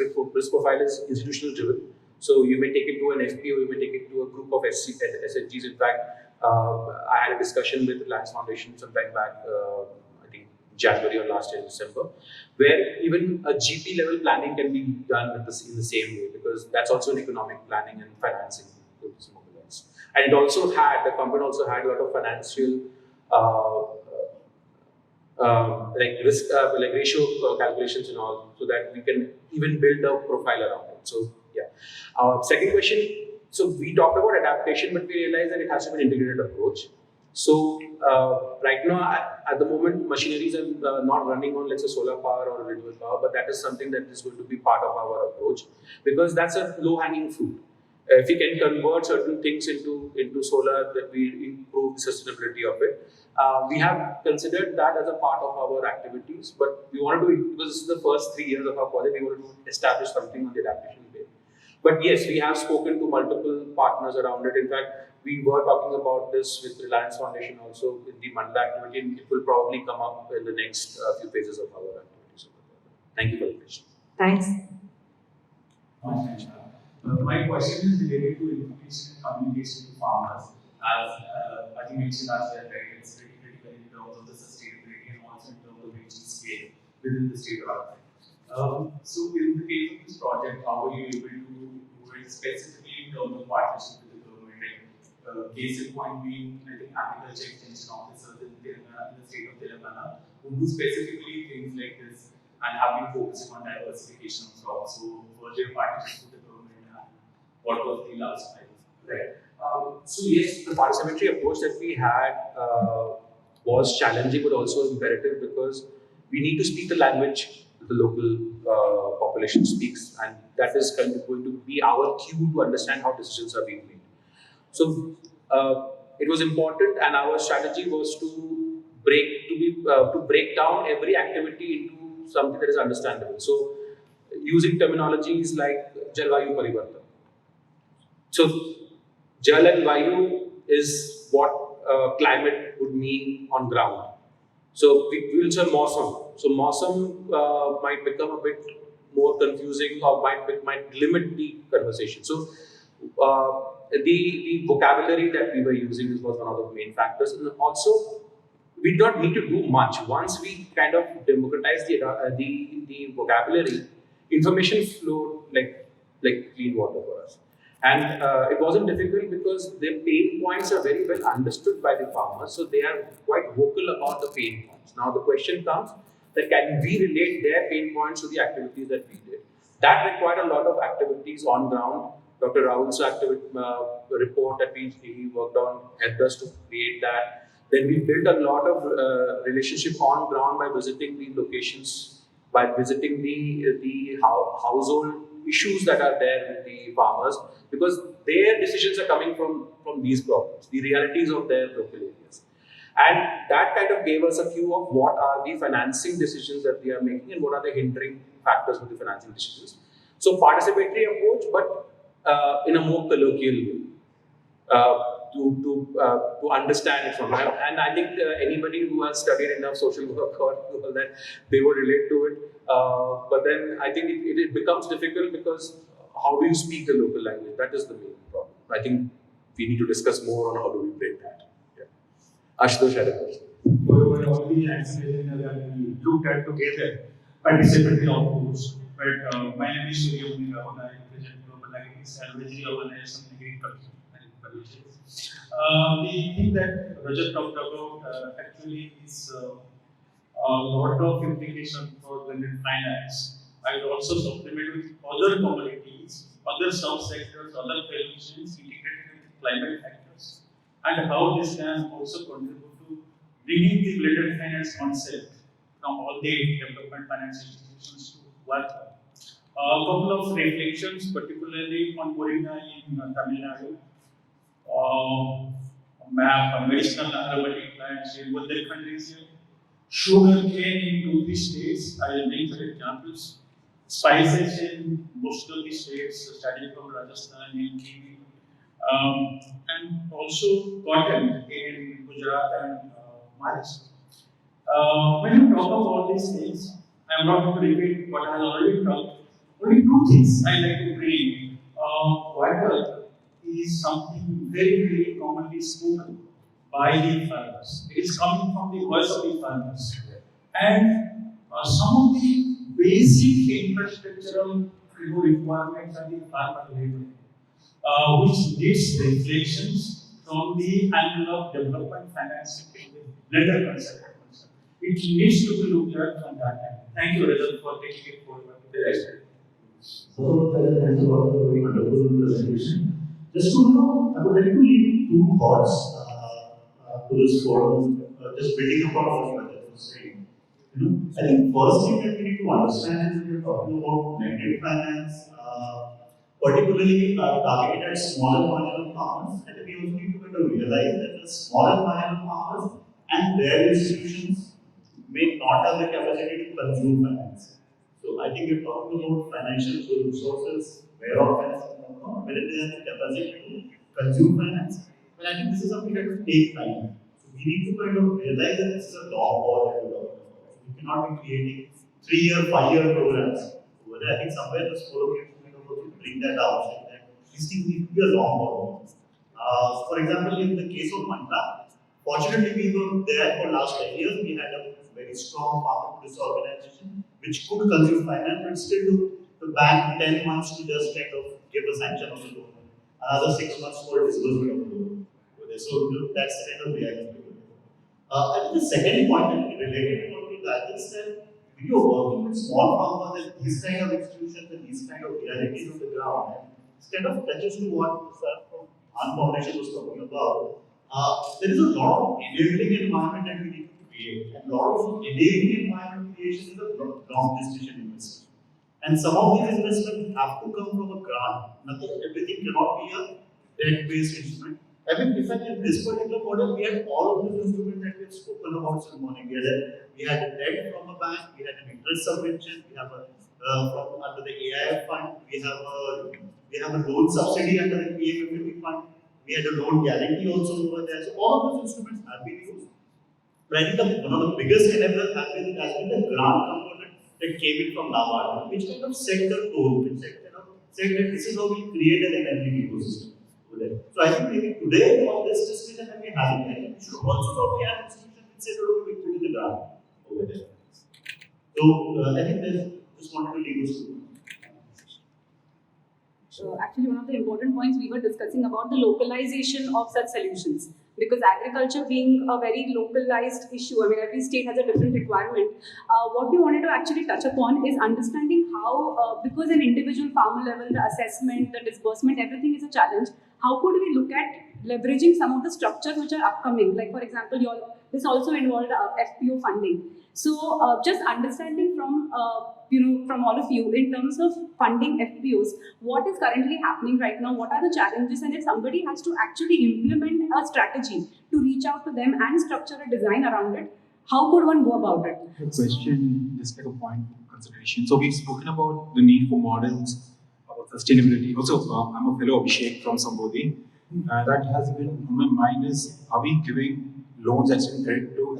profile is institutional driven. So you may take it to an FPO, you may take it to a group of SHGs. In fact, I had a discussion with the Reliance Foundation sometime back, I think January or last year, December, where even a GP level planning can be done in the same way, because that's also an economic planning and financing. And it also had, the company also had a lot of financial like risk, like ratio calculations and all, so that we can even build a profile around it. So yeah. Second question. So we talked about adaptation, but we realized that it has to be an integrated approach. So right now, at the moment, machineries are not running on, let's say, solar power or renewable power, but that is something that is going to be part of our approach, because that's a low-hanging fruit. If we can convert certain things into solar, that we improve the sustainability of it. We have considered that as a part of our activities, but we want to do it because this is the first 3 years of our project. We want to establish something on the adaptation bit. But yes, we have spoken to multiple partners around it. In fact, we were talking about this with Reliance Foundation also in the Mandala activity, and it will probably come up in the next few phases of our activities. Thank you for the question. Thanks. My question is related to information and communication to farmers. As I think mentioned as well, right, it's very critical in terms of the sustainability and also in terms of reaching scale within the state of Assam. So in the case of this project, how were you able to do it specifically in terms of partnership with the government? Right? Case in point being, I think agriculture extension officers in the state of Telangana who do specifically things like this and have been focusing on diversification of crops. So were there partnerships with the government? What was the last time? Right. So yes, the participatory approach that we had was challenging, but also imperative, because we need to speak the language that the local population speaks, and that is going to be our cue to understand how decisions are being made. So it was important, and our strategy was to break down every activity into something that is understandable. So using terminologies like Jalvayu Parivartan. So, Jal and Vayu is what climate would mean on ground. So, we will say Mausam. So, Mausam might become a bit more confusing or might limit the conversation. So, the vocabulary that we were using was one of the main factors. And also, we don't need to do much. Once we kind of democratize the vocabulary, information flowed like clean water for us. And it wasn't difficult because their pain points are very well understood by the farmers, so they are quite vocal about the pain points. Now the question comes that can we relate their pain points to the activities that we did? That required a lot of activities on ground. Dr. Rahul's report that we worked on helped us to create that. Then we built a lot of relationship on ground by visiting the locations, by visiting the household issues that are there with the farmers, because their decisions are coming from these problems, the realities of their local areas. And that kind of gave us a view of what are the financing decisions that we are making and what are the hindering factors with the financing decisions. So participatory approach, but in a more colloquial way. To understand it from her. And I think anybody who has studied enough social work or all that, they would relate to it. But then I think it becomes difficult because how do you speak the local language? That is the main problem. I think we need to discuss more on how do we break that. Yeah. Ashutosh had a question. Over all the acceleration that we looked at together, participatory outputs. But my name is Surya Muni Rahul. I represent Global Agri Salvage Organization Agriculture. The thing that Rajat talked about actually is a lot of implication for blended finance. I would also supplement with other commodities, other subsectors, other value chains integrated with climate factors, and how this can also contribute to bringing the blended finance concept from all the development finance institutions to work. A couple of reflections, particularly on Moringa in Tamil Nadu. Medicinal aromatic plants in Bundelkhand region, sugar cane in 2-3 states. I will bring for examples. Spices in most of the states, starting from Rajasthan and kiwi, and also cotton in Gujarat and Maharashtra. When you talk about all these things, I am not going to repeat what I have already talked. Only 2 things I like to bring. Water is something very, very commonly spoken by the farmers. It is coming from the voice of the farmers. And some of the basic infrastructural requirements at the farmer level, which needs reflections from the angle of development finance blended concept. It needs to be looked at from that angle. Thank you, Rajat, for taking it forward to the rest. So, thanks a lot for a very wonderful presentation. Just to know, I would like to leave 2 thoughts to this forum, just building upon what Rajat was saying. I think first thing that we need to understand is when you're talking about blended finance, particularly targeted at smaller marginal farmers, and we also need to kind of realize that the smaller marginal farmers and their institutions may not have the capacity to consume finance. So I think we're talking about financial resources, where all finance come from, whether they have the capacity to consume finance. But I think this is something that will take time. So we need to kind of realize that this is a long haul that we're talking about. We cannot be creating 3-year, 5-year programs. But I think somewhere this forum needs to kind of bring that out, saying that this thing needs to be a long haul. For example, in the case of Mandla, fortunately we were there for last 10 years. We had a very strong farmer producer organization which could consume finance, but still took the bank 10 months to just kind of give a sanction of the loan. Another 6 months for disbursement of the loan. So that's the kind of reality. I think the second point that related to that is that when you're working with small farmers and these kind of institutions and these kind of realities on the ground, and this kind of touches to what Sir from An Foundation was talking about. There is a lot of enabling environment that we need to create, and a lot of enabling environment creation is a long gestation investment. And some of these investments have to come from a grant. Everything cannot be a debt-based instrument. I mean, in fact, in this particular model, we had all of the instruments that we have spoken about this morning. We had a debt from a bank, we had an interest subvention, we have a from under the AIF fund, we have a loan subsidy under the PMFP fund, we had a loan guarantee also over there. So all of those instruments have been used. But I think one of the biggest enablers has been the grant component that came in from NABARD, which kind of set the tone, which said that this is how we create an enabling ecosystem. So I think maybe today on this discussion that we're having, we should also probably have institutions which say that we put in the ground over there. So I think just wanted to leave us to. So actually one of the important points we were discussing about the localization of such solutions. Because agriculture being a very localized issue, I mean every state has a different requirement. What we wanted to actually touch upon is understanding how, because an individual farmer level, the assessment, the disbursement, everything is a challenge. How could we look at leveraging some of the structures which are upcoming? Like for example, this also involved FPO funding. So just understanding from from all of you in terms of funding FPOs, what is currently happening right now? What are the challenges? And if somebody has to actually implement a strategy to reach out to them and structure a design around it, how could one go about it? The question, just like a point of consideration. So we've spoken about the need for models, our sustainability. Also, I'm a fellow Abhishek from Sambodhi. That has been on my mind is, are we giving loans and credit to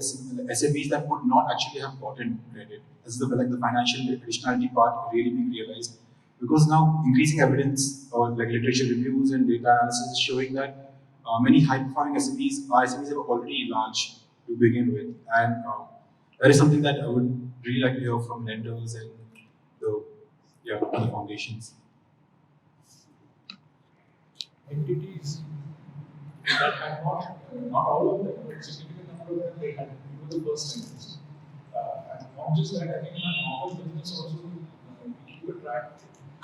SMEs that would not actually have gotten credit? This is the financial additionality part really being realized. Because now increasing evidence or like literature reviews and data analysis is showing that many high-performing SMEs are already large to begin with. And that is something that I would really like to hear from lenders and the foundations. Entities that had not all of them, but significant number of them, they had people the first timers. And not just that, I think in our normal business also, we keep a track.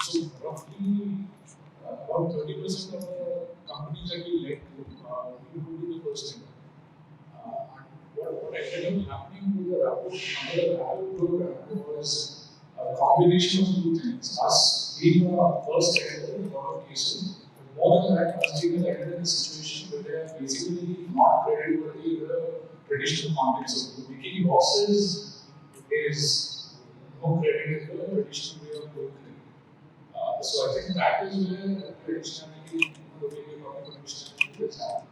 So roughly about 30% of the companies that we lend to, we would be the first timer. What ended up happening with the Rapid program was a combination of two things. Us being the first lender in a lot of cases, more than that, us being lender in a situation where they are basically not creditworthy in the traditional context. So making losses is no credit in the traditional way of doing it. So I think that is where traditionality, the way we talk about traditionality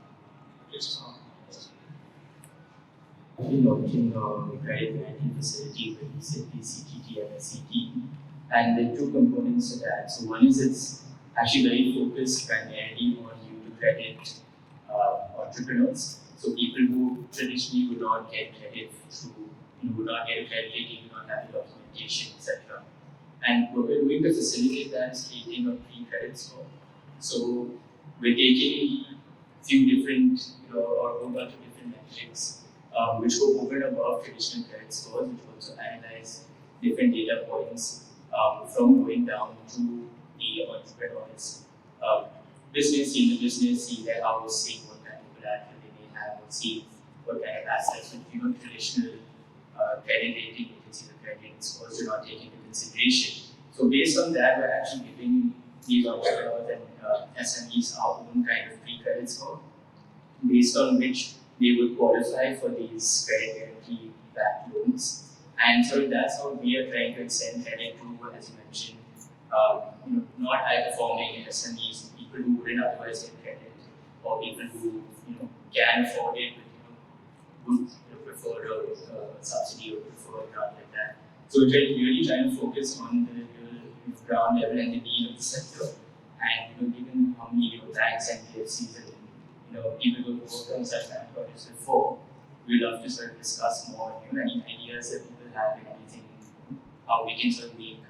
is happening. I've been launching a credit guarantee facility with simply CTT and SCT, and there are two components to that. So one is it's actually very focused primarily on new to credit entrepreneurs. So people who traditionally would not get credit through, would not get a credit rating, would not have the documentation, etc. And what we're doing to facilitate that is creating a pre-credit score. So we're taking a few different or a whole bunch of different metrics which go over and above traditional credit scores, which also analyze different data points from going down to the entrepreneurs. Business, see the business, see their house, see what kind of collateral they may have, or see what kind of assets, which traditional credit rating agencies or credit scores do not take into consideration. So based on that, we're actually giving these entrepreneurs and SMEs our own kind of pre-credit score, based on which they would qualify for these credit guarantee backed loans. And so that's how we are trying to extend credit to, as you mentioned, not high performing SMEs, people who wouldn't otherwise get credit, or people who can afford it but would prefer a subsidy or prefer a grant like that. So we're really trying to focus on the ground level and the need of the sector. And given how many banks and PFCs and people who have worked on such kind of projects before, we'd love to sort of discuss more any ideas that people have in anything, how we can sort of make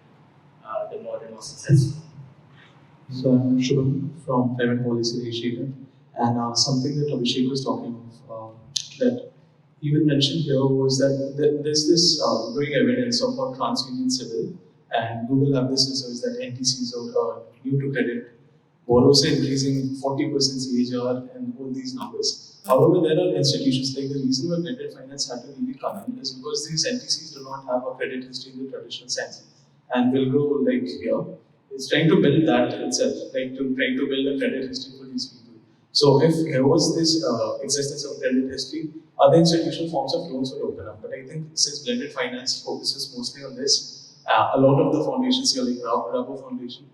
the model more successful. So I'm Shubham from Climate Policy Initiative, and something that Abhishek was talking of that even mentioned here was that there's this growing evidence of how TransUnion Civil and Google have this research that NTCs are new to credit borrowers are increasing 40% CAGR and all these numbers. However, there are institutions like the reason why credit finance had to really come in is because these NTCs do not have a credit history in the traditional sense and will grow like here. It's trying to build that itself, trying to build a credit history for these people. So if there was this existence of credit history, other institutional forms of loans would open up. But I think since blended finance focuses mostly on this, a lot of the foundations here, like Rabo Foundation,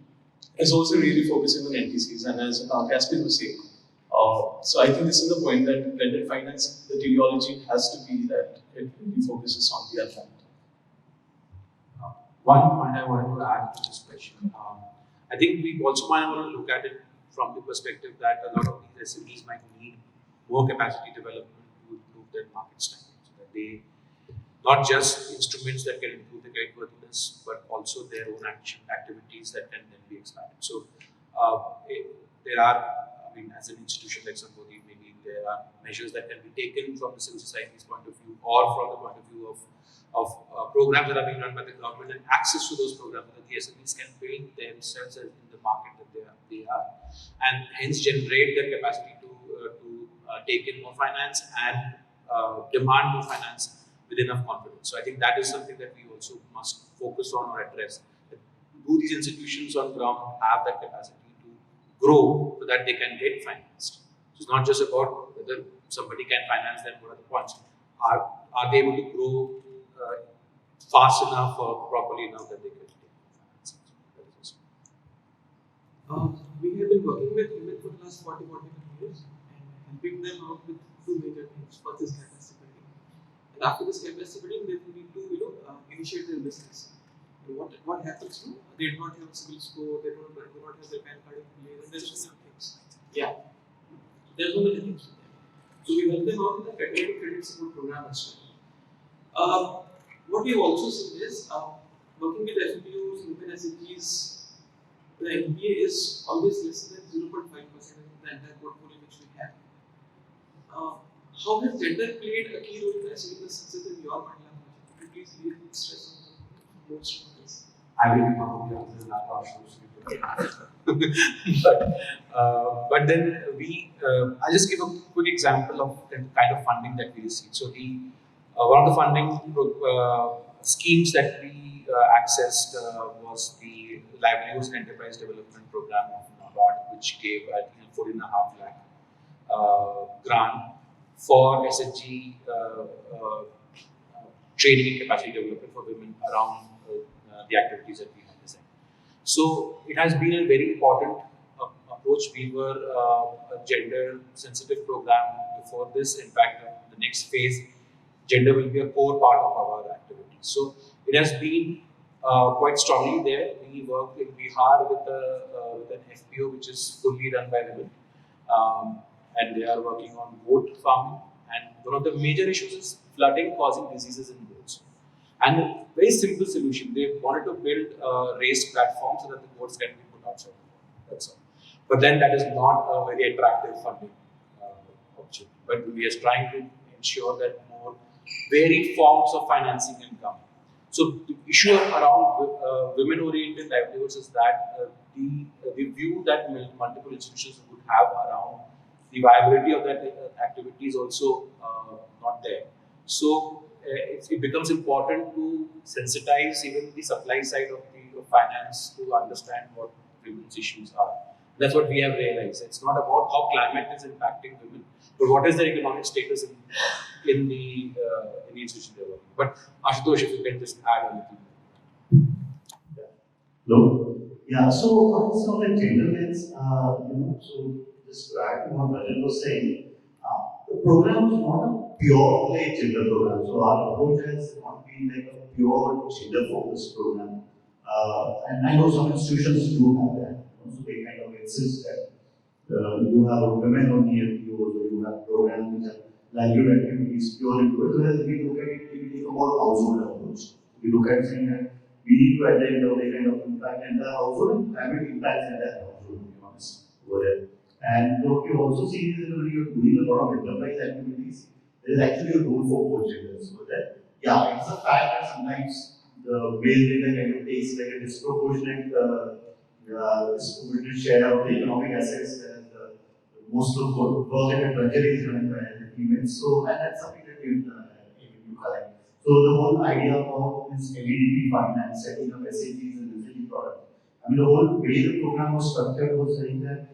is also really focusing on NTCs, and as Caspian was saying. So I think this is the point that blended finance, the teleology has to be that it really focuses on the other. One point I wanted to add to this question. I think we also might want to look at it from the perspective that a lot of these SMEs might need more capacity development to improve their market standing, so that they not just instruments that can improve the creditworthiness, but also their own activities that can then be expanded. So there are, as an institution like Sambodhi, maybe there are measures that can be taken from the civil society's point of view, or from the point of view of programs that are being run by the government, and access to those programs that the SMEs can build themselves in the market that they are, and hence generate their capacity to take in more finance and demand more finance with enough confidence. So I think that is something that we also must focus on or address. Do these institutions on ground have that capacity to grow so that they can get financed? So it's not just about whether somebody can finance them. What are the points? Are they able to grow fast enough or properly enough that they can take finance? We have been working with women for the last 40-45 years and helping them out with two major things. First is capacity building, and after this capacity building, they need to initiate their business. And what happens? No, they do not have civil score, they do not have their PAN card in place, and there's so many things. Yeah, there's so many things. So we help them out in the catalytic credit support program as well. What we've also seen is working with FPUs, women SHGs, the NPA is always less than 0.5% in the entire portfolio which we have. How has gender played a key role in achieving the success in your mind? Could you please leave stress on most of this? I will probably answer that but then I'll just give a quick example of the kind of funding that we received. So one of the funding schemes that we accessed was the Livelihoods and Enterprise Development Program of NABARD, which gave I think 14.5 lakh grant for SHG training and capacity development for women around the activities that we have designed. So it has been a very important approach. We were a gender sensitive program before this. In fact, the next phase, gender will be a core part of our activities. So it has been quite strongly there. We work in Bihar with an FPO which is fully run by women, and they are working on goat farming. And one of the major issues is flooding causing diseases in goats. And a very simple solution. They wanted to build a raised platform so that the goats can be put outside. That's all. But then that is not a very attractive funding option. But we are trying to ensure that more varied forms of financing can come. So the issue around women-oriented livelihoods is that the view that multiple institutions would have around the viability of that activity is also not there. So it becomes important to sensitize even the supply side of the finance to understand what women's issues are. That's what we have realized. It's not about how climate is impacting women, but what is their economic status in the institution they're working. But Ashutosh, if you can just add a little bit. Hello? Yeah, so it's on the gender lens, so just to add to what Rajan was saying, the program is not a pure play gender program. So our approach has not been like a pure gender focused program. And I know some institutions do have that. So they kind of insist that you have women on the FPOs, or you have programs which have livelihood activities pure into it. Whereas we look at it, we take a more household approach. We look at saying that we need to at the end of the kind of impact and the household and climate impacts in that household, to be honest, over there. And what you also see is that when you're doing a lot of enterprise activities, there is actually a role for both genders. So that, yeah, it's a fact that sometimes the male gender kind of takes like a disproportionate share of the economic assets, and most of the work and drudgery is done by the females. So, and that's something that you collect. So the whole idea of this LEDP fund and setting up SAGs and SAG product. I mean, the whole way the program was structured was saying that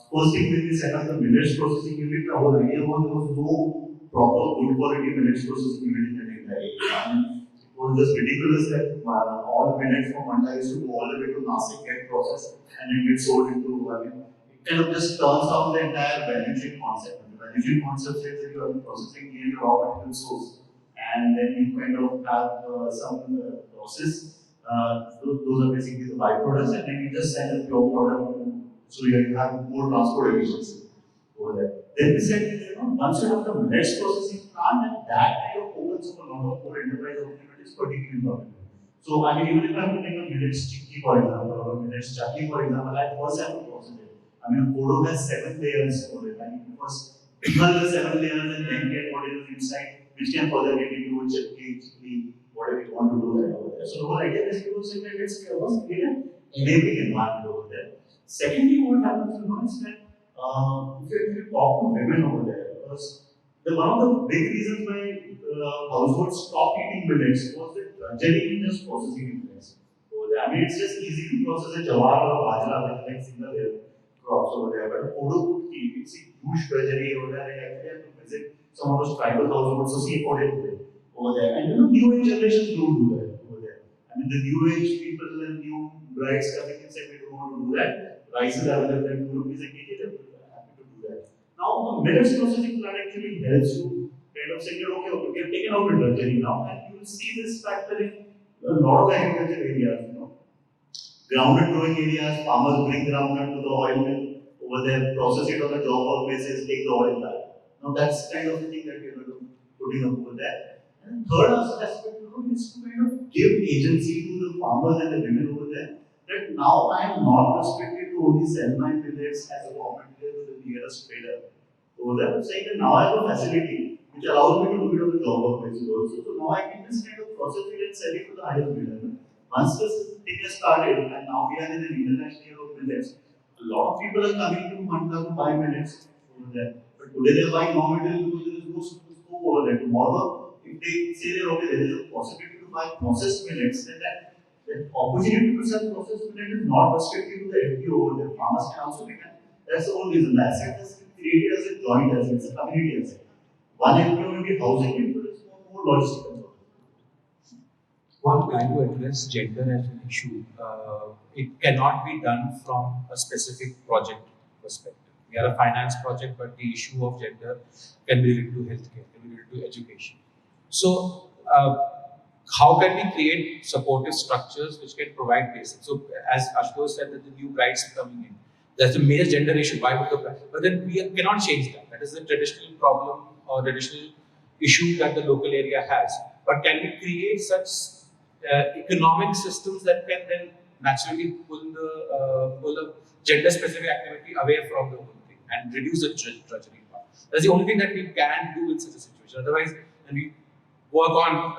first thing when we set up the millets processing unit, the whole idea was there was no proper good quality millets processing unit in the entire area. I mean, it was just ridiculous that all millets from Manda used to go all the way to Nasik, get processed, and then get sold into, I mean, it kind of just turns down the entire value chain concept. And the value chain concept says that you are processing near your raw material source, and then you kind of have some losses. Those are basically the byproducts, and then you just send a pure product to, so you have more transport efficiency over there. Then we said, once you have the millets processing plant, then that kind of opens up a lot of more enterprise opportunities, particularly for women. So, I mean, even if I'm putting a millets chicky, for example, or a millets chutney, for example, I first have to process it. I mean, Kodo has 7 layers for it. I mean, first peel the 7 layers and then get what is inside, which can further get into chutney, whatever you want to do that over there. So, the whole idea is to say that it's almost create an enabling environment over there. Secondly, what happens is that if you talk to women over there, because one of the big reasons why households stopped eating millets was that drudgery in just processing millets over there. I mean, it's just easy to process a jawar or a bajra, like single layer crops over there, but Kodo it's a huge drudgery over there. I actually have to visit some of those tribal households to see what it is over there. And new age generations don't do that over there. I mean, the new age people and new brides coming and say we don't want to do that. rice is available at 2 rupees a kg, they're happy to do that. Now, the millets processing plant actually helps you kind of say, okay, we have taken out drudgery now, and you will see this factor in a lot of agriculture areas. Groundnut growing areas, farmers bring groundnut to the oil mill over there, process it on a job work basis, take the oil back. Now that's kind of the thing that we're going to putting up over there. And third aspect is to kind of give agency to the farmers and the women over there. That now I am not restricted to only sell my millets as a raw material to the nearest trader. Over there, I'm saying that now I have a facility which allows me to do it on the job work basis also. So now I can just kind of process it and sell it to the highest bidder. Once this thing has started, and now we are in an international year of millets, a lot of people are coming to Mandla to buy millets over there. But today they are buying raw material because there is no scope over there. Tomorrow, if they say that okay, there is a possibility to buy processed millets, then that opportunity to sell processed millet is not restricted to the FPO over there. Farmers can also make that. That's the only reason. That asset is created as a joint asset, it's a community asset. One FPO may be housing it, but it's more logistical. One, trying to address gender as an issue, it cannot be done from a specific project perspective. We are a finance project, but the issue of gender can be related to healthcare, can be related to education. So, how can we create supportive structures which can provide basics? So, as Ashutosh said, that the new brides are coming in, that's a major gender issue. Why would the bride? But then we cannot change that. That is the traditional problem or traditional issue that the local area has. But can we create such economic systems that can then naturally pull the gender-specific activity away from the whole thing and reduce the drudgery part? That's the only thing that we can do in such a situation. Otherwise, when we work on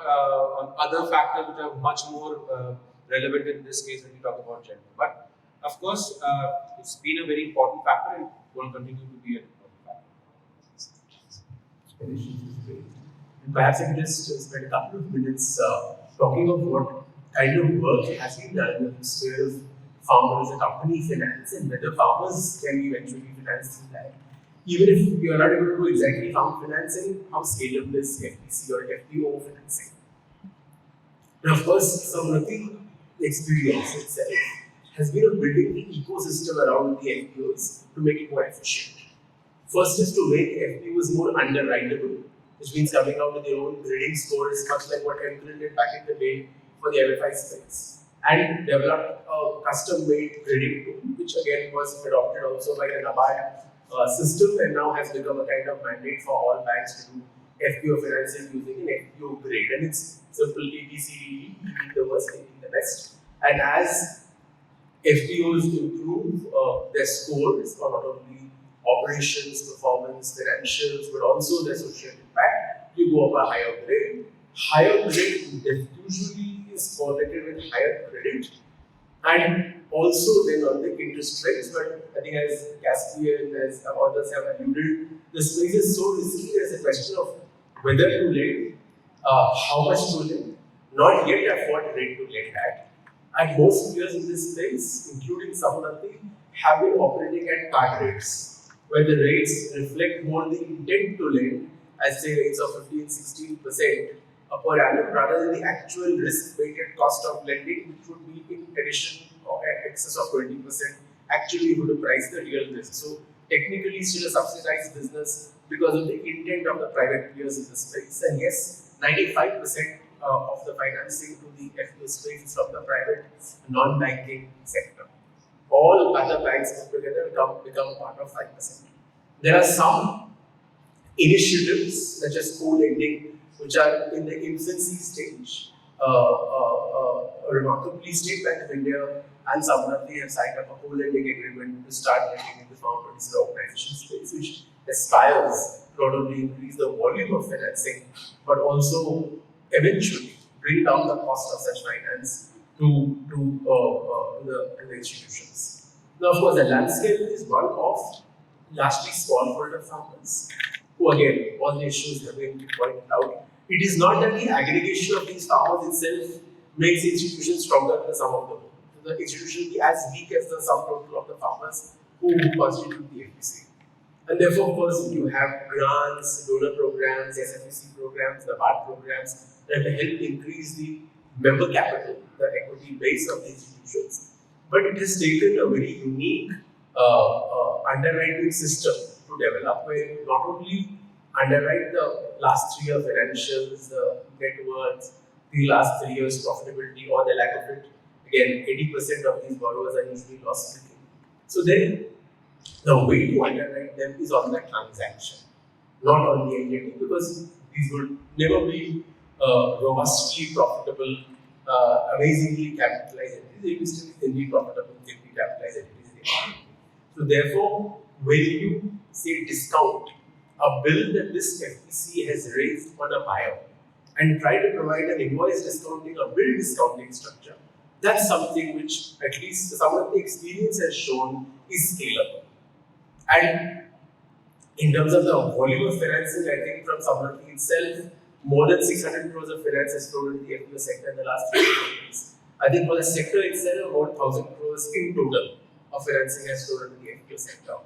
other factors which are much more relevant in this case when we talk about gender. But of course, it's been a very important factor and it will continue to be an important factor. And perhaps I can just spend a couple of minutes talking of what kind of work has been done in the sphere of farmers and company finance and whether farmers can be eventually financed through that. Even if you are not able to do exactly farm financing, how scalable is FPC or FPO financing? And of course, Samruddhi experience itself has been of building the ecosystem around the FPOs to make it more efficient. First is to make FPOs more underwritable, which means coming out with their own grading scores, much like what MPL did back in the day for the MFI space, and developed a custom-made grading tool, which again was adopted also by the NABARD system and now has become a kind of mandate for all banks to do FPO financing using an FPO grade. And it's simple ABCD, the worst, taking the best. And as FPOs improve their scores on not only operations, performance, financials, but also their social impact, you go up a higher grade. Higher grade usually is correlated with higher credit and also then on the interest rates. But I think as Caspian, as others have alluded, the space is so risky. There's a question of whether to lend, how much to lend, not yet at what rate to lend at. And most players in this space, including Samruddhi, have been operating at card rates, where the rates reflect more the intent to lend, as say rates of 15-16% per annum, rather than the actual risk-weighted cost of lending, which would be in addition or excess of 20%, actually would price the real risk. So technically still a subsidized business because of the intent of the private players in the space. And yes, 95% of the financing to the FPO space is from the private non-banking sector. All other banks put together become part of 5%. There are some initiatives such as co-lending which are in the infancy stage. Remarkably, State Bank of India and Samruddhi have signed up a co-lending agreement to start lending in the farm producer organization space, which aspires to not only increase the volume of financing, but also eventually bring down the cost of such finance to the institutions. Now, of course, the landscape is one of largely smallholder farmers, who again, all the issues have been pointed out. It is not that the aggregation of these farmers itself makes the institution stronger than the sum of the whole. The institution will be as weak as the sum total of the farmers who constitute the FPC. And therefore, of course, you have grants, donor programs, SFPC programs, the BART programs that help increase the member capital, the equity base of the institutions. but it has taken a very unique underwriting system to develop, where not only underwrite the last 3 years financials, the net worths, the last 3 years profitability or the lack of it. Again, 80% of these borrowers are usually loss making. So then the way to underwrite them is on the transaction, not on the entity, because these would never be robustly profitable, amazingly capitalized entities. They will still be thinly profitable, thinly capitalized entities in the economy. So therefore, when you say discount a bill that this FPC has raised on a buyer and try to provide an invoice discounting or bill discounting structure, that's something which at least some of the experience has shown is scalable. And in terms of the volume of financing, I think from Samruddhi itself, more than 600 crores of finance has flowed into the FPO sector in the last 3 years. I think for the sector itself, about 1,000 crores in total of financing has flowed into the FPO sector.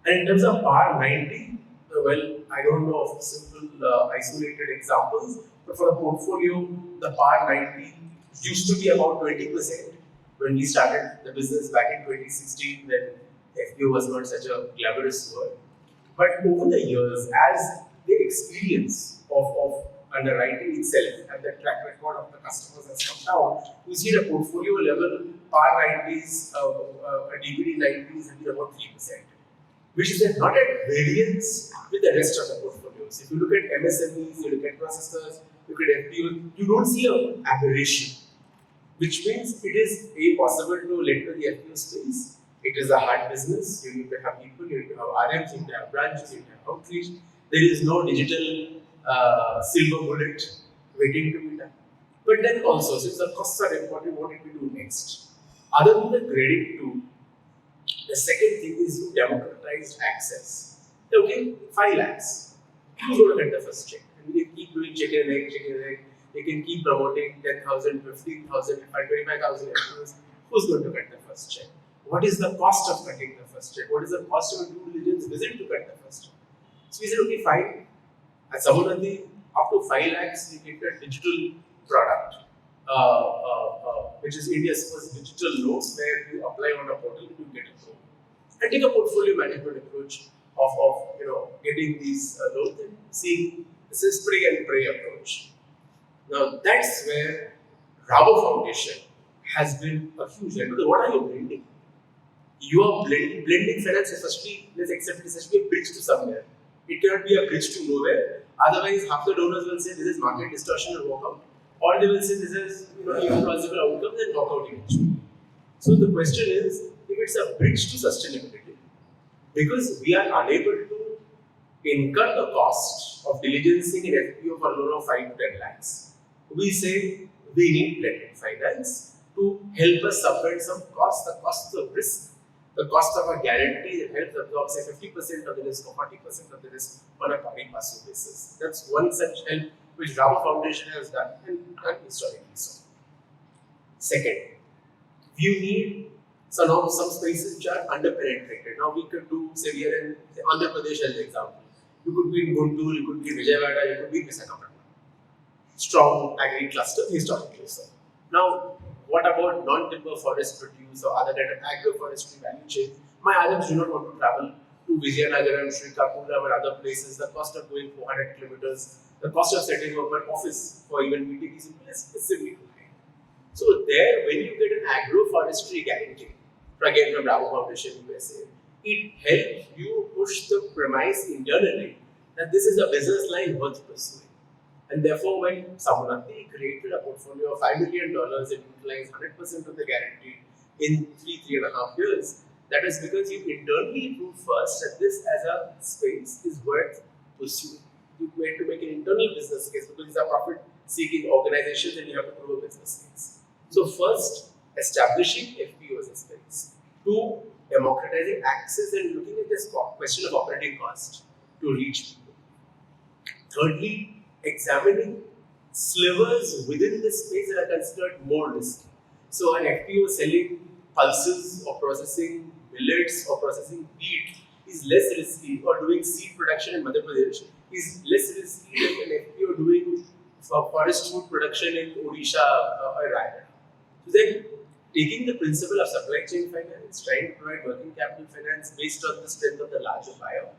And in terms of PAR 90, well, I don't know of simple isolated examples, but for the portfolio, the PAR 90 used to be about 20% when we started the business back in 2016, when FPO was not such a glamorous word. But over the years, as the experience of underwriting itself and the track record of the customers has come down, you see the portfolio level PAR 90s, DPD 90s will be about 3%, which is not at variance with the rest of the portfolios. If you look at MSMEs, you look at processors, look at FPOs, you don't see an aberration, which means it is possible to lend to the FPO space. It is a hard business. You need to have people, you need to have RMs, you need to have branches, you need to have outreach. There is no digital silver bullet waiting to be done. But then also, since the costs are important, what did we do next? Other than the grading tool, the second thing is to democratize access. Okay, 5 lakhs. Who's going to get the first check? And we keep doing check and egg. They can keep promoting 10,000, 15,000, 25,000 FPOs. Who's going to get the first check? What is the cost of cutting the first check? What is the cost of a due diligence visit to cut the first check? So we said, okay, fine. At Samruddhi, up to 5 lakhs, we get a digital product, which is India's first digital loans, where you apply on a portal and you get a loan. And take a portfolio management approach of getting these loans and seeing this is spray and pray approach. Now that's where Rabo Foundation has been a huge help. Because what are you blending? You are blending finance. Firstly, let's accept this has to be a bridge to somewhere. It cannot be a bridge to nowhere. Otherwise, half the donors will say this is market distortion and walk out, or they will say this is implausible outcomes and walk out eventually. So the question is, if it's a bridge to sustainability, because we are unable to incur the cost of diligencing an FPO for a loan of 5 to 10 lakhs, we say we need blended finance to help us subvert some costs, the costs of risk, the cost of a guarantee that helps absorb say 50% of the risk or 40% of the risk on a pari passu basis. That's one such help which Rabo Foundation has done and done historically so. Second, you need some spaces which are underpenetrated. Now we could do, say we are in Andhra Pradesh as an example. You could be in Guntur, you could be in Vijayawada, you could be in Visakhapatnam. Strong agri cluster historically so. Now, what about non-timber forest produce or other kind of agroforestry value chain? My islands do not want to travel to Vizianagaram, Srikakulam and other places. The cost of going 400 kilometers, the cost of setting up an office for even meeting is excessively high. So there, when you get an agroforestry guarantee, again from Rabo Foundation USA, it helps you push the premise internally that this is a business line worth pursuing. And therefore, when Samruddhi created a portfolio of $5 million and utilized 100% of the guarantee in 3.5 years, that is because you internally prove first that this as a space is worth pursuing. You have to make an internal business case because these are profit-seeking organizations and you have to prove a business case. So first, establishing FPO as a space. 2, democratizing access and looking at this question of operating cost to reach people. Thirdly, examining slivers within the space that are considered more risky. So an FPO selling pulses or processing millets or processing wheat is less risky, or doing seed production in Madhya Pradesh is less risky than an FPO doing forest food production in Odisha or Rayagada. So then taking the principle of supply chain finance, trying to provide working capital finance based on the strength of the larger buyer,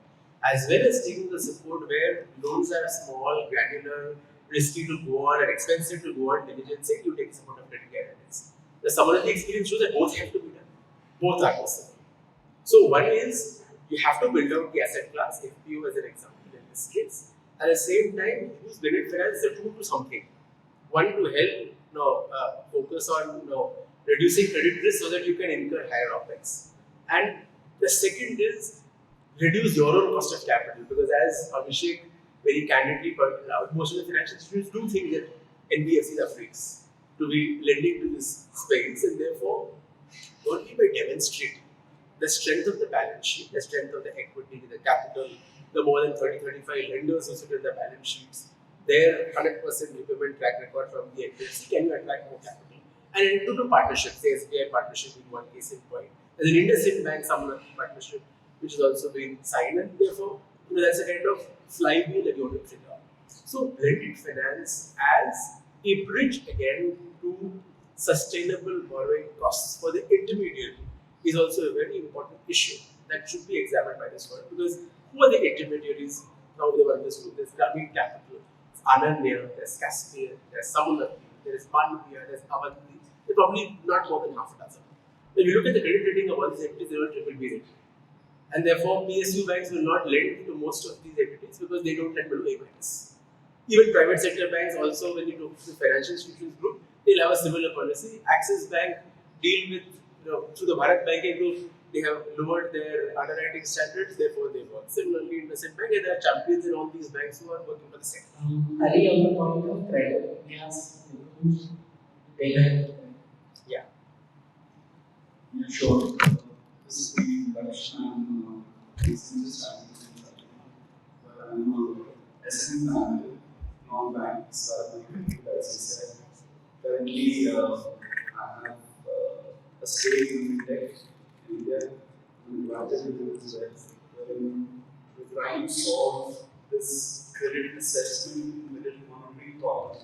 as well as taking the support where loans are small, granular, risky to go on, and expensive to go on diligencing, you take support of credit guarantees. The Samarthi experience shows that both have to be done. Both are possible. So one is you have to build out the asset class, FPO as an example in this case. At the same time, use blended finance as a tool to something. One to help focus on reducing credit risk so that you can incur higher OPEX. And the second is reduce your own cost of capital, because as Abhishek very candidly pointed out, most of the financial institutions do think that NBFCs are freaks to be lending to this space, and therefore only by demonstrating the strength of the balance sheet, the strength of the equity, the capital, the more than 30-35 lenders who sit in the balance sheets, their 100% repayment track record from the NBFC, can you attract more capital? And into the partnership, say SBI partnership in one case in point. There's an IndusInd Bank Samruddhi partnership which has also been signed, and therefore that's a kind of flywheel that you want to trigger. So blended finance as a bridge again to sustainable borrowing costs for the intermediary is also a very important issue that should be examined by this world, because who are the intermediaries? Now they were this group. There's Grameen Capital, there's Ananya, there's Caspian, there's Samuddhi, there's Manviya, there's Avanti. They're probably not more than half a dozen. When you look at the credit rating of all these entities, they're all triple B rated. And therefore, PSU banks will not lend to most of these entities because they don't lend below A minus. Even private sector banks also, when you talk to the financial institutions group, they'll have a similar policy. Axis Bank deal with, through the Bharat Banking Group, they have lowered their underwriting standards, therefore they work. Similarly, IndusInd Bank, and there are champions in all these banks who are working for the sector. Ali, on the point of credit, yes, data. Yeah. Yeah, sure. This is the introduction this is I'm SME family, non-banks, as you said. Currently, I have a stake in fintech in India. I'm invited to this we're trying to solve this credit assessment credit monitoring problem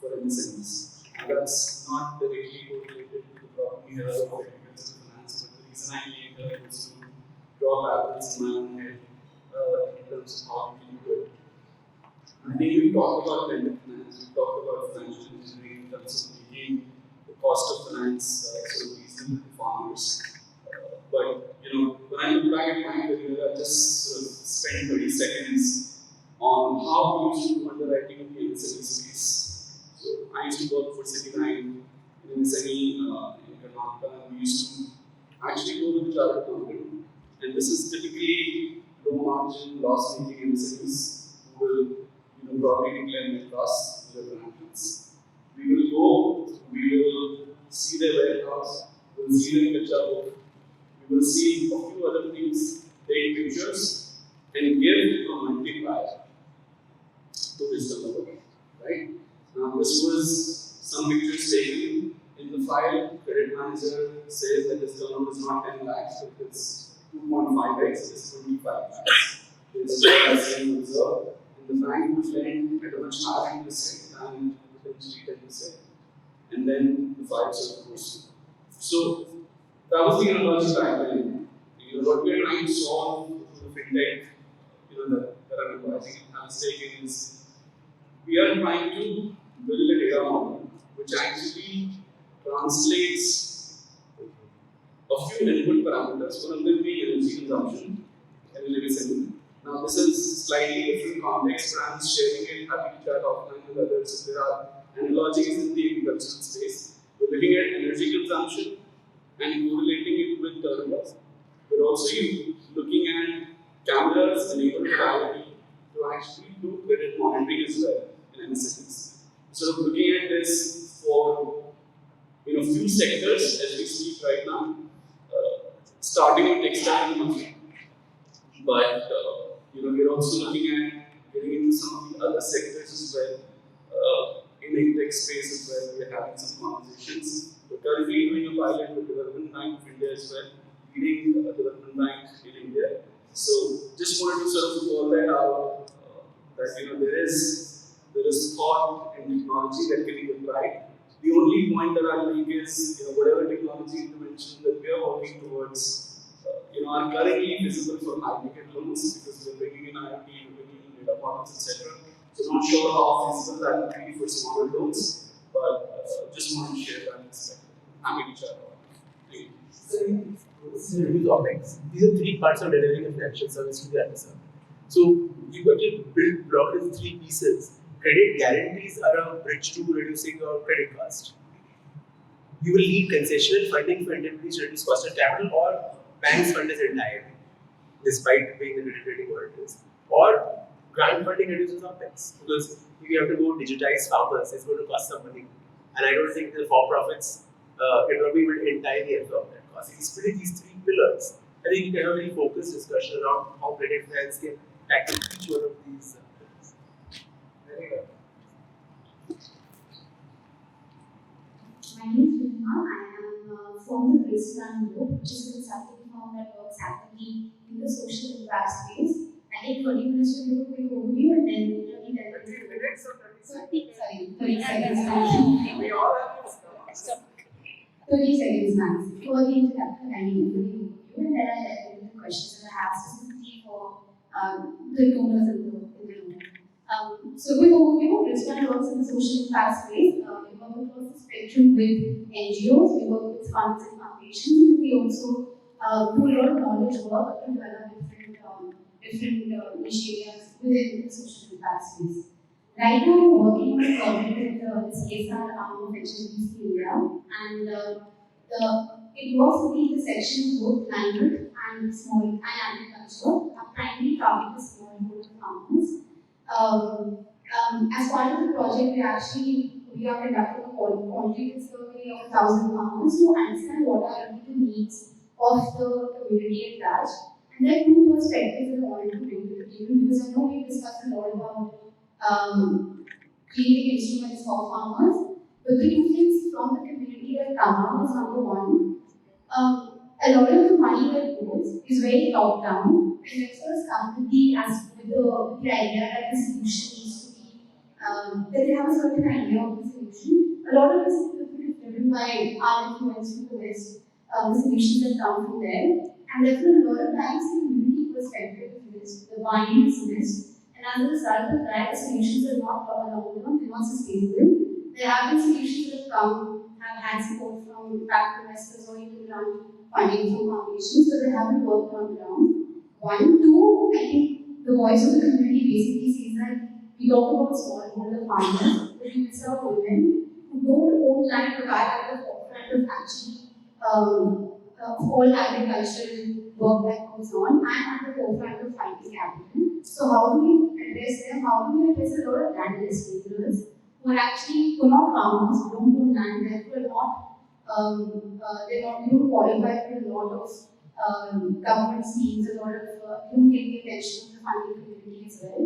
for MSMEs. And that's not directly correlated to the problem here of agricultural finance, but the reason I came here was to draw patterns in my own head in terms of how we can do it. I think we talked about blended finance, we talked about financial engineering in terms of making the cost of finance sort of reasonable for farmers. But when I look back at my career, I just sort of spent 30 seconds on how we used to do underwriting in the MSME space. So I used to work for City9 in MSME in Karnataka, and we used to actually go with the chartered accountant. And this is typically low margin, loss making MSMEs who will probably declare net loss to their financials. We will go, we will see their warehouse, we will see their picture book, we will see a few other things, take pictures, and give a multiplier to this turnover, right? Now, this was some pictures taken in the file. Credit manager says that this turnover is not 10 lakhs, but it's 2.5x, it's 25 lakhs. This is what I say observe. And the bank would lend at a much higher interest rate than potentially 10%. And then the file sort of goes. So that was the analogy back then. What we are trying to solve through the fintech, that I'm advising and have taken is we are trying to build a data model which actually translates a few input parameters. One of them being energy consumption and living sentiment. Now, this is slightly different context, but I'm sharing it, happy to chat offline with others. There are analogies in the agricultural space. We're looking at energy consumption and correlating it with turnover. We're also looking at cameras enabled reality to actually do credit monitoring as well in MSMEs. So, looking at this for few sectors as we speak right now, starting with textile industry, but we're also looking at getting into some of the other sectors as well. In the tech space as well, we're having some conversations. We're currently doing a pilot with Development Bank of India as well, leading a development bank in India. So just wanted to sort of call that out, that there is thought and technology that can be applied The only point that I'll make is, whatever technology intervention that we are working towards, are currently feasible for high-ticket loans because we're bringing in IoT, we're bringing in data models, etc. So not sure how feasible that will be for smaller loans, but just want to share that perspective. Happy to chat about it. Thank you. So, reduce OPEX. These are three parts of delivering a financial service to the underserved. So, you've got to build block into three pieces. Credit guarantees are a bridge to reducing your credit cost. You will need concessional funding for enterprises to reduce cost of capital, or banks fund this entirely, despite paying the credit rating what it is. Or grant funding reduces OPEX, because if you have to go digitize farmers, it's going to cost some money. And I don't think the for-profits it will be able to entirely absorb that cost. If you split these three pillars, I think you can have a very focused discussion around how credit finance can tackle each one of these pillars. Very well. My name is Rima. I am from the Graceland Group, which is a consulting firm that works actively in the social impact space. I take 30 minutes to give a quick overview and then 30 minutes or 30 seconds. 30 seconds max. 30 seconds max. For the introduction, I need for the overview, and then I dive into the questions that I have specifically for the donors in the room. So with overview, Graceland works in the social impact space. We work across the spectrum with NGOs, we work with funds and foundations, and we also do a lot of knowledge work to develop different niche areas within the social impact space. Right now, we're working on a project with the CSR arm of HSBC India, and it works at the intersection of both climate and agriculture, primarily targeted smallholder farmers. As part of the project, we are conducting a quantitative survey of 1,000 farmers to understand what are the needs of the community at large. And there are two perspectives that I wanted to bring to the table, because I know we discussed a lot about creating instruments for farmers, but the two things from the community that come out is number one, a lot of the money that goes is very top down. Investors come with the idea that the solution needs to be, that they have a certain idea of the solution. A lot of this is driven by our influence from the West, the solutions that come from there. And therefore, a lot of times the community perspective is missed, the buying is missed, and as a result of that, the solutions are not long-term, they're not sustainable. There have been solutions that have had support from impact investors or even grant funding from foundations, but they haven't worked on the ground. One, two, I think the voice of the community basically says that we talk about smallholder farmers, but we miss out women who don't own land but are at the forefront of actually all agricultural work that goes on and at the forefront of finding capital. So how do we address them? How do we address a lot of landless laborers who are not farmers, who don't own land, therefore they're not qualified for a lot of government schemes, a lot of take the attention of the funding community as well.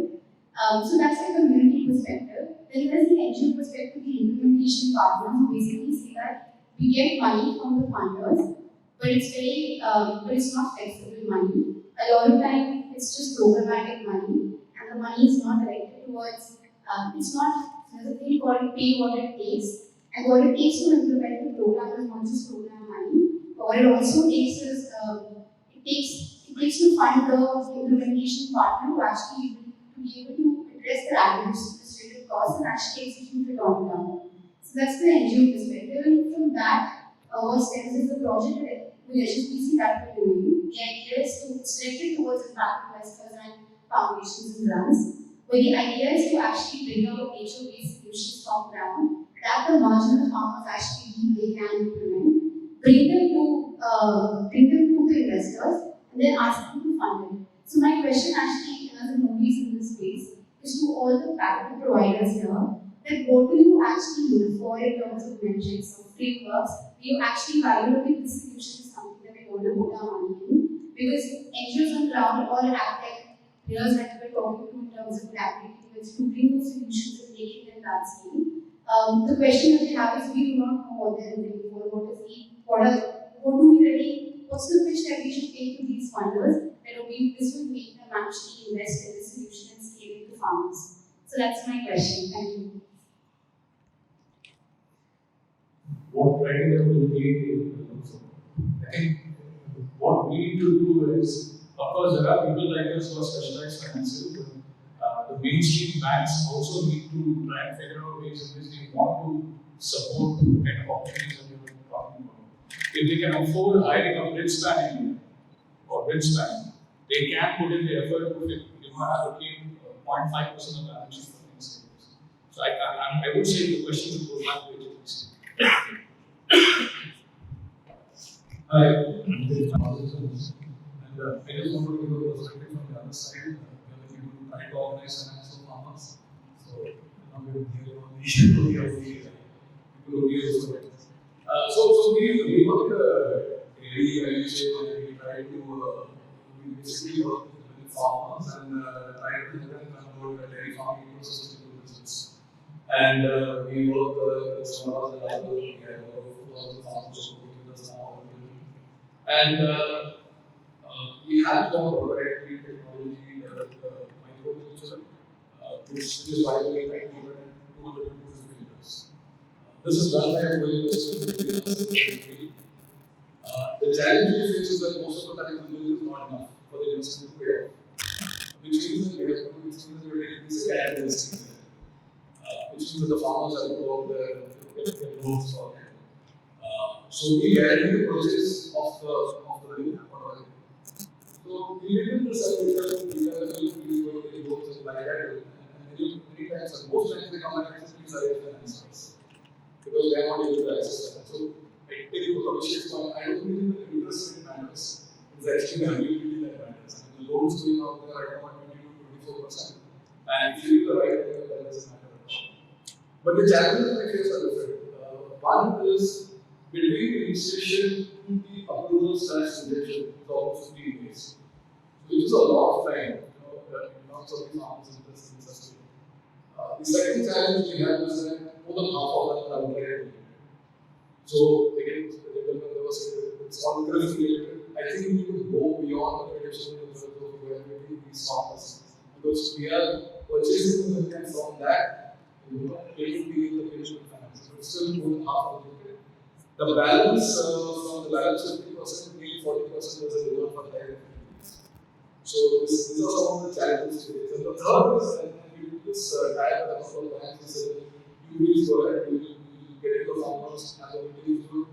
So that's the community perspective. Then there's the NGO perspective, the implementation partners who basically say that we get money from the funders, but it's not flexible money. A lot of time it's just programmatic money, and the money is not directed towards. There's a thing called pay what it takes, and what it takes to implement the program is not just program money, but what it also takes is it takes to fund the implementation partner to actually be able to address the administrative costs and actually execute it on ground. So that's the NGO perspective, and from that, what stems is the project with HSBC that we're doing. The idea is to select it towards impact investors and foundations and grants, where the idea is to actually bring out nature-based solutions from ground that the marginal farmers actually believe they can implement, bring them to the investors, and then ask them to fund it. So my question actually, as a novice in this space, is to all the capital providers here, that what do you actually look for in terms of metrics or frameworks? Do you actually validate this solution is something that we want to put our money in? Because NGOs on ground or AgTech players that we're talking to in terms of collaborating with to bring those solutions and making them that scale. The question that we have is we do not know what they're looking for, what's the pitch that we should take to these funders that this will make them actually invest in the solution and scale it to farmers. So that's my question. Thank you. what criteria will be also. I think what we need to do is, of course, there are people like us who are specialized financiers, but the mainstream banks also need to try and figure out ways in which they want to support the kind of opportunities that we were talking about. If they can afford hiring a bridge span engineer or bridge span, they can put in the effort to allocate 0.5% of the balance sheet for things. So I would say the question should go back to HSBC. Hi, and I just wanted to give a perspective from the other side. We are trying to organize finance for farmers. So now we're dealing on the issue of the people who use it. So we work daily, I would say, we try to we basically work with farmers and try to help them convert the dairy farming ecosystem to business. And we work with some of the other, we have over 4,000 farmers working with us now. And we have some proprietary technology developed microculture, which is widely like 250 meters. This is done by a very the challenge we face is that most of the time the mill is not enough for the investment to pay off. Which means that we have to increase the capital which means that the farmers have to go out there and get loans for it. So we guarantee the process of the mill. So we didn't decide we work in both like that, and many times, most times they come and access these financers because they are not able to access that. So I take you from Abhishek's point, I don't believe that interest rate matters. It's actually the availability that matters. I mean, the loans going out there right now at 22-24%, and if you do the right thing, that doesn't matter at all. But the challenges we face are different. One is between the institution to the approval/rejection is almost 3 days. Which is a lot of time, lots of these farmers in this industry. The second challenge we have is that more than half of them are unregulated. So again, it's all related. I think we need to go beyond the traditional in terms of where we need these farmers, because we are purchasing the milk from that, paying the finished finance. So it's still more than half of it. The balance from the balance 50%, nearly 40% was a reserve for higher. So these are some of the challenges we face. And the third is, and we do this diet with a couple of banks, is that you will go ahead, you will get into the farmers as an individual.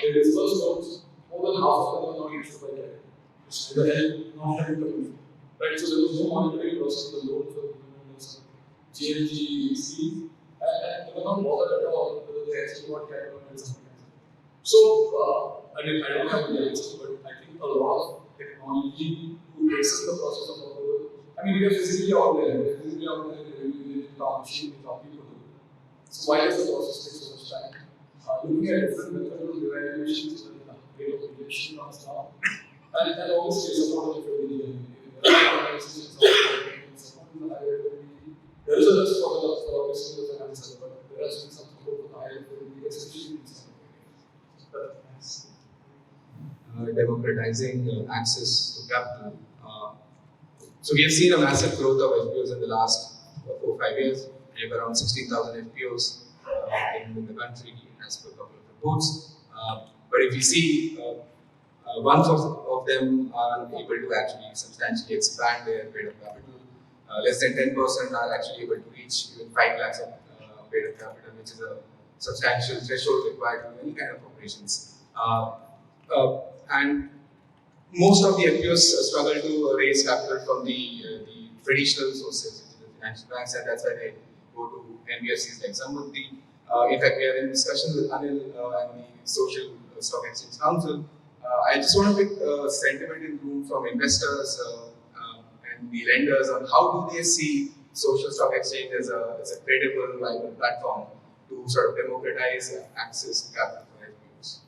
They disperse loans, more than half of them are not used by that. It's the help, not help community. Right, so there was no monitoring process of the loan for the GLG, EC, and they were not bothered at all whether they actually got capital or something. So, I mean, I don't have the answer, but I think a lot of technology to hasten the process of approval. I mean, we are physically out there, we talk machine, we talk people. So why does the process take so much time? Looking at different methods of evaluations and the rate of rejection of stuff, and obviously support of everything. There is a risk for obviously the financer, but there has been some support for the higher fidelity, especially in some areas. Democratizing access to capital. So we have seen a massive growth of FPOs in the last 4 or 5 years. We have around 16,000 FPOs in the country, as per a couple of reports. But if you see, one of them are able to actually substantially expand their paid up capital. Less than 10% are actually able to reach even 5 lakhs of paid up capital, which is a substantial threshold required for any kind of operations. And most of the FPOs struggle to raise capital from the traditional sources, which is the financial banks, and that's why they go to NBFCs like Samruddhi. In fact, we are in discussion with Anil and the Social Stock Exchange Council. I just want to pick sentiment in room from investors and the lenders on how do they see social stock exchange as a credible, viable platform to sort of democratize access to capital for FPOs.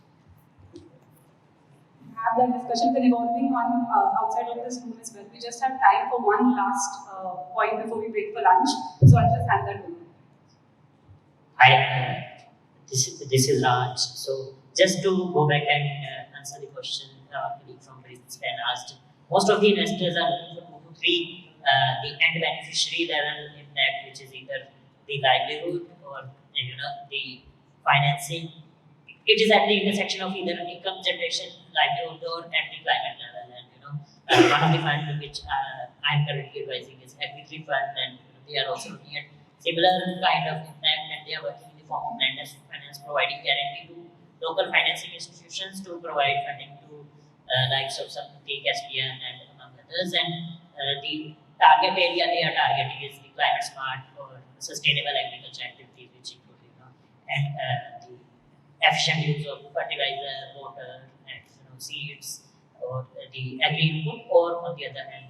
Have that discussion been evolving on outside of this room as well. We just have time for one last point before we break for lunch. So I'll just hand that over. Hi, this is Raj. So just to go back and answer the question from Brisbane asked, most of the investors are looking for 2 to 3 the end beneficiary level impact, which is either the livelihood or the financing. It is at the intersection of either income generation, livelihood, or at the climate level. And one of the funds which I am currently advising is Agri Fund, and they are also looking at similar kind of impact, and they are working in the form of blended finance, providing guarantee to local financing institutions to provide funding to likes of Samruddhi, Caspian, and among others. And the target area they are targeting is the climate smart or sustainable agriculture activities, which include and the efficient use of fertilizer, water, and seeds, or the agri input, or on the other hand,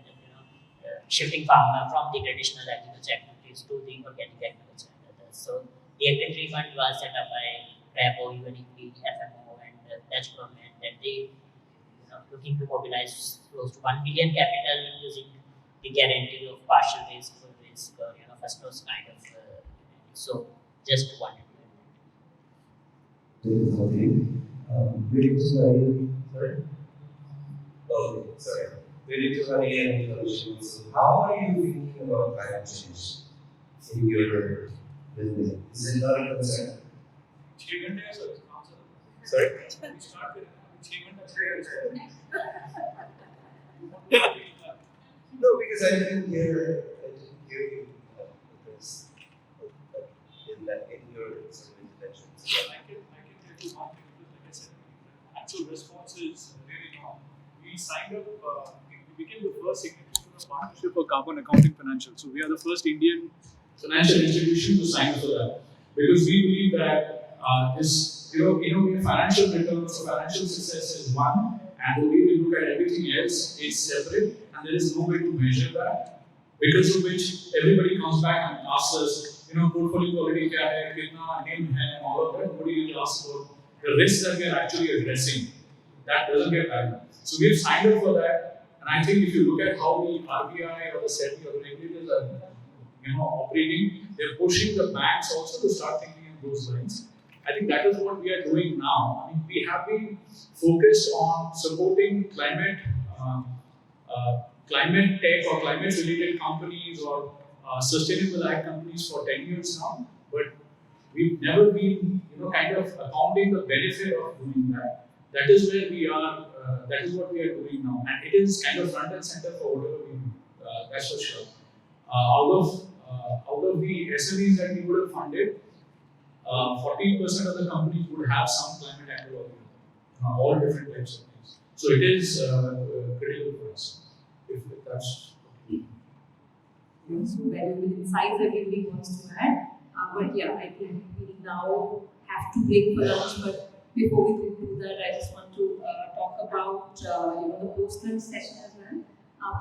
shifting farmer from the traditional agriculture activities to the organic agriculture and others. So the Agri Fund was set up by RABO, UNEP, FMO, and Dutch government, and they looking to mobilize close to 1 billion capital using the guarantee of partial risk, full risk, or first loss kind of. So just wanted to. This is something very sorry. Okay, sorry. Very issues. How are you thinking about climate change in your business? Is it not a concern? Sorry? No, because I didn't hear you address in your interventions. I can tell you one thing, because like I said, actual response is really not. We signed up, we became the first signatory to the Partnership for Carbon Accounting Financials. So we are the first Indian financial institution to sign up for that. Because we believe that financial returns or financial success is one, and the way we look at everything else is separate, and there is no way to measure that. Because of which everybody comes back and asks us, portfolio quality kya hai, kitna NIM hai, and all of that. Nobody will ask for the risks that we are actually addressing. That doesn't get done. So we have signed up for that, and I think if you look at how the RBI or the SEBI or the regulators are, operating, they're pushing the banks also to start thinking in those lines. I think that is what we are doing now. I mean, we have been focused on supporting climate tech or climate-related companies or sustainable ag companies for 10 years now, but we've never been, kind of accounting the benefit of doing that. That is where we are. That is what we are doing now, and it is kind of front and center for whatever we do. That's for sure. Out of the SMEs that we would have funded, 40% of the companies would have some climate angle, all different types of things. So it is critical for us. If that's valuable insights that everybody wants to add. But yeah, I think we now have to break for lunch. But before we do that, I just want to talk about the post-lunch session as well.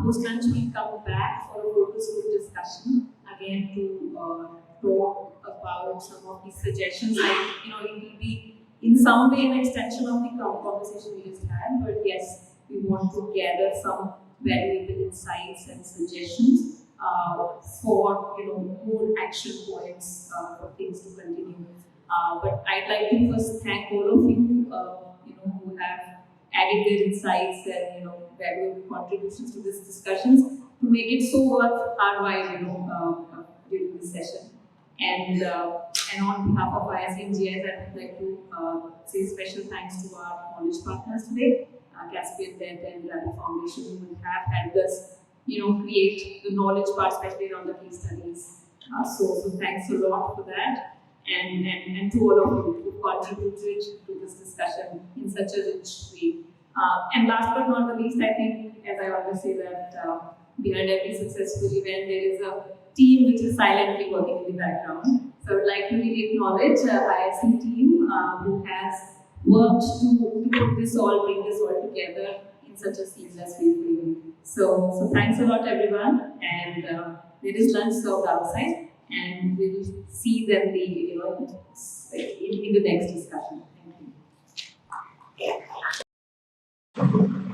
Post-lunch we'll come back for a focus group discussion again to talk about some of the suggestions. It will be in some way an extension of the conversation we just had. But yes, we want to gather some valuable insights and suggestions for more action points for things to continue. But I'd like to first thank all of you, who have added their insights and valuable contributions to this discussions to make it so worth our while, during this session. And on behalf of IISc GIS, I'd like to say special thanks to our knowledge partners today, Caspian Debt and Rabi Foundation, who have helped us, create the knowledge part, especially around the case studies. So thanks a lot for that, and to all of you who contributed to this discussion in such a rich way. And last but not the least, I think, as I always say, that behind every successful event, there is a team which is silently working in the background. So I would like to really acknowledge IISc team who has worked to put this all, bring this all together in such a seamless way for you. So thanks a lot, everyone. And there is lunch served outside, and we will see them in the next discussion. Thank you.